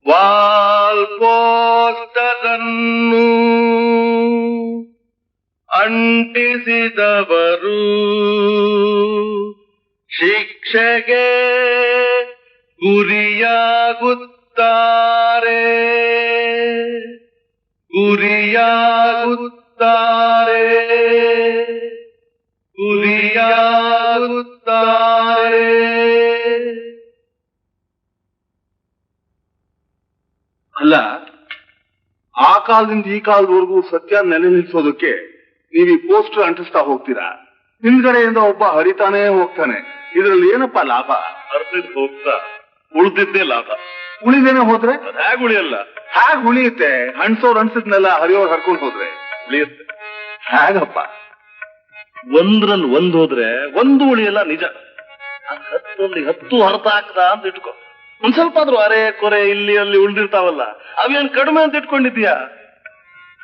ವಾಲ್ ಪೋಸ್ಟರನ್ನು ಅಂಟಿಸಿದವರು ಶಿಕ್ಷೆಗೆ ಗುರಿಯಾಗುತ್ತಾರೆ, ಗುರಿಯಾಗುತ್ತಾರೆ, ಗುರಿಯಾಗುತ್ತಾರೆ. ಅಲ್ಲ, ಆ ಕಾಲದಿಂದ ಈ ಕಾಲದವರೆಗೂ ಸತ್ಯ ನೆಲೆ ನಿಲ್ಸೋದಕ್ಕೆ ನೀವು ಈ ಪೋಸ್ಟರ್ ಅಂಟಿಸ್ತಾ ಹೋಗ್ತೀರಾ. ಹಿಂದ್ಗಡೆಯಿಂದ ಒಬ್ಬ ಹರಿತಾನೇ ಹೋಗ್ತಾನೆ. ಇದ್ರಲ್ಲಿ ಏನಪ್ಪಾ ಲಾಭ? ಹರಿದ್ ಹೋಗ್ತಾ ಉಳಿದಿದ್ದೇ ಲಾಭ. ಉಳಿದೇನೆ ಹೋದ್ರೆ ಹೇಗೆ ಉಳಿಯಲ್ಲ? ಹೇಗ್ ಉಳಿಯುತ್ತೆ? ಹಣ್ಸೋರ್ ಅನ್ಸಿದ್ನೆಲ್ಲ ಹರಿಯೋರ್ ಹರ್ಕೊಂಡ್ ಹೋದ್ರೆ ಉಳಿಯುತ್ತೆ. ಹೇಗಪ್ಪ? ಒಂದ್ರಲ್ಲಿ ಒಂದ್ ಹೋದ್ರೆ ಒಂದು ಉಳಿಯಲ್ಲ, ನಿಜ. 10ರಲ್ಲಿ 10 ಹೊರತ ಹಾಕ್ದ ಅಂತ ಇಟ್ಕೊ. ಒಂದ್ ಸ್ವಲ್ಪ ಆದ್ರೂ ಅರೆ ಕೊರೆ ಇಲ್ಲಿ ಅಲ್ಲಿ ಉಳ್ದಿರ್ತಾವಲ್ಲ, ಅವೇನ್ ಕಡಿಮೆ ಅಂತ ಇಟ್ಕೊಂಡಿದ್ಯಾ?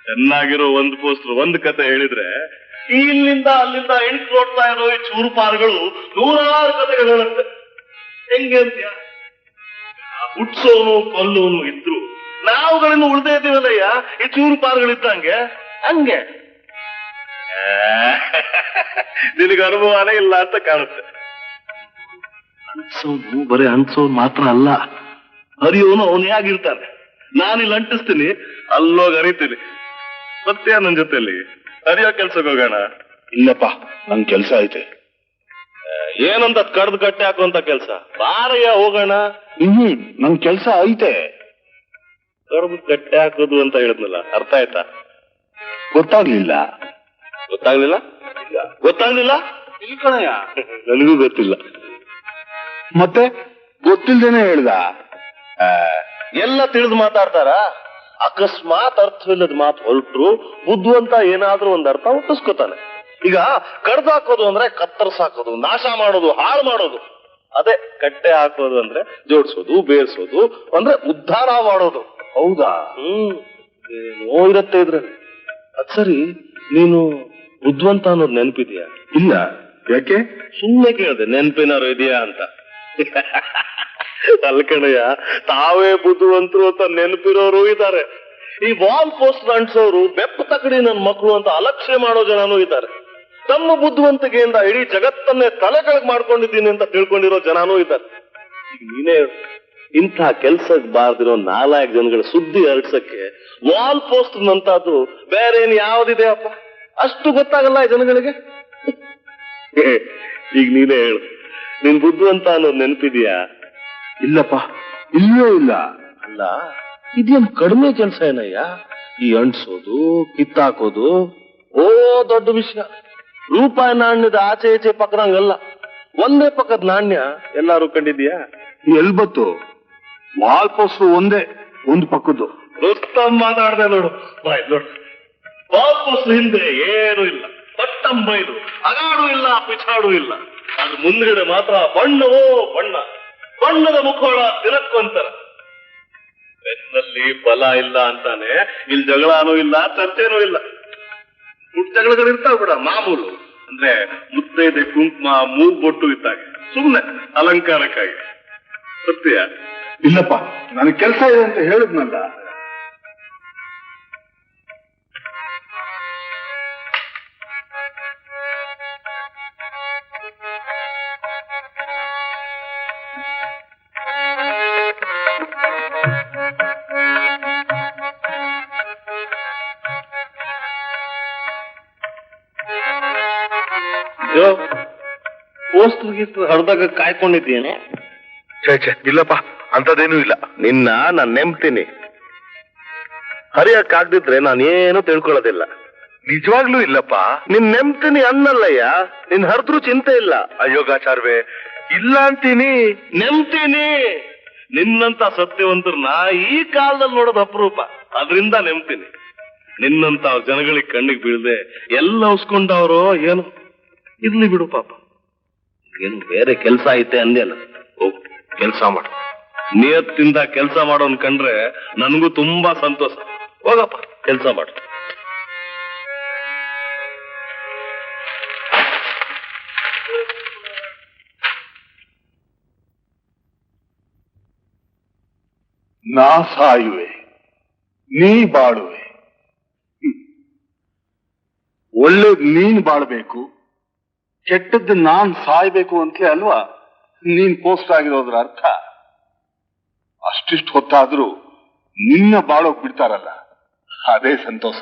ಚೆನ್ನಾಗಿರೋ ಒಂದ್ ಪೋಸ್ಟರ್ ಒಂದ್ ಕತೆ ಹೇಳಿದ್ರೆ ಇಲ್ಲಿಂದ ಅಲ್ಲಿಂದ ಎಣಿಸ್ ನೋಡ್ತಾ ಇರೋ ಈ ಚೂರು ಪಾರುಗಳು 100 ಕತೆಗಳು ಹೇಳುತ್ತೆ. ಹೆಂಗೆ ಅಂತ್ಯ? ಹುಟ್ಸೋನು ಕೊಲ್ಲೋನು ಇದ್ರು ನಾವುಗಳಿಂದ ಉಳ್ದೇ ಇದ್ದೀವಲ್ಲಯ್ಯ ಈ ಚೂರು ಪಾರುಗಳಿದ್ದಂಗೆ. ಹಂಗೆ ನಿನಗೆ ಅನುಭವನೇ ಇಲ್ಲ ಅಂತ ಕಾಣುತ್ತೆ. ಅನ್ಸೋನು ಬರೀ ಅನ್ಸೋನು ಮಾತ್ರ ಅಲ್ಲ, ಹರಿಯೋನು ಅವನೇ ಆಗಿರ್ತಾನೆ. ನಾನಿಲ್ಲಿ ಅಂಟಿಸ್ತೀನಿ, ಅಲ್ಲೋಗಿ ಹರಿತೀನಿ. ಸತ್ಯ ನನ್ ಜೊತೆಲಿ ಹರಿಯೋ ಕೆಲ್ಸಕ್ಕೆ ಹೋಗೋಣ. ಇಲ್ಲಪ್ಪ, ನನ್ ಕೆಲ್ಸ ಐತೆ. ಏನಂತ ಕಡ್ದು ಕಟ್ಟೆ ಹಾಕುವಂತ ಕೆಲ್ಸ? ಬಾರಯ್ಯ ಹೋಗೋಣ. ನನ್ ಕೆಲ್ಸ ಐತೆ. ಕಡ್ದು ಕಟ್ಟೆ ಹಾಕೋದು ಅಂತ ಹೇಳಿದ್ನಲ್ಲ, ಅರ್ಥ ಆಯ್ತಾ? ಗೊತ್ತಾಗ್ಲಿಲ್ಲ. ಗೊತ್ತಾಗ್ಲಿಲ್ಲ? ಗೊತ್ತಾಗ್ಲಿಲ್ಲ? ಇಲ್ಲ ಕಣಯ್ಯ. ನನಗೂ ಗೊತ್ತಿಲ್ಲ. ಮತ್ತೆ ಗೊತ್ತಿಲ್ದೇನೆ ಹೇಳ್ದ? ಎಲ್ಲ ತಿಳಿದು ಮಾತಾಡ್ತಾರ? ಅಕಸ್ಮಾತ್ ಅರ್ಥವಿಲ್ಲದ ಮಾತು ಹೊರಟ್ರು ಬುದ್ಧಿವಂತ ಏನಾದ್ರೂ ಒಂದ್ ಅರ್ಥ ಹುಟ್ಟಿಸ್ಕೊತಾನೆ. ಈಗ ಕಡ್ದು ಹಾಕೋದು ಅಂದ್ರೆ ಕತ್ತರಿಸಾಕೋದು, ನಾಶ ಮಾಡೋದು, ಹಾಳು ಮಾಡೋದು. ಅದೇ ಕಟ್ಟೆ ಹಾಕೋದು ಅಂದ್ರೆ ಜೋಡಿಸೋದು, ಬೇರ್ಸೋದು, ಅಂದ್ರೆ ಉದ್ಧಾರ ಮಾಡೋದು. ಹೌದಾ? ಏನೋ ಇರತ್ತೆ ಇದ್ರಲ್ಲಿ. ಅದ್ ಸರಿ, ನೀನು ಬುದ್ಧಿವಂತ ಅನ್ನೋದು ನೆನಪಿದ್ಯಾ? ಇಲ್ಲ. ಯಾಕೆ? ಸುಮ್ಮನೆ ಕೇಳಿದೆ, ನೆನಪಿನಾರು ಇದೆಯಾ ಅಂತ. ಅಲ್ಕಣಯ್ಯ, ತಾವೇ ಬುದ್ಧಿವಂತರು ಅಂತ ನೆನಪಿರೋರು ಇದ್ದಾರೆ. ಈ ವಾಲ್ ಪೋಸ್ಟ್ ಅಂಟಿಸೋರು ಬೆಪ್ಪ ತಕಡಿ ನನ್ನ ಮಕ್ಕಳು ಅಂತ ಅಲಕ್ಷ್ಯ ಮಾಡೋ ಜನನೂ ಇದ್ದಾರೆ. ತಮ್ಮ ಬುದ್ಧಿವಂತಿಕೆಯಿಂದ ಇಡೀ ಜಗತ್ತನ್ನೇ ತಲೆಕೆಳಗ್ ಮಾಡ್ಕೊಂಡಿದ್ದೀನಿ ಅಂತ ತಿಳ್ಕೊಂಡಿರೋ ಜನನೂ ಇದ್ದಾರೆ. ಈಗ ನೀನೇ ಇಂಥ ಕೆಲ್ಸಕ್ಕೆ ಬಾರ್ದಿರೋ 4 ಜನಗಳ ಸುದ್ದಿ ಹರಡ್ಸಕ್ಕೆ ವಾಲ್ ಪೋಸ್ಟ್ ನಂತದ್ದು ಬೇರೆ ಏನ್ ಯಾವ್ದಿದೆ ಅಪ್ಪ? ಅಷ್ಟು ಗೊತ್ತಾಗಲ್ಲ ಈ ಜನಗಳಿಗೆ. ಈಗ ನೀನೇ ಹೇಳು, ನಿನ್ ಬುದ್ಧಿವಂತ ಅನ್ನೋದು ನೆನಪಿದ್ಯಾ? ಇಲ್ಲಪ್ಪ, ಇಲ್ಲವೇ ಇಲ್ಲ. ಅಲ್ಲ, ಇದೇನ್ ಕಡಿಮೆ ಕೆಲಸ ಏನಯ್ಯ? ಈ ಅಂಟಿಸೋದು ಕಿತ್ತಾಕೋದು ಓ ದೊಡ್ಡ ವಿಷಯ. ರೂಪಾಯಿ ನಾಣ್ಯದ ಆಚೆ ಈಚೆ ಪಕ್ಕದಂಗಲ್ಲ, ಒಂದೇ ಪಕ್ಕದ ನಾಣ್ಯ ಎಲ್ಲಾರು ಕಂಡಿದ್ಯಾ? ಎಲ್ಬತ್ತು ವಾಲ್ ಪೋಸ್ಟರ್ ಒಂದೇ ಒಂದು ಪಕ್ಕದ್ದು. ರುಸ್ತಮ್ ಮಾತಾಡ್ದೆ ನೋಡು. ನೋಡು, ವಾಲ್ ಪೋಸ್ಟರ್ ಹಿಂದೆ ಏನು ಇಲ್ಲ, ಪಟ್ಟಂಬೈಲು ಅಗಾಡು ಇಲ್ಲ, ಪಿಚಾಡು ಇಲ್ಲ. ಅದ್ರ ಮುಂದ್ಗಡೆ ಮಾತ್ರ ಬಣ್ಣವೋ ಬಣ್ಣ, ಬಣ್ಣದ ಮುಖೋಳ ತಿಲಕ್ಕೊಂತರ. ಬೆನ್ನಲ್ಲಿ ಬಲ ಇಲ್ಲ ಅಂತಾನೆ ಇಲ್ಲಿ ಜಗಳನೂ ಇಲ್ಲ, ಚರ್ಚೆನೂ ಇಲ್ಲ. ಹುಟ್ಟು ಜಗಳಗಳಿರ್ತಾವ ಬಿಡ, ಮಾಮೂಲು. ಅಂದ್ರೆ ಮುತ್ತೈದೆ ಕುಂಕುಮ ಮೂಗ್ ಬೊಟ್ಟು ಇದ್ದಾಗ ಸುಮ್ನೆ ಅಲಂಕಾರಕ್ಕಾಗಿ. ಸತ್ಯ ಇಲ್ಲಪ್ಪ, ನನಗೆ ಕೆಲಸ ಇದೆ ಅಂತ ಹೇಳಿದ್ನಲ್ಲ. ಪೋಸ್ಟ್ ಗೀಸ್ಟ್ ಹಡ್ದಾಗ ಕಾಯ್ಕೊಂಡಿದ್ದೇನೆ. ಛೇ ಇಲ್ಲಪ್ಪ, ಅಂತದೇನೂ ಇಲ್ಲ. ನಿನ್ನ ನಾನು ನೆಂಬ್ತೀನಿ. ಹರಿಯಕ್ಕಾಗ್ದಿದ್ರೆ ನಾನೇನು ತಿಳ್ಕೊಳ್ಳೋದಿಲ್ಲ. ನಿಜವಾಗ್ಲೂ ಇಲ್ಲಪ್ಪ. ನಿನ್ ನೆಂಬ್ತೀನಿ ಅನ್ನಲ್ಲಯ್ಯ, ನಿನ್ ಹರಿದ್ರೂ ಚಿಂತೆ ಇಲ್ಲ. ಅಯೋಗಾಚಾರ್ವೆ, ಇಲ್ಲ ಅಂತೀನಿ. ನೆಂಬ್ತೀನಿ. ನಿನ್ನಂತ ಸತ್ಯವಂತರನ್ನ ಈ ಕಾಲದಲ್ಲಿ ನೋಡೋದು ಅಪರೂಪ, ಅದರಿಂದ ನೆಂಬ್ತೀನಿ. ನಿನ್ನಂತ ಜನಗಳಿಗೆ ಕಣ್ಣಿಗೆ ಬೀಳದೆ ಎಲ್ಲ ಉಸ್ಕೊಂಡವ್ರು ಏನು. ಇರ್ಲಿ ಬಿಡು ಪಾಪ, ಏನು ಬೇರೆ ಕೆಲಸ ಐತೆ ಅಂದ್ಯಲ್ಲ, ಹೋಗು ಕೆಲಸ ಮಾಡು. ನಿಯತ್ತಿಂದ ಕೆಲಸ ಮಾಡೋನ್ ಕಂಡ್ರೆ ನನಗೂ ತುಂಬಾ ಸಂತೋಷ. ಹೋಗಪ್ಪ ಕೆಲಸ ಮಾಡು. ನಾ ಸಾಯುವೆ, ನೀ ಬಾಳುವೆ. ಒಳ್ಳೇದ್ ನೀನ್ ಬಾಳ್ಬೇಕು, ಕೆಟ್ಟದ್ದು ನಾನ್ ಸಾಯ್ಬೇಕು ಅಂತಲೇ ಅಲ್ವಾ ನೀನ್ ಪೋಸ್ಟ್ ಆಗಿರೋದ್ರ ಅರ್ಥ. ಅಷ್ಟಿಷ್ಟು ಹೊತ್ತಾದ್ರೂ ನಿನ್ನ ಬಾಳೋಕ್ ಬಿಡ್ತಾರಲ್ಲ, ಅದೇ ಸಂತೋಷ.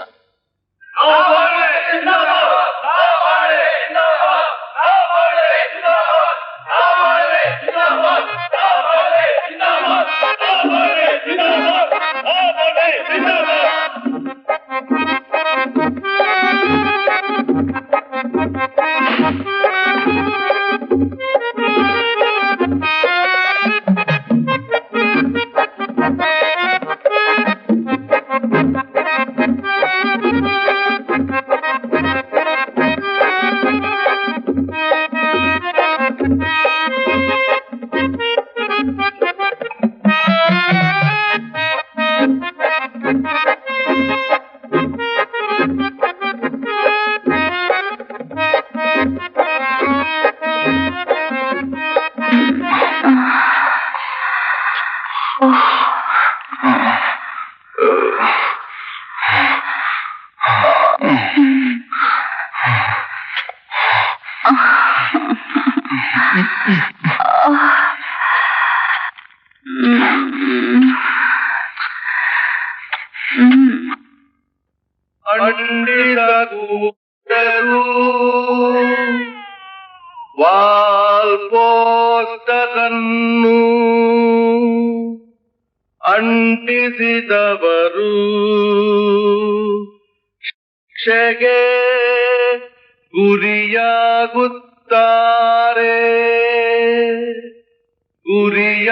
ವಾಲ್ ಪೋಸ್ಟರನ್ನು ಅಂಟಿಸಿದವರು ಶಿಕ್ಷೆಗೆ ಗುರಿಯಾಗುತ್ತಾರೆ, ಗುರಿಯಾಗುತ್ತಾರೆ,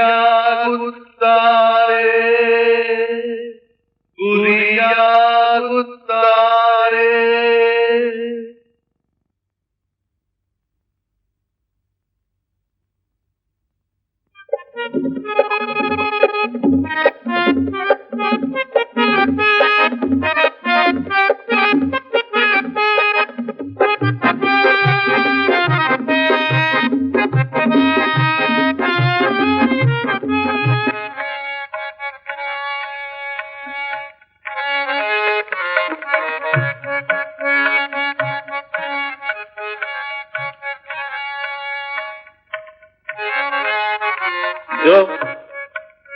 ಗುರಿಯಾಗುತ್ತಾರೆ.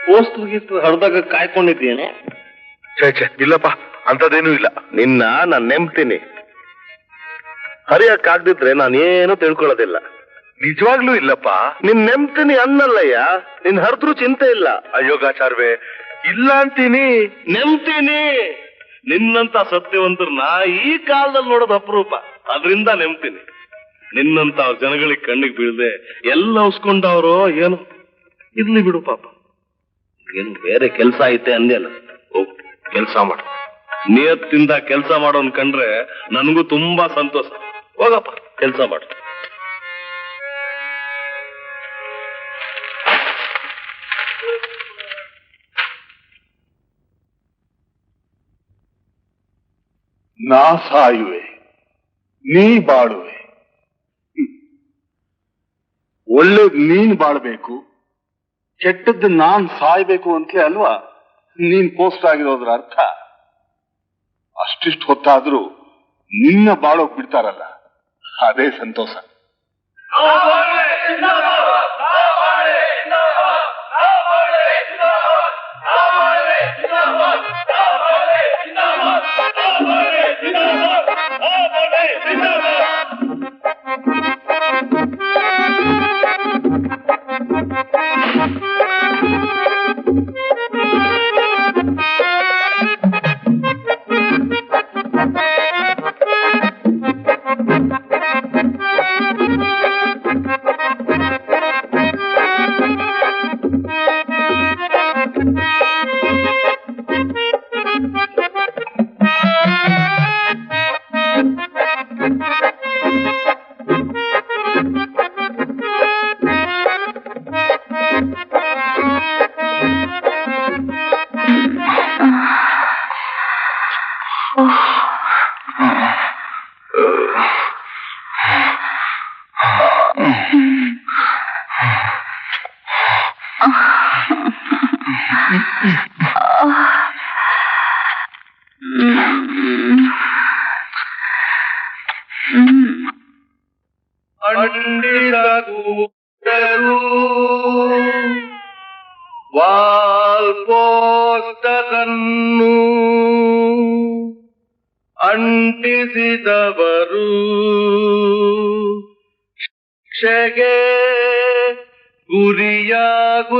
ಪೋಸ್ಟ್ ಗೀಸ್ಟ್ ಹಡ್ದಾಗ ಕಾಯ್ಕೊಂಡಿದ್ದೇನೆ. ಛೇ ಇಲ್ಲಪ್ಪ, ಅಂತದೇನೂ ಇಲ್ಲ. ನಿನ್ನ ನಾನು ನೆಂಬ್ತೀನಿ. ಹರಿಯಕ್ಕಾಗ್ದಿದ್ರೆ ನಾನೇನು ತಿಳ್ಕೊಳ್ಳೋದಿಲ್ಲ. ನಿಜವಾಗ್ಲೂ ಇಲ್ಲಪ್ಪ. ನಿನ್ ನೆಂಬ್ತೀನಿ ಅನ್ನಲ್ಲಯ್ಯ, ನಿನ್ ಹರಿದ್ರೂ ಚಿಂತೆ ಇಲ್ಲ. ಅಯೋಗಾಚಾರ್ವೆ, ಇಲ್ಲ ಅಂತೀನಿ. ನೆಂಬ್ತೀನಿ. ನಿನ್ನಂತ ಸತ್ಯವಂತರನ್ನ ಈ ಕಾಲದಲ್ಲಿ ನೋಡೋದು ಅಪರೂಪ. ಅದರಿಂದ ನೆಮ್ತೀನಿ. ನಿನ್ನಂತ ಜನಗಳಿಗೆ ಕಣ್ಣಿಗೆ ಬೀಳದೆ ಎಲ್ಲ ಉಸ್ಕೊಂಡವ್ರೋ ಏನು. ಇರ್ಲಿ ಬಿಡು ಪಾಪ. ಏನು ಬೇರೆ ಕೆಲಸ ಐತೆ ಅಂದ್ಯಲ್ಲ, ಹೋಗ್ ಕೆಲಸ ಮಾಡು. ನಿಯತ್ತಿಂದ ಕೆಲಸ ಮಾಡೋನ್ ಕಂಡ್ರೆ ನನಗೂ ತುಂಬಾ ಸಂತೋಷ. ಹೋಗಪ್ಪ ಕೆಲಸ ಮಾಡು. ನಾ ಸಾಯುವೆ, ನೀ ಬಾಳುವೆ. ಒಳ್ಳೇದ್ ನೀನ್ ಬಾಳ್ಬೇಕು, ಕೆಟ್ಟದ್ದು ನಾನ್ ಸಾಯ್ಬೇಕು ಅಂತಲೇ ಅಲ್ವಾ ನೀನ್ ಪೋಸ್ಟ್ ಆಗಿರೋದ್ರ ಅರ್ಥ. ಅಷ್ಟಿಷ್ಟು ಹೊತ್ತಾದ್ರೂ ನಿನ್ನ ಬಾಳೋಕ್ ಬಿಡ್ತಾರಲ್ಲ, ಅದೇ ಸಂತೋಷ. ವಾಲ್ಪೋಸ್ತಕನ್ನು ಅಂಟಿಸಿದವರು ಶಿಕ್ಷೆಗೆ ಗುರಿಯಾಗುತ್ತಾರೆ,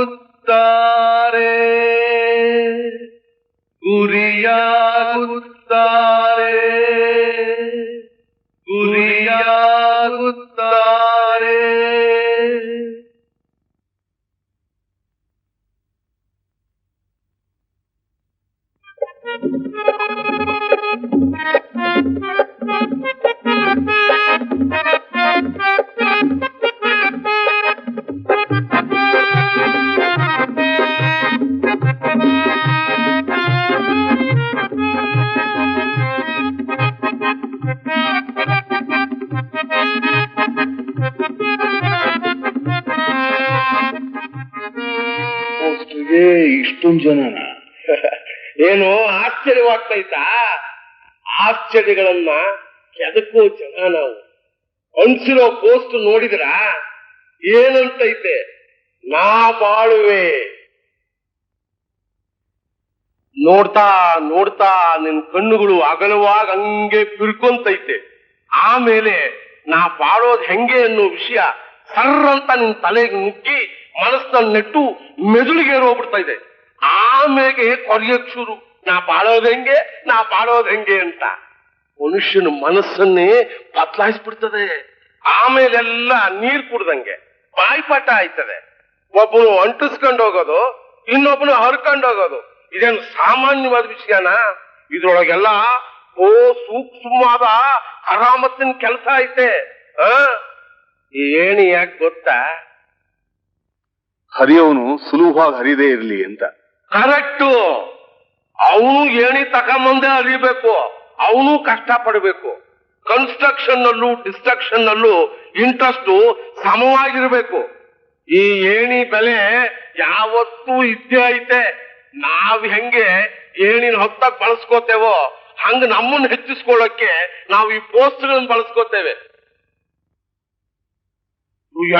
ಗುರಿಯಾಗುತ್ತಾರೆ, ಗುರಿಯಾಗುತ್ತಾರೆ. ಇಷ್ಟೊಂದು ಜನನ ಏನು ಆಶ್ಚರ್ಯವಾಗ್ತೈತಾ? ಆಶ್ಚರ್ಯಗಳನ್ನ ಕೆದಕೋ ಜನ ನಾವು. ಅನ್ಸಿರೋ ಪೋಸ್ಟ್ ನೋಡಿದ್ರ ಏನಂತೈತೆ? ನಾ ಬಾಳುವೆ. ನೋಡ್ತಾ ನೋಡ್ತಾ ನಿನ್ ಕಣ್ಣುಗಳು ಅಗಲವಾಗಿ ಹಂಗೆ ಬಿರ್ಕೊಂತೈತೆ. ಆಮೇಲೆ ನಾ ಬಾಳೋದ್ ಹೆಂಗೆ ಅನ್ನೋ ವಿಷಯ ಸರ್ರಂತ ನಿನ್ ತಲೆಗೆ ನುಗ್ಗಿ ಮನಸ್ಸನ್ನ ನೆಟ್ಟು ಮೆದುಳಿಗೆ ಹೋಗ್ಬಿಡ್ತಾ ಇದೆ. ಆಮೇಲೆ ಕೊರಿಯಕ್ ಶುರು, ನಾ ಬಾಳೋದ್ ಹೆಂಗೆ, ನಾ ಬಾಳೋದ್ ಹೆಂಗೆ ಅಂತ. ಮನುಷ್ಯನ ಮನಸ್ಸನ್ನೇ ಬದಲಾಯಿಸ್ಬಿಡ್ತದೆ. ಆಮೇಲೆಲ್ಲ ನೀರ್ ಕುಡ್ದಂಗೆ ಬಾಯ್ಪಾಠ ಆಯ್ತದೆ. ಒಬ್ಬನು ಅಂಟಿಸ್ಕೊಂಡು ಹೋಗೋದು, ಇನ್ನೊಬ್ಬನು ಹರ್ಕೊಂಡು ಹೋಗೋದು. ಇದೇನು ಸಾಮಾನ್ಯವಾದ ವಿಷಯನ? ಇದ್ರೊಳಗೆಲ್ಲ ಸೂಕ್ಷ್ಮವಾದ ಕರಾಮತ್ತಿನ ಕೆಲಸ ಐತೆ. ಏಣಿ ಯಾಕೆ ಗೊತ್ತಾ? ಹರಿಯವನು ಸುಲಭವಾಗಿ ಹರಿದೇ ಇರ್ಲಿ ಅಂತ. ಕರೆಕ್ಟು. ಅವನು ಏಣಿ ತಗೊಂಬಂದೇ ಹರಿಬೇಕು, ಅವನು ಕಷ್ಟ ಪಡಬೇಕು. ಕನ್ಸ್ಟ್ರಕ್ಷನ್ ನಲ್ಲೂ ಡಿಸ್ಟ್ರಕ್ಷನ್ ನಲ್ಲೂ ಇಂಟ್ರೆಸ್ಟ್ ಸಮವಾಗಿರ್ಬೇಕು. ಈ ಏಣಿ ಬೆಲೆ ಯಾವತ್ತೂ ಇದ್ದೇ ಐತೆ. ನಾವ್ ಹೆಂಗೆ ಏಣಿನ ಹೊತ್ತಾಗ ಬಳಸ್ಕೋತೇವೋ ಹಂಗ ನಮ್ಮನ್ನ ಹೆಚ್ಚಿಸ್ಕೊಳ್ಳಕ್ಕೆ ನಾವು ಈ ಪೋಸ್ಟ್ಗಳನ್ನ ಬಳಸ್ಕೋತೇವೆ.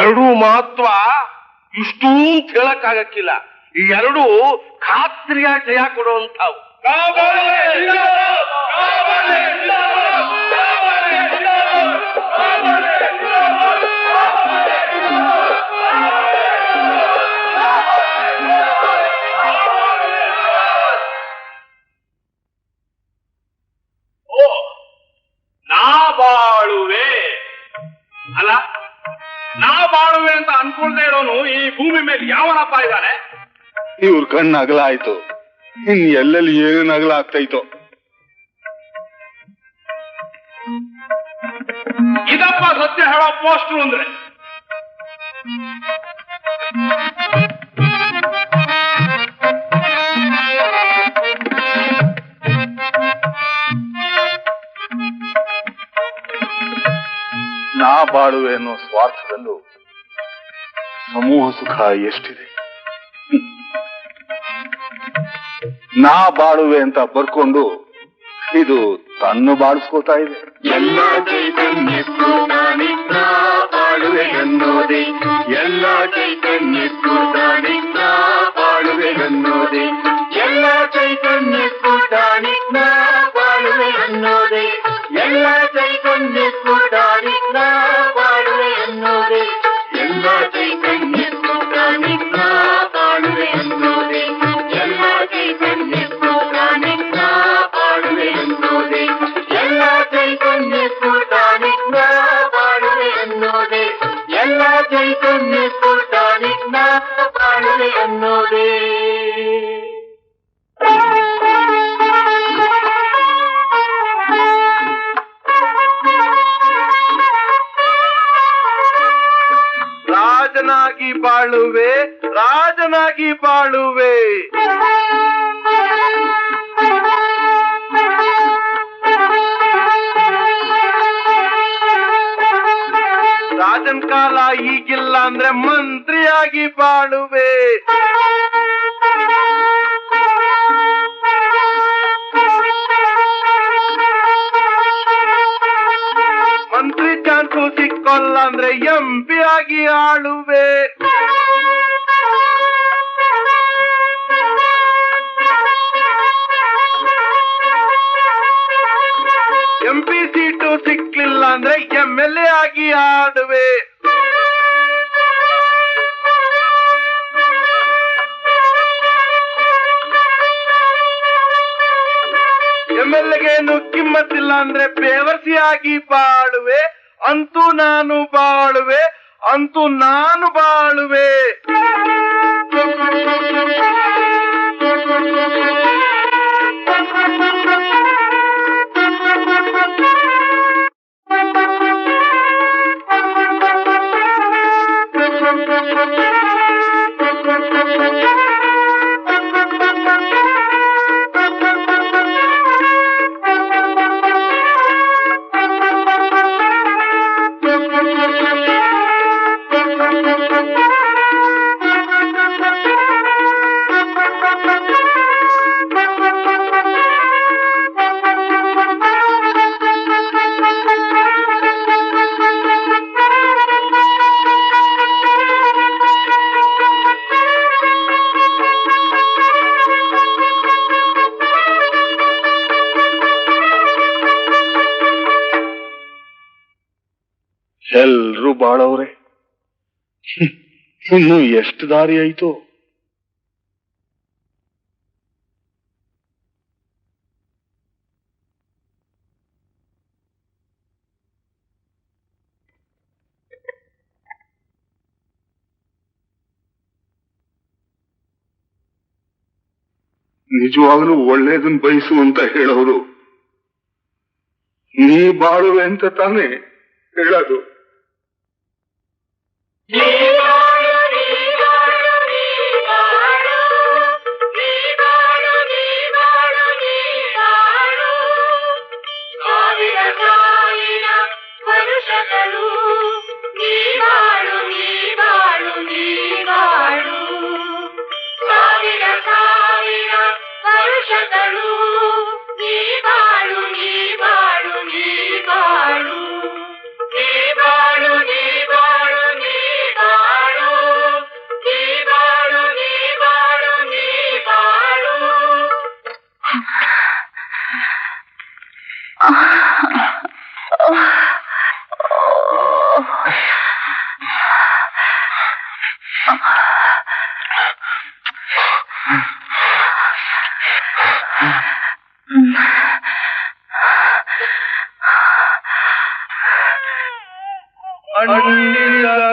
ಎರಡೂ ಮಹತ್ವ ಇಷ್ಟೂ ಅಂತ ಹೇಳಕ್ ಆಗಕ್ಕಿಲ್ಲ. ಈ ಎರಡು ಖಾತ್ರಿಯಾಗಿ ಜಯ ಕೊಡುವಂಥವು. ಭೂಮಿ ಮೇಲೆ ಯಾವನಪ್ಪ ಇದ್ದಾನೆ? ಇವ್ರ ಕಣ್ಣು ಅಗಲ ಆಯ್ತು, ಇನ್ ಎಲ್ಲೆಲ್ಲಿ ಏನೇನು ಅಗಲ ಆಗ್ತೈತೋ. ಇದಪ್ಪ ಸತ್ಯ ಹೇಳೋ ಪೋಸ್ಟರ್ ಅಂದ್ರೆ. ನಾ ಬಾಳುವೆ ಅನ್ನೋ ಸ್ವಾರ್ಥದಲ್ಲೂ ಸಮೂಹ ಸುಖ ಎಷ್ಟಿದೆ. ನಾ ಬಾಳುವೆ ಅಂತ ಬರ್ಕೊಂಡು ಇದು ತನ್ನ ಬಾಳಿಸ್ಕೋತಾ ಇದೆ. ಎಲ್ಲ ಚೈತನ್ಯಕ್ಕೂ ತಾನಿದ್ದ ಬಾಳುವೆ ಅನ್ನೋದೇ, ಎಲ್ಲ ಚೈತನ್ಯಕ್ಕೂ ತಾನಿದ್ದ ಬಾಳುವೆ ಅನ್ನೋದೇ, ಎಲ್ಲ ಚೈತನ್ಯಕ್ಕೂ ತಾನಿದ್ದ ಬಾಳುವೆ ಅನ್ನೋದೇ, ಎಲ್ಲ ಚೈತನ್ಯಕ್ಕೂ ತಾನಿದ್ದ ಬಾಳುವೆ ಅನ್ನೋದೇ, ಎಲ್ಲ ಚೈತನ್ಯಕ್ಕೂ ತಾನಿದ್ದ ಬಾಳುವೆ ಅನ್ನೋದೇ, ಎಲ್ಲ ಚೈತನ್ಯಕ್ಕೂ ತಾನಿದ್ದ ಬಾಳುವೆ ಅನ್ನೋದೇ, ಎಲ್ಲ ಚೈತನ್ಯಕ್ಕೂ ತಾನಿದ್ದ ಬಾಳುವೆ ಅನ್ನೋದೇ, ಎಲ್ಲ ಚೈತನ್ಯಕ್ಕೂ ತಾನಿದ್ದ ಬಾಳುವೆ ಅನ್ನೋದೇ. ರಾಜನಾಗಿ ಬಾಳುವೆ, ರಾಜನಾಗಿ ಬಾಳುವೆ. ರಾಜನ್ ಕಾಲ ಈಗಿಲ್ಲ ಅಂದ್ರೆ ಮಂತ್ರಿಯಾಗಿ ಬಾಳುವೆ. ಮಂತ್ರಿ ಚಾನ್ಸು ಸಿಕ್ಕೋಲ್ಲ ಅಂದ್ರೆ MP ಆಗಿ ಆಳುವೆ. MP ಸೀಟು ಸಿಕ್ಲಿಲ್ಲ ಅಂದ್ರೆ MLA ಆಗಿ ಆಡುವೆ. MLAಗೇನು ಕಿಮ್ಮತ್ತಿಲ್ಲ ಅಂದ್ರೆ ಬೇವರ್ಸಿಯಾಗಿ ಬಾಳುವೆ. ಅಂತೂ ನಾನು ಬಾಳುವೆ, ಅಂತೂ ನಾನು ಬಾಳುವೆ. ಎಲ್ರೂ ಬಾಳವ್ರೆ, ಇನ್ನು ಎಷ್ಟು ದಾರಿ ಆಯ್ತು. ನಿಜವಾಗ್ಲೂ ಒಳ್ಳೇದನ್ ಬಯಸು ಅಂತ ಹೇಳೋರು ನೀ ಬಾಳುವೆ ಅಂತ ತಾನೇ ಹೇಳೋದು.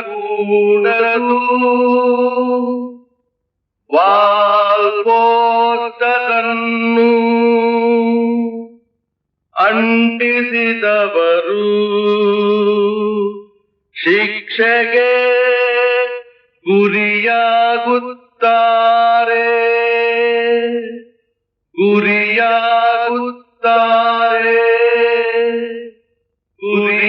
ಕೂಡದು ಅಂಟಿಸಿದವರು ಶಿಕ್ಷೆಗೆ ಗುರಿಯಾಗುತ್ತಾರೆ ಗುರಿಯಾಗುತ್ತಾರೆ ಗುರಿಯಾಗುತ್ತಾರೆ.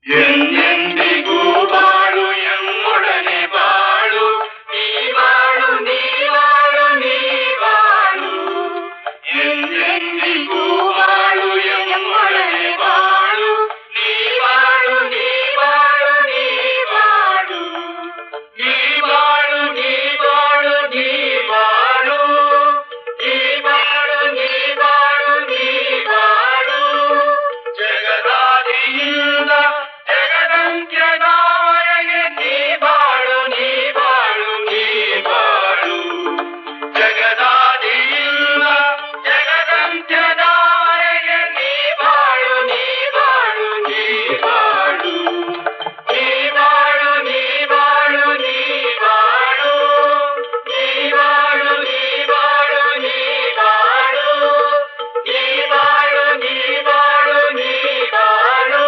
ಎಂದೆಂದಿಗೂ ಬಾಳು ಎಮ್ಮೊಡನೆ ಬಾಳು ನೀ ಬಾಳು ನೀ ಬಾಳು ನೀ ಬಾಳು ಎಂದೆಂದಿಗೂ ಬಾಳು ಎಮ್ಮೊಡನೆ ಬಾಳು ನೀ ಬಾಳು ನೀ ಬಾಳು ನೀ ಬಾಳು ನೀ ಬಾಳು ನೀ ಬಾಳು ನೀ ಬಾಳು ನೀ ಬಾಳು ನೀ ಬಾಳು ನೀ ಬಾಳು ಜಗದಾದಿಯಿಂದ ಜಗದಂತ್ಯದವರೆಗೆ ನೀ ಬಾಳು ನೀ ಬಾಳು ನೀ ಬಾಳು ಜಗದಾದಿಯಿಂದ ಜಗದಂತ್ಯದವರೆಗೆ ನೀ ಬಾಳು ನೀ ಬಾಳು ನೀ ಬಾಳು ನೀ ಬಾಳು ನೀ ಬಾಳು ನೀ ಬಾಳು ನೀ ಬಾಳು ನೀ ಬಾಳು ನೀ ಬಾಳು ನೀ ಬಾಳು ನೀ ಬಾಳು ನೀ ಬಾಳು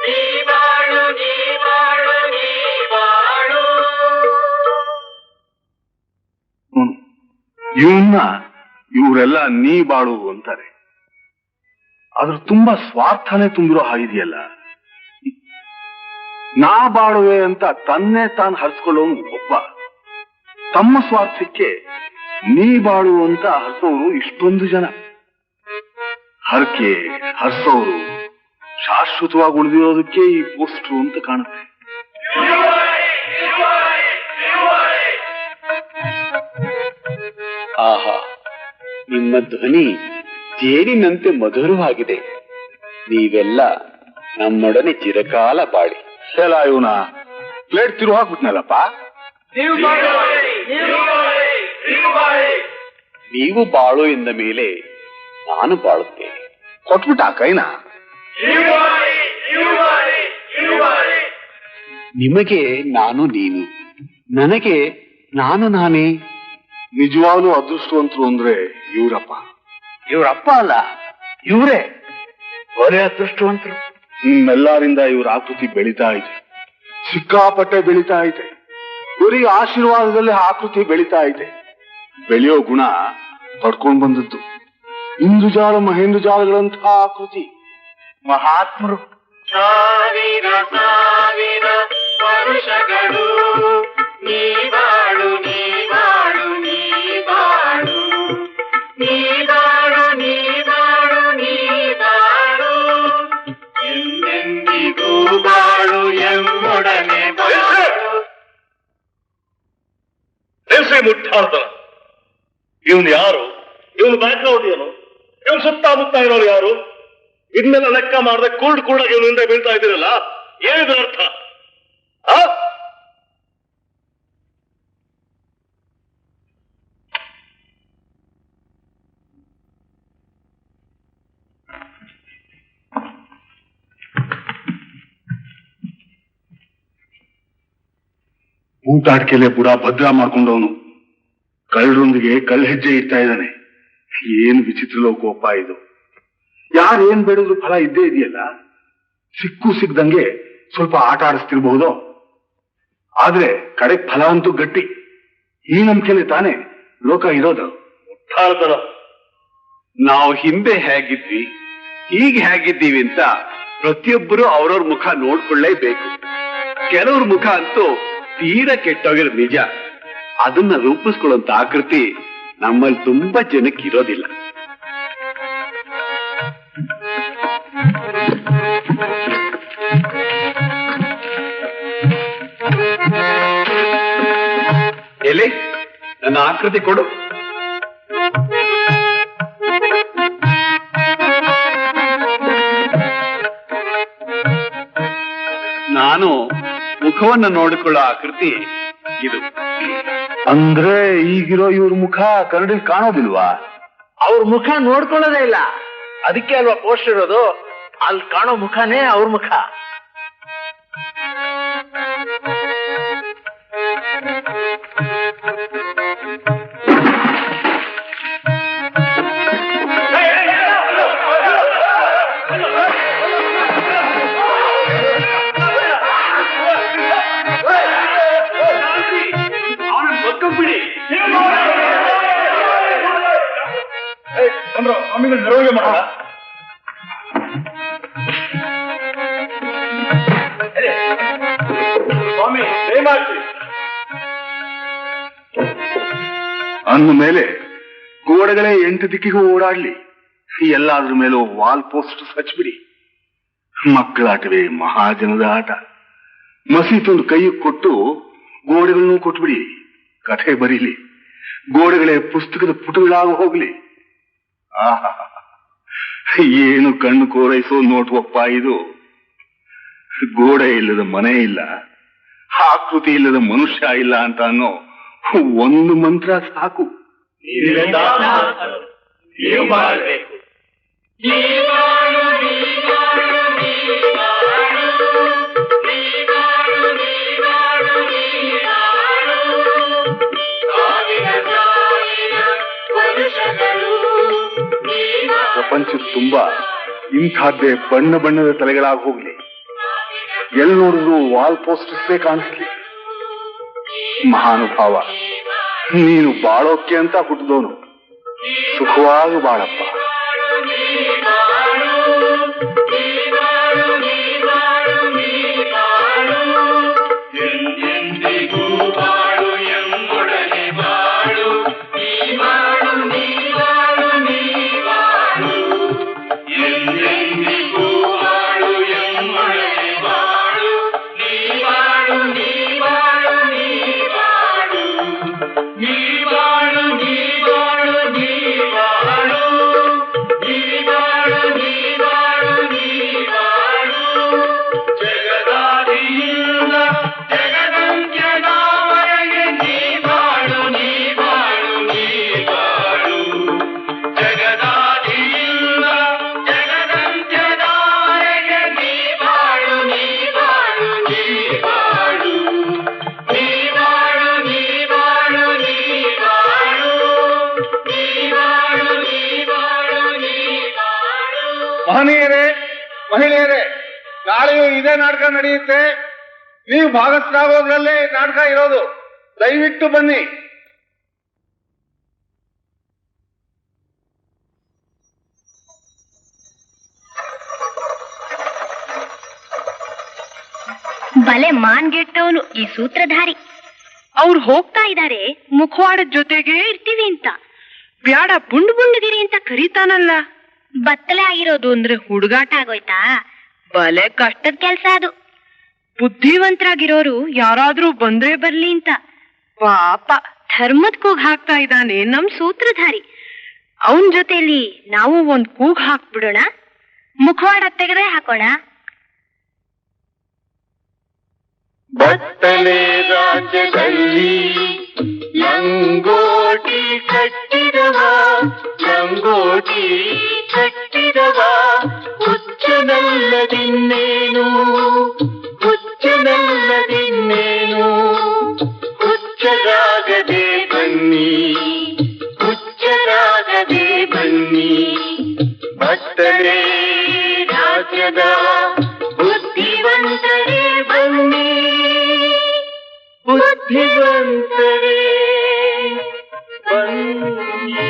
ನೀ ಬಾಳು ನೀ ಬಾಳು ನೀ ಬಾಳು. ಇವನ್ನ ಇವರೆಲ್ಲ ನೀ ಬಾಳು ಅಂತಾರೆ. ಆದ್ರೂ ತುಂಬಾ ಸ್ವಾರ್ಥನೇ ತುಂಬಿರೋ ಹಾಗಿದೆಯಲ್ಲ. ನಾ ಬಾಳುವೆ ಅಂತ ತನ್ನೇ ತಾನು ಹರಿಸ್ಕೊಳ್ಳೋನು ಒಬ್ಬ, ತಮ್ಮ ಸ್ವಾರ್ಥಕ್ಕೆ ನೀ ಬಾಳು ಅಂತ ಹರಿಸೋರು ಇಷ್ಟೊಂದು ಜನ. ಹರಕೆ ಹರಿಸೋರು ಶಾಶ್ವತವಾಗಿ ಉಳಿದಿರೋದಕ್ಕೆ ಈ ಪೋಸ್ಟ್ರು ಅಂತ ಕಾಣುತ್ತೆ. ಆಹಾ, ನಿಮ್ಮ ಧ್ವನಿ ಜೇನಿನಂತೆ ಮಧುರವಾಗಿದೆ. ನೀವೆಲ್ಲ ನಮ್ಮೊಡನೆ ಚಿರಕಾಲ ಬಾಳಿ. ಎಲ್ಲ ಇವನ ಪ್ಲೇಟ್ ತಿರು ಹಾಕ್ಬಿಟ್ನಲ್ಲಪ್ಪ. ನೀವು ಬಾಳು ಎಂದ ಮೇಲೆ ನಾನು ಬಾಳುತ್ತೇನೆ. ಕೊಟ್ಬಿಟ್ಟ ಕೈನ. ನಿಮಗೆ ನಾನು ನೀನು, ನನಗೆ ನಾನು ನಾನೇ. ನಿಜವಾಗ್ಲೂ ಅದೃಷ್ಟವಂತರು ಅಂದ್ರೆ ಇವರಪ್ಪ. ಇವರಪ್ಪ ಅಲ್ಲ, ಇವರೇ ಒಳ್ಳೆ ಅದೃಷ್ಟವಂತರು. ನಿಮ್ಮೆಲ್ಲರಿಂದ ಇವ್ರ ಆಕೃತಿ ಬೆಳೀತಾ ಇದೆ, ಸಿಕ್ಕಾಪಟ್ಟೆ ಬೆಳೀತಾ ಇದೆ. ಬರೀ ಆಶೀರ್ವಾದದಲ್ಲಿ ಆಕೃತಿ ಬೆಳೀತಾ ಇದೆ. ಬೆಳೆಯೋ ಗುಣ ಪಡ್ಕೊಂಡ್ ಬಂದದ್ದು ಇಂದುಜಾಲ ಮಹೇಂದ್ರಜಾಲಗಳಂತಹ ಆಕೃತಿ. ಮಹಾತ್ಮರು ಸಾವಿರ ಸಾವಿರ ವರುಷಗಳು ನೀ ಬಾಳು ನೀ ಬಾಳು ನೀ ಬಾಳು ನೀ ಬಾಳು ನೀ ಬಾಳು ನೀ ಬಾಳು ಎಂದೆಂದಿಗೂ ಬಾಳು ಎಮ್ಮೊಡನೆ ಬಾಳು. ಮುಟ್ಟಾಳ್ತಾನ ಇವನು ಯಾರು? ಇವನು ಬ್ಯಾಕ್ಗ್ರೌಂಡ್ ಏನು? ಇವನು ಸುತ್ತಮುತ್ತ ಇರೋರು ಯಾರು? ಇದನ್ನೆಲ್ಲ ಲೆಕ್ಕ ಮಾಡದೆ ಕೂಡ್ ಕೂಡ ಇವನಿಂದ ಬೀಳ್ತಾ ಇದ್ದೀರಲ್ಲ, ಏನಿದ್ರ ಅರ್ಥ? ಊಟಾಡ್ಕೆಲೆ ಬುಡ ಭದ್ರ ಮಾಡ್ಕೊಂಡವನು ಕಳ್ಳರೊಂದಿಗೆ ಕಳ್ಳ ಹೆಜ್ಜೆ ಇಡ್ತಾ ಇದ್ದಾನೆ. ಏನ್ ವಿಚಿತ್ರ ಲೋಕೋಪ ಇದು. ಯಾರೇನ್ ಬೇಡಿದ್ರು ಫಲ ಇದ್ದೇ ಇದೆಯಲ್ಲ. ಸಿಕ್ಕು ಸಿಕ್ದಂಗೆ ಸ್ವಲ್ಪ ಆಟ ಆಡಿಸ್ತಿರ್ಬಹುದು, ಆದ್ರೆ ಕಡೆ ಫಲ ಅಂತೂ ಗಟ್ಟಿ. ಈ ನಂಬಿಕೆಲೆ ತಾನೇ ಲೋಕ ಇರೋದು. ಮುಟ್ಟಾಳ್ತಾನ. ನಾವು ಹಿಂದೆ ಹೇಗಿದ್ವಿ, ಈಗ ಹೇಗಿದ್ದೀವಿ ಅಂತ ಪ್ರತಿಯೊಬ್ಬರು ಅವ್ರವ್ರ ಮುಖ ನೋಡ್ಕೊಳ್ಳೇಬೇಕು. ಕೆಲವ್ರ ಮುಖ ಅಂತೂ ತೀರಾ ಕೆಟ್ಟೋಗಿರೋ ನಿಜ. ಅದನ್ನ ರೂಪಿಸ್ಕೊಳ್ಳುವಂತ ಆಕೃತಿ ನಮ್ಮಲ್ಲಿ ತುಂಬಾ ಜನಕ್ಕೆ ಇರೋದಿಲ್ಲ. ಎಲೆ ನನ್ನ ಆಕೃತಿ ಕೊಡು. ನಾನು ಮುಖವನ್ನು ನೋಡಿಕೊಳ್ಳೋ ಆಕೃತಿ ಇದು. ಅಂದ್ರೆ ಈಗಿರೋ ಇವ್ರ ಮುಖ ಕರಡಿಲ್ ಕಾಣೋದಿಲ್ವಾ? ಅವ್ರ ಮುಖ ನೋಡ್ಕೊಳ್ಳೋದೇ ಇಲ್ಲ, ಅದಕ್ಕೆ ಅಲ್ವಾ ಪೋಸ್ಟ್ ಇರೋದು. ಅಲ್ಲಿ ಕಾಣೋ ಮುಖನೇ ಅವ್ರ ಮುಖ. ಸ್ವಾಮಿಗಳು ಮೆರವಣಿಗೆ ಮಾಡ. ಸ್ವಾಮಿ ದಯಮಾಡಿ ಅಂದ ಮೇಲೆ ಗೋಡೆಗಳೇ 8 ದಿಕ್ಕಿಗೂ ಓಡಾಡ್ಲಿ, ಎಲ್ಲಾದ್ರ ಮೇಲೂ ವಾಲ್ ಪೋಸ್ಟ್ ಹಚ್ಬಿಡಿ. ಮಕ್ಕಳಾಟವೇ ಮಹಾಜನದ ಆಟ. ಮಸೀತೊಂದು ಕೈ ಕೊಟ್ಟು ಗೋಡೆಗಳನ್ನು ಕೊಟ್ಬಿಡಿ, ಕಥೆ ಬರೀಲಿ. ಗೋಡೆಗಳೇ ಪುಸ್ತಕದ ಪುಟಗಳಾಗ ಹೋಗ್ಲಿ. ಆಹಾ, ಏನು ಕಣ್ಣು ಕೋರೈಸೋ ನೋಟ್ವಪ್ಪ ಇದು. ಗೋಡೆ ಇಲ್ಲದ ಮನೆ ಇಲ್ಲ, ಆಕೃತಿ ಇಲ್ಲದ ಮನುಷ್ಯ ಇಲ್ಲ ಅಂತ ಅನ್ನೋ ಒಂದು ಮಂತ್ರ ಸಾಕು. ನೀವು ಮಾಡಬೇಕು. ಪ್ರಪಂಚದ ತುಂಬಾ ಇಂಥದ್ದೇ ಬಣ್ಣ ಬಣ್ಣದ ತಲೆಗಳಾಗಿ ಹೋಗ್ಲಿ. ಎಲ್ಲಿ ನೋಡಿದ್ರು ವಾಲ್ ಪೋಸ್ಟರ್ಸೇ ಕಾಣಿಸ್ಲಿ. ಮಹಾನುಭಾವ, ನೀನು ಬಾಳೋಕೆ ಅಂತ ಹುಟ್ಟಿದವನು, ಸುಖವಾಗಿ ಬಾಳಪ್ಪ. ಮಹನೀಯರೇ, ಮಹಿಳೆಯರೇ, ನಾಳೆಯೂ ಇದೇ ನಾಟಕ ನಡೆಯುತ್ತೆ. ನೀವು ಭಾಗಸ್ಥರಾಗೋದ್ರಲ್ಲೇ ನಾಟಕ ಇರೋದು. ದಯವಿಟ್ಟು ಬನ್ನಿ. ಬಲೆ ಮಾನ್ಗೆಟ್ಟವನು ಈ ಸೂತ್ರಧಾರಿ. ಅವ್ರು ಹೋಗ್ತಾ ಇದ್ದಾರೆ ಮುಖವಾಡದ ಜೊತೆಗೆ ಇರ್ತೀವಿ ಅಂತ. ಬ್ಯಾಡ ಬುಂಡು ಬುಂಡದಿರಿ ಅಂತ ಕರೀತಾನಲ್ಲ. ಬತ್ತಲೆ ಆಗಿರೋದು ಅಂದ್ರೆ ಹುಡುಗಾಟ ಆಗೋಯ್ತಾ? ಬಲೆ ಕಷ್ಟದ ಕೆಲ್ಸ ಅದು. ಬುದ್ಧಿವಂತರಾಗಿರೋರು ಯಾರಾದ್ರೂ ಬಂದ್ರೆ ಬರ್ಲಿ ಅಂತ ಪಾಪ ಧರ್ಮದ ಕೂಗ್ ಹಾಕ್ತಾ ಇದ್ದಾನೆ ನಮ್ ಸೂತ್ರಧಾರಿ. ಅವನ್ ಜೊತೆಲಿ ನಾವು ಒಂದ್ ಕೂಗ್ ಹಾಕ್ಬಿಡೋಣ. ಮುಖವಾಡ ತೆಗೆದೇ ಹಾಕೋಣ. ಬತ್ತಲೆ ರಾಜ್ಯದಲ್ಲಿ ಲಂಗೋಟಿ ಕಟ್ಟಿದವ, ಲಂಗೋಟಿ ಕಟ್ಟಿದವ, ಹುಚ್ಚನಲ್ಲದಿನ್ನೇನು, ಹುಚ್ಚನಲ್ಲದಿನ್ನೇನು, ಹುಚ್ಚರಾಗದೆ ಬನ್ನಿ, ಹುಚ್ಚರಾಗದೆ ಬನ್ನಿ. ಬತ್ತಲೆ ರಾಜ್ಯದ ಬುದ್ಧಿವಂತರೇ ಬನ್ನಿ, ಬುದ್ಧಿವಂತರೇ ಬನ್ನಿ.